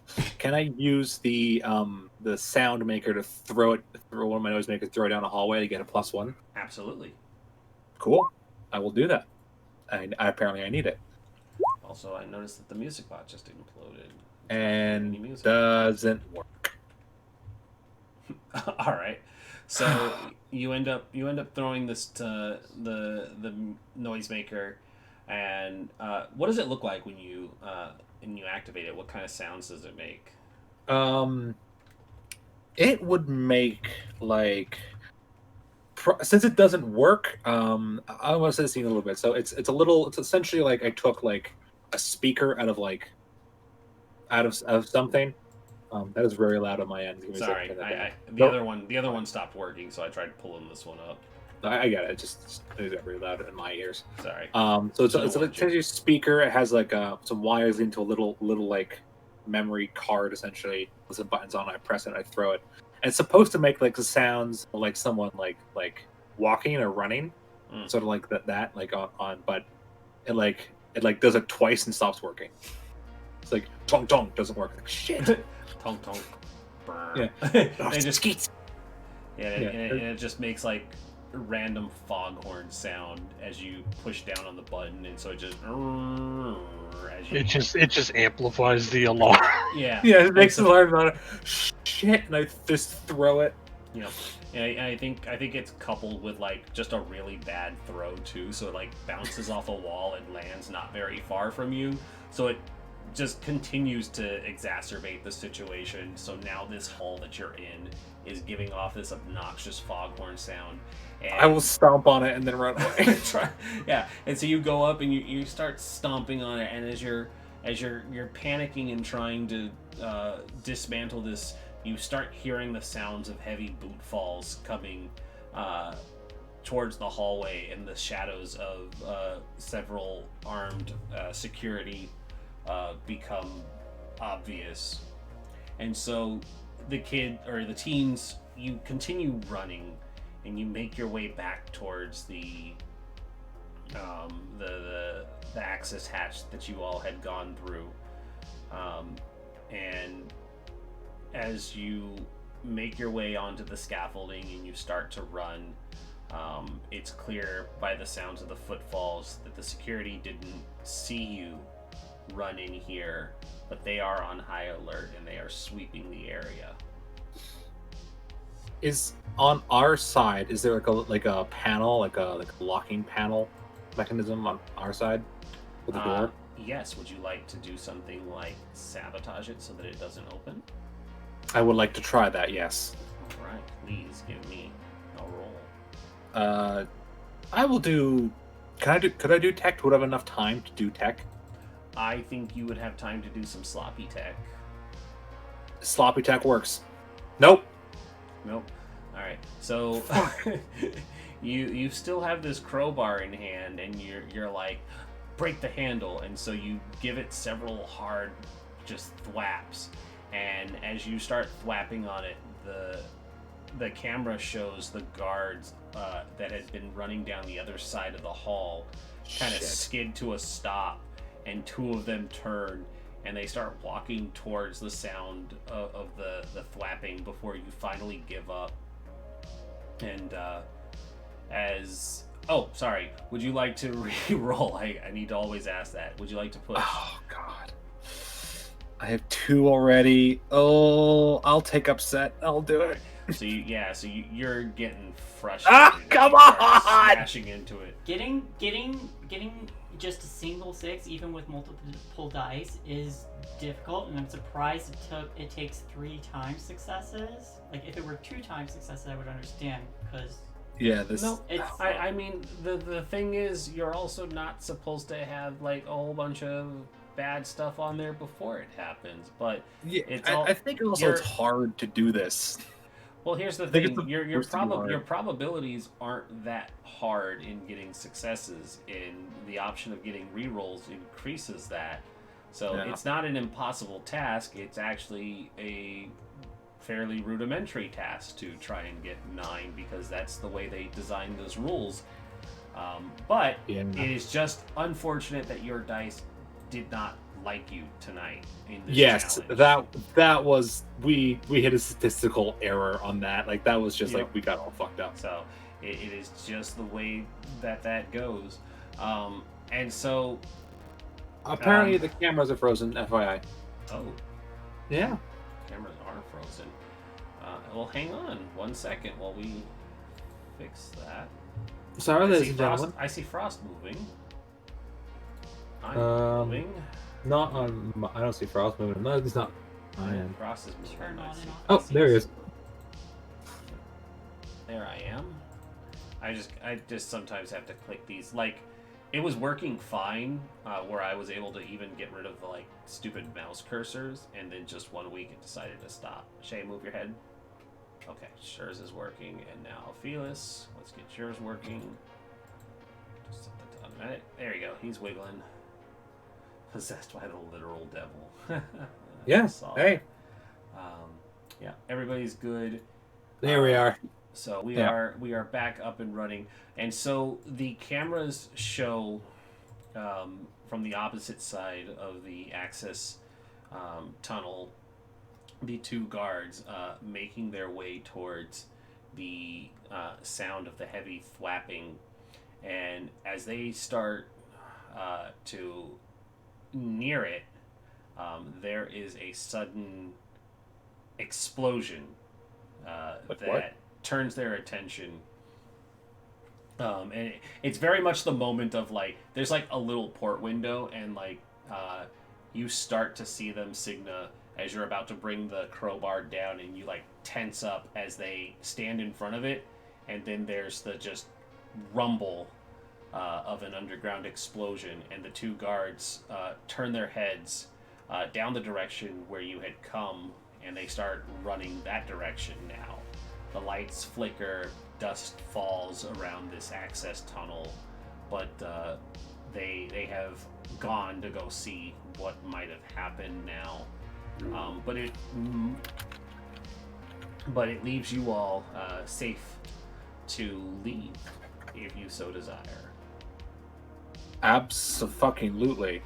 sound maker to throw one of my noisemakers, throw it down a hallway to get a +1? Absolutely. Cool. I will do that. Apparently I need it. Also, I noticed that the music bot just imploded. And doesn't work. All right. So you end up throwing this to the noisemaker, and what does it look like when you activate it? What kind of sounds does it make? It would make since it doesn't work. I want to say this a little bit. So it's essentially like I took like a speaker out of something. That is very loud on my end. Sorry, the other one stopped working, so I tried pulling this one up. I got it. It got really loud in my ears. Sorry. So it's essentially a speaker. It has like some wires into a little like memory card essentially. With some buttons on. I press it. I throw it. And it's supposed to make like the sounds like someone like walking or running, sort of like that like on. But it does it twice and stops working. It's like tong tong doesn't work. Like, shit. Tong tong. Yeah. And it just makes like a random foghorn sound as you push down on the button, and so it just amplifies the alarm. Yeah. Yeah, it makes the alarm on shit, and I just throw it. Yeah. And I think it's coupled with like just a really bad throw too, so it like bounces off a wall and lands not very far from you. So it just continues to exacerbate the situation. So now this hall that you're in is giving off this obnoxious foghorn sound. And I will stomp on it and then run away. Yeah, and so you go up and you start stomping on it, and as you're panicking and trying to dismantle this, you start hearing the sounds of heavy boot falls coming towards the hallway, and the shadows of several armed security become obvious, And so the teens, you continue running, and you make your way back towards the access hatch that you all had gone through. And as you make your way onto the scaffolding and you start to run, it's clear by the sounds of the footfalls that the security didn't see you run in here, but they are on high alert and they are sweeping the area. Is on our side, is there like a panel, like a locking panel mechanism on our side with the door? Yes. Would you like to do something like sabotage it so that it doesn't open? I would like to try that, yes. All right. Please give me a roll. I will do. Could I do tech? Would I have enough time to do tech? I think you would have time to do some sloppy tech. Sloppy tech works. Nope. Nope. All right. So you still have this crowbar in hand, and you're like, break the handle, and so you give it several hard just thwaps, and as you start thwapping on it, the camera shows the guards that had been running down the other side of the hall kind of skid to a stop, and two of them turn and they start walking towards the sound of the thwapping before you finally give up. And sorry, would you like to re-roll? I need to always ask that. Would you like to push? Oh god, I have 2 already. Oh, I'll take upset. I'll do it. So you're getting frustrated. Ah, come on! Smashing into it. Getting just a single 6, even with multiple dice, is difficult, and I'm surprised it takes 3 times successes. Like, if it were 2 times successes, I would understand, because... Yeah, this... No, I mean, the thing is, you're also not supposed to have, like, a whole bunch of bad stuff on there before it happens, but... Yeah, I think also it's hard to do this. Well, here's the thing. Your probabilities aren't that hard in getting successes, and the option of getting rerolls increases that. So it's not an impossible task. It's actually a fairly rudimentary task to try and get 9, because that's the way they designed those rules. But it is just unfortunate that your dice did not like you tonight in this challenge. that was we hit a statistical error on that. Like, that was just like we got all fucked up. So it is just the way that goes. And so apparently the cameras are frozen, FYI. Oh. Yeah. Cameras are frozen. Well, hang on 1 second while we fix that. Sorry, ladies and gentlemen. I see Frost moving. I'm moving. Not on. I don't see Frost moving. No, he's not. I am. Frost is moving. Turn on and off. Oh, there he is. There I am. I just sometimes have to click these. Like, it was working fine, where I was able to even get rid of the, like, stupid mouse cursors, and then just 1 week it decided to stop. Shay, move your head. Okay, yours is working, and now Felis, let's get yours working. Just set that to automatic. There you go. He's wiggling. Possessed by the literal devil. Yes. Hey. Yeah, everybody's good. There we are. So we are back up and running, and so the cameras show from the opposite side of the access tunnel the 2 guards making their way towards the sound of the heavy thwapping, and as they start to near it, there is a sudden explosion that turns their attention, and it's very much the moment of, like, there's like a little port window, and like you start to see them, Signa, as you're about to bring the crowbar down, and you like tense up as they stand in front of it, and then there's the just rumble of an underground explosion, and the 2 guards turn their heads down the direction where you had come, and they start running that direction now. The lights flicker, dust falls around this access tunnel, but they have gone to go see what might have happened now. But it leaves you all safe to leave if you so desire. Abso-fucking-lutely.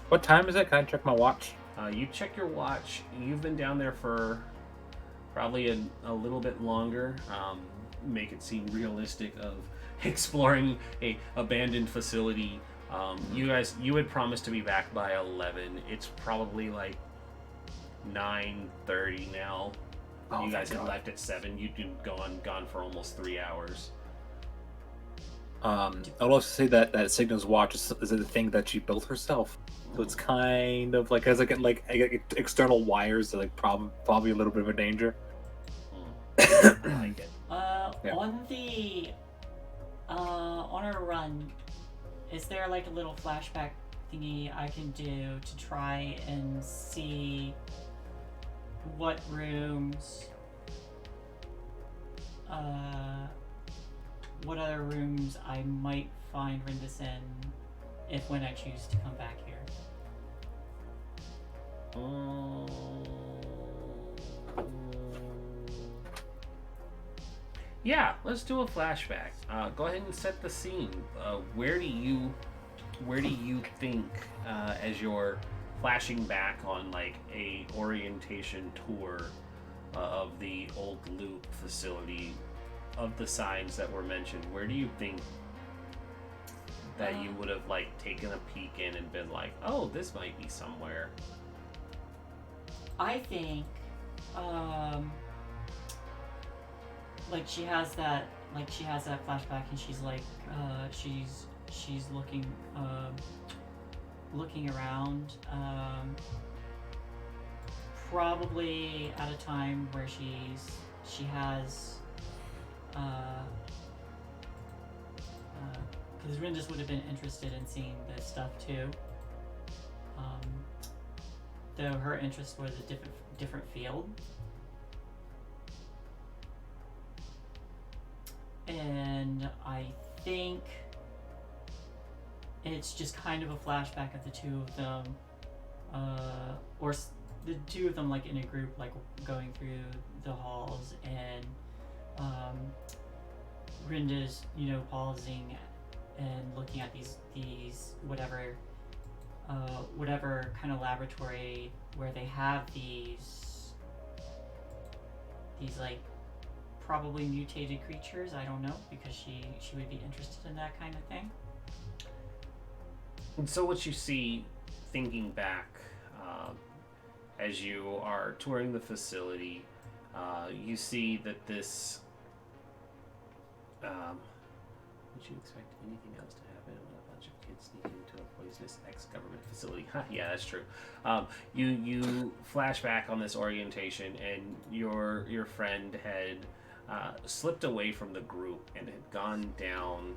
What time is it? Can I check my watch? You check your watch. You've been down there for probably a little bit longer. Make it seem realistic of exploring a abandoned facility. You had promised to be back by 11. It's probably like 9:30 now. Oh, you guys thank had God. left at 7. You'd been gone for almost 3 hours. I'll also say that Cygnus watch is a thing that she built herself. So it's kind of like has like external wires that like probably a little bit of a danger. I like it. Yeah. On our run, is there like a little flashback thingy I can do to try and see what rooms, what other rooms I might find Rindis in if when I choose to come back here? Yeah, let's do a flashback. Go ahead and set the scene. Where do you think, as you're flashing back on like a orientation tour of the old loop facility, of the signs that were mentioned, where do you think that you would have like taken a peek in and been like, oh, this might be somewhere? I think, like she has that flashback, and she's like, she's looking around, probably at a time where she has, because Rindis would have been interested in seeing this stuff too. Though her interest was a different field. And I think it's just kind of a flashback of the two of them, the two of them like in a group, like going through the halls, and Rinda's, pausing and looking at these whatever kind of laboratory where they have these like probably mutated creatures. I don't know, because she would be interested in that kind of thing. And so what you see, thinking back, as you are touring the facility, you see that this... would you expect anything else to happen when a bunch of kids sneak into a poisonous ex-government facility? Yeah, that's true. You flash back on this orientation, and your friend had slipped away from the group and had gone down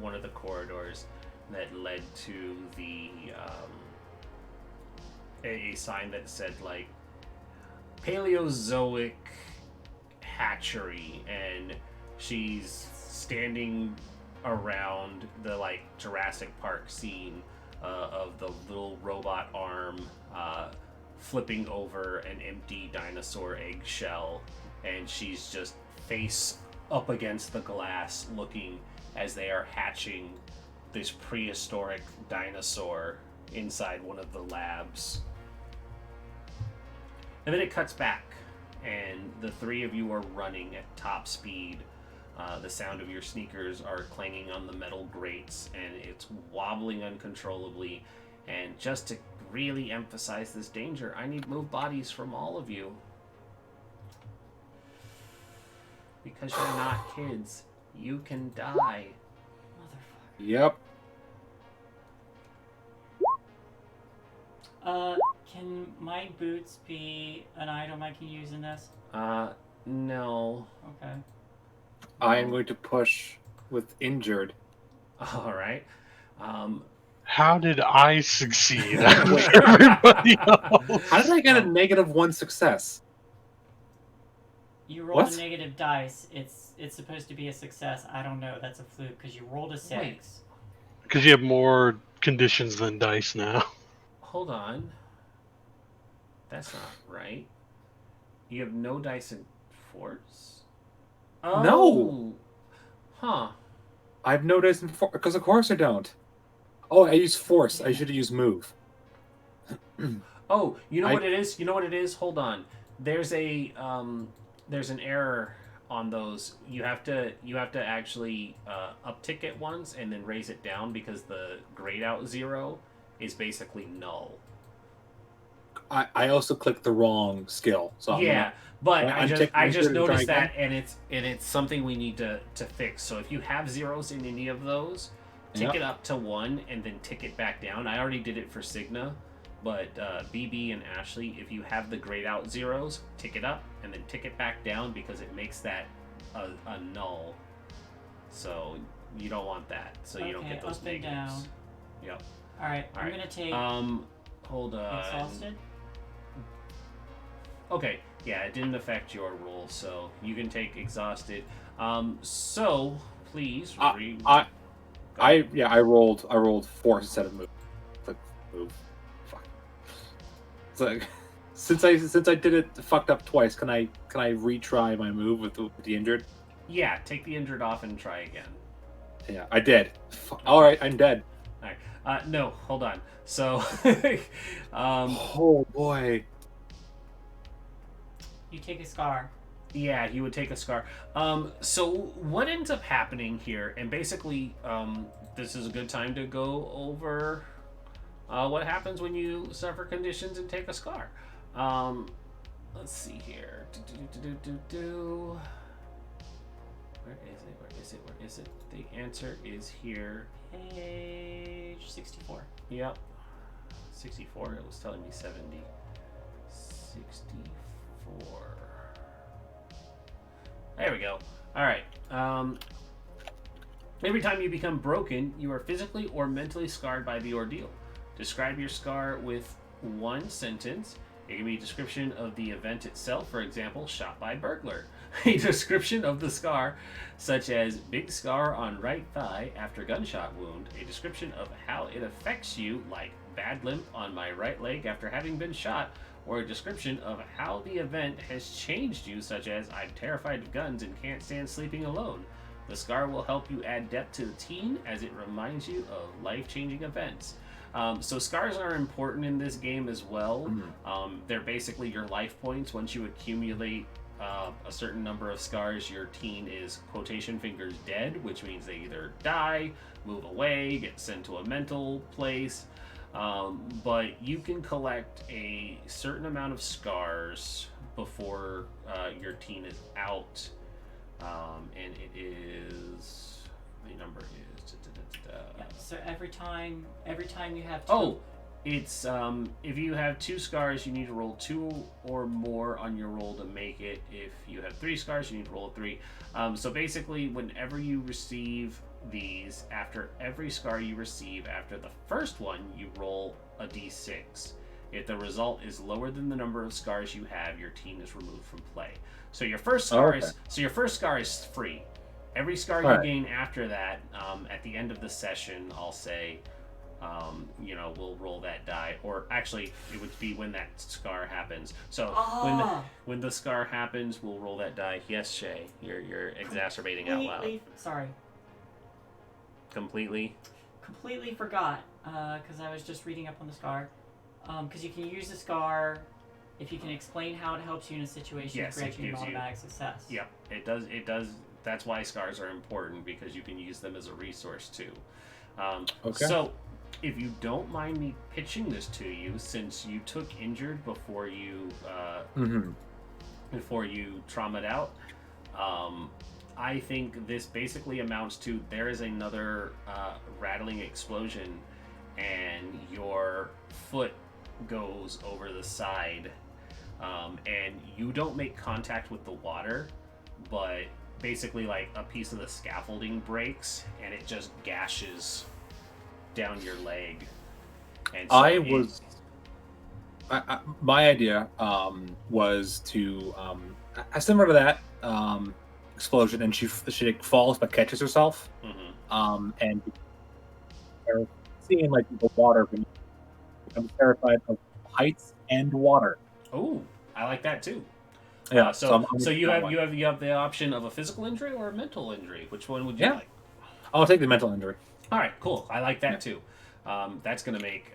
one of the corridors that led to the a sign that said like Paleozoic hatchery, and she's standing around the like Jurassic Park scene of the little robot arm flipping over an empty dinosaur eggshell, and she's just face up against the glass looking as they are hatching this prehistoric dinosaur inside one of the labs. And then it cuts back, and the three of you are running at top speed. The sound of your sneakers are clanging on the metal grates, and it's wobbling uncontrollably. And just to really emphasize this danger, I need move bodies from all of you. Because you're not kids. You can die. Motherfucker. Yep. Can my boots be an item I can use in this? No. Okay. I am going to push with injured. Alright. How did I succeed out of everybody else? How did I get a -1 success? You rolled What? a negative dice. It's supposed to be a success. I don't know. That's a fluke because you rolled a 6. Because you have more conditions than dice now. Hold on. That's not right. You have no dice in force? No. Huh. I have no dice in force, because of course I don't. Oh, I use force. I Yeah. should have used move. Oh, you know I- what it is? You know what it is? Hold on. There's there's an error on those. You have to actually uptick it once and then raise it down because the grayed out 0 is basically null. I also clicked the wrong skill. So Yeah, but I'm I just taking I just injured and try noticed that, again. and it's something we need to fix. So if you have zeros in any of those, tick Yep. it up to 1 and then tick it back down. I already did it for Cigna, but BB and Ashley, if you have the grayed out zeros, tick it up and then tick it back down because it makes that a null. So you don't want that. So you don't Okay, get those up and negatives. down. Yep. Alright, All I'm right. gonna take Hold on. exhausted. Okay, yeah, it didn't affect your roll, so you can take exhausted. So please read. I rolled force instead of move. Like, move. Fuck. It's like since I did it fucked up twice, can I retry my move with the injured? Yeah, take the injured off and try again. Yeah, I did. All right, I'm dead. All right. No, hold on. So, Oh boy. You take a scar. yeah, you would take a scar. So what ends up happening here, and basically, this is a good time to go over what happens when you suffer conditions and take a scar. Let's see here. Where is it? The answer is here. Page 64. Yep. 64. It was telling me 70. 64. There we go. All right. Every time you become broken, you are physically or mentally scarred by the ordeal. Describe your scar with one sentence. It can be a description of the event itself, for example, shot by burglar. A description of the scar, such as big scar on right thigh after gunshot wound. A description of how it affects you, like bad limp on my right leg after having been shot. Or a description of how the event has changed you, such as I'm terrified of guns and can't stand sleeping alone. The scar will help you add depth to the team as it reminds you of life-changing events. So scars are important in this game as well. They're basically your life points. Once you accumulate a certain number of scars, your teen is quotation fingers dead, which means they either die, move away, get sent to a mental place. But you can collect a certain amount of scars before your teen is out, and it is the number is. Yeah, so every time you have two. Oh, it's if you have 2 scars, you need to roll 2 or more on your roll to make it. If you have 3 scars, you need to roll 3. So basically, whenever you receive these, after every scar you receive after the first one, you roll a d6. If the result is lower than the number of scars you have, your team is removed from play. So your first scar is free. Every scar you gain after that, at the end of the session, I'll say, we'll roll that die, or actually, it would be when that scar happens. So when the scar happens, we'll roll that die. Yes, Shay, you're exacerbating out loud. Sorry. Completely forgot because I was just reading up on the scar. Because you can use the scar if you can explain how it helps you in a situation. Yes, grant it you an gives you- automatic success. Yep, it does. That's why scars are important, because you can use them as a resource too. Okay. So, if you don't mind me pitching this to you, since you took injured before you traumaed out, I think this basically amounts to there is another rattling explosion, and your foot goes over the side, and you don't make contact with the water, but basically like a piece of the scaffolding breaks and it just gashes down your leg. And so my idea was to similar to that explosion, and she falls but catches herself, and seeing like the water beneath, becomes terrified of heights and water. Oh, I like that too. Yeah. So I'm you have the option of a physical injury or a mental injury. Which one would you Yeah. like? I'll take the mental injury. All right, cool. I like that too. That's going to make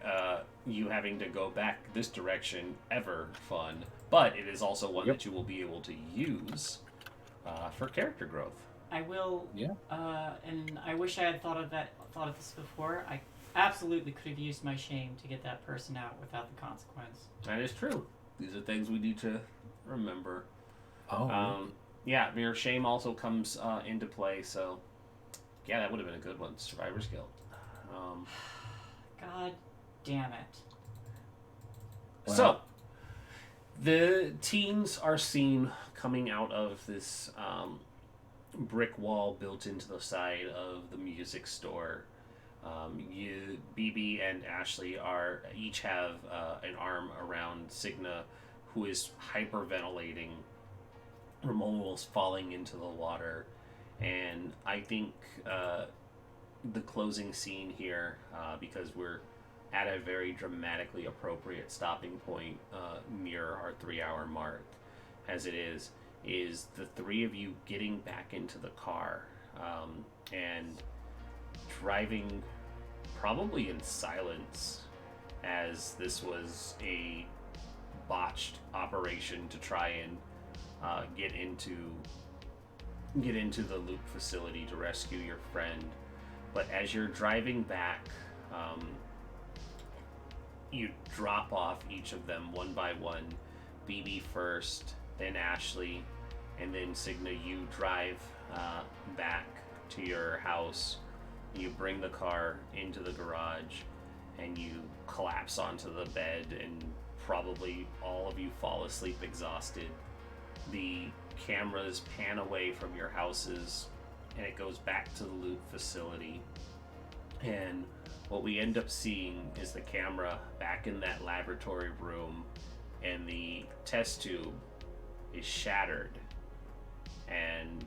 you having to go back this direction ever fun, but it is also one that you will be able to use for character growth. I will. Yeah. And I wish I had thought of this before. I absolutely could have used my shame to get that person out without the consequence. That is true. These are things we need to remember. Oh. Yeah, mere shame also comes into play. So, yeah, that would have been a good one. Survivor's Guild. God damn it. Wow. So, the teens are seen coming out of this brick wall built into the side of the music store. BB and Ashley each have an arm around Signa, who is hyperventilating. Ramon was falling into the water, and I think the closing scene here, because we're at a very dramatically appropriate stopping point near our 3-hour mark, as it is the three of you getting back into the car and driving probably in silence, as this was a botched operation to try and get into the loop facility to rescue your friend. But as you're driving back, you drop off each of them one by one. BB first, then Ashley, and then Signa. You drive back to your house. You bring the car into the garage, and you collapse onto the bed, and probably all of you fall asleep exhausted. The cameras pan away from your houses, and it goes back to the loop facility. And what we end up seeing is the camera back in that laboratory room, and the test tube is shattered, and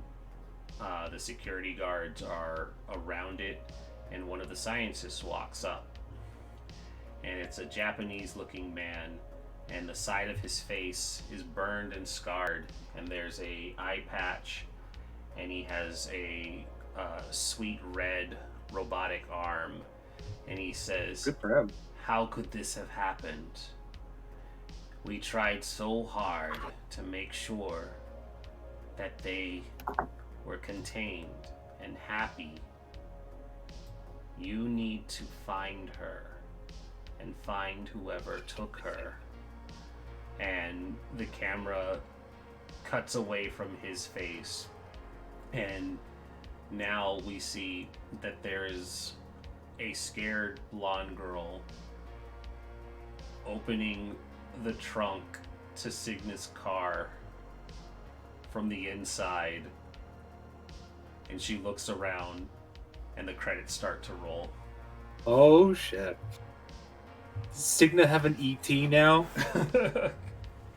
the security guards are around it, and one of the scientists walks up, and it's a Japanese looking man, and the side of his face is burned and scarred, and there's a eye patch, and he has a sweet red robotic arm, and he says, Good for him. "How could this have happened? We tried so hard to make sure that they were contained and happy. You need to find her and find whoever took her." And the camera cuts away from his face, and now we see that there is a scared blonde girl opening the trunk to Signa's car from the inside, and she looks around, and the credits start to roll. Oh shit. Does Signa have an ET now?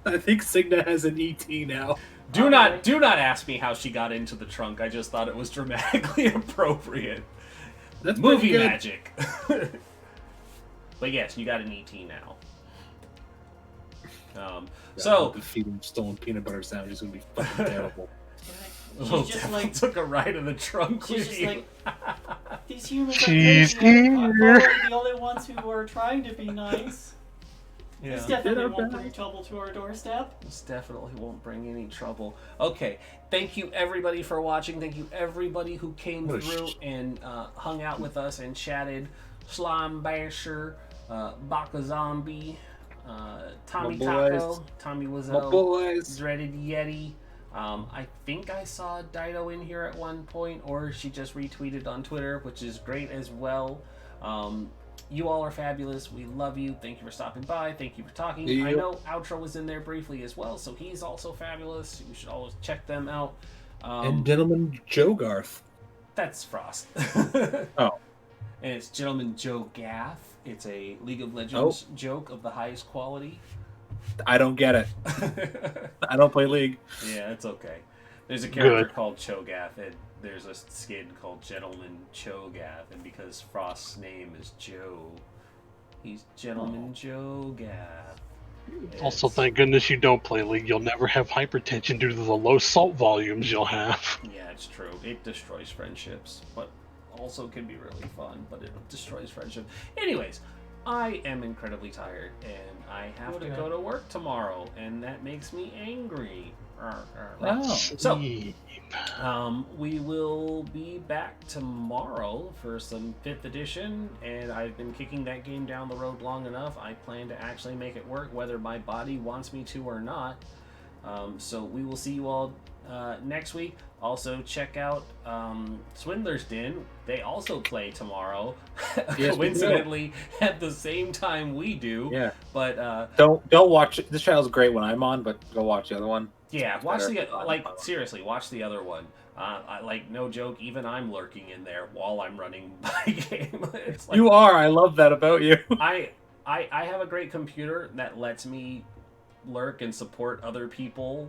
I think Signa has an ET now. Do not ask me how she got into the trunk. I just thought it was dramatically appropriate. That's Movie pretty good. magic. But yes, you got an ET now. So the feed him stolen peanut butter sandwich is gonna be fucking terrible. Little She's just Devil like, took a ride in the trunk she's with just you. like, these humans are She's crazy. I'm here. probably the only ones who are trying to be nice. This definitely They're won't bad. bring trouble to our doorstep. This definitely won't bring any trouble. Okay, thank you everybody for watching. Thank you everybody who came What a through and hung out with us and chatted. Slime Basher, Baka Zombie, Tommy My Taco, boys. Tommy My Wizel, boys. Dreaded Yeti. I think I saw Dido in here at one point, or she just retweeted on Twitter, which is great as well. You all are fabulous. We love you. Thank you for stopping by. Thank you for talking. Yeah. I know Outro was in there briefly as well, so he's also fabulous. You should always check them out. And Gentleman Joe Garth. That's Frost. Oh. And it's Gentleman Joe Gaff. It's a League of Legends joke of the highest quality. I don't get it. I don't play League. Yeah, it's okay. There's a character Good. called Cho'Gath, and there's a skin called Gentleman Cho'Gath, and because Frost's name is Joe, he's Gentleman Joe Gath. Also, It's- thank goodness you don't play League. You'll never have hypertension due to the low salt volumes you'll have. Yeah, it's true. It destroys friendships, but also can be really fun, but it destroys friendship. Anyways, I am incredibly tired, and I have to go to work tomorrow, and that makes me angry. Oh. So, Sleep. we will be back tomorrow for some 5th edition, and I've been kicking that game down the road long enough. I plan to actually make it work, whether my body wants me to or not. So we will see you all next week. Also, check out Swindler's Den. They also play tomorrow, Yes, we do. coincidentally at the same time we do. Yeah. But Don't watch it. This channel's great when I'm on, but go watch the other one. yeah, watch better the if I'm like on. seriously, watch the other one. I like no joke. Even I'm lurking in there while I'm running my game. It's like, You are. I love that about you. I have a great computer that lets me lurk and support other people.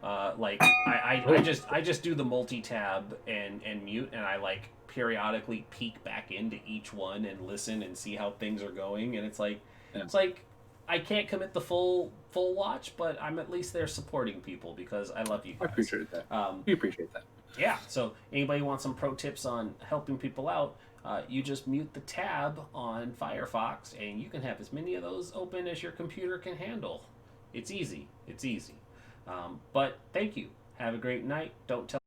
I just do the multi-tab and mute, and I like periodically peek back into each one and listen and see how things are going, and it's like I can't commit the full watch, but I'm at least there supporting people because I love you guys. I appreciate that. We appreciate that. Yeah, so anybody wants some pro tips on helping people out, you just mute the tab on Firefox, and you can have as many of those open as your computer can handle. It's easy. But thank you. Have a great night. Don't tell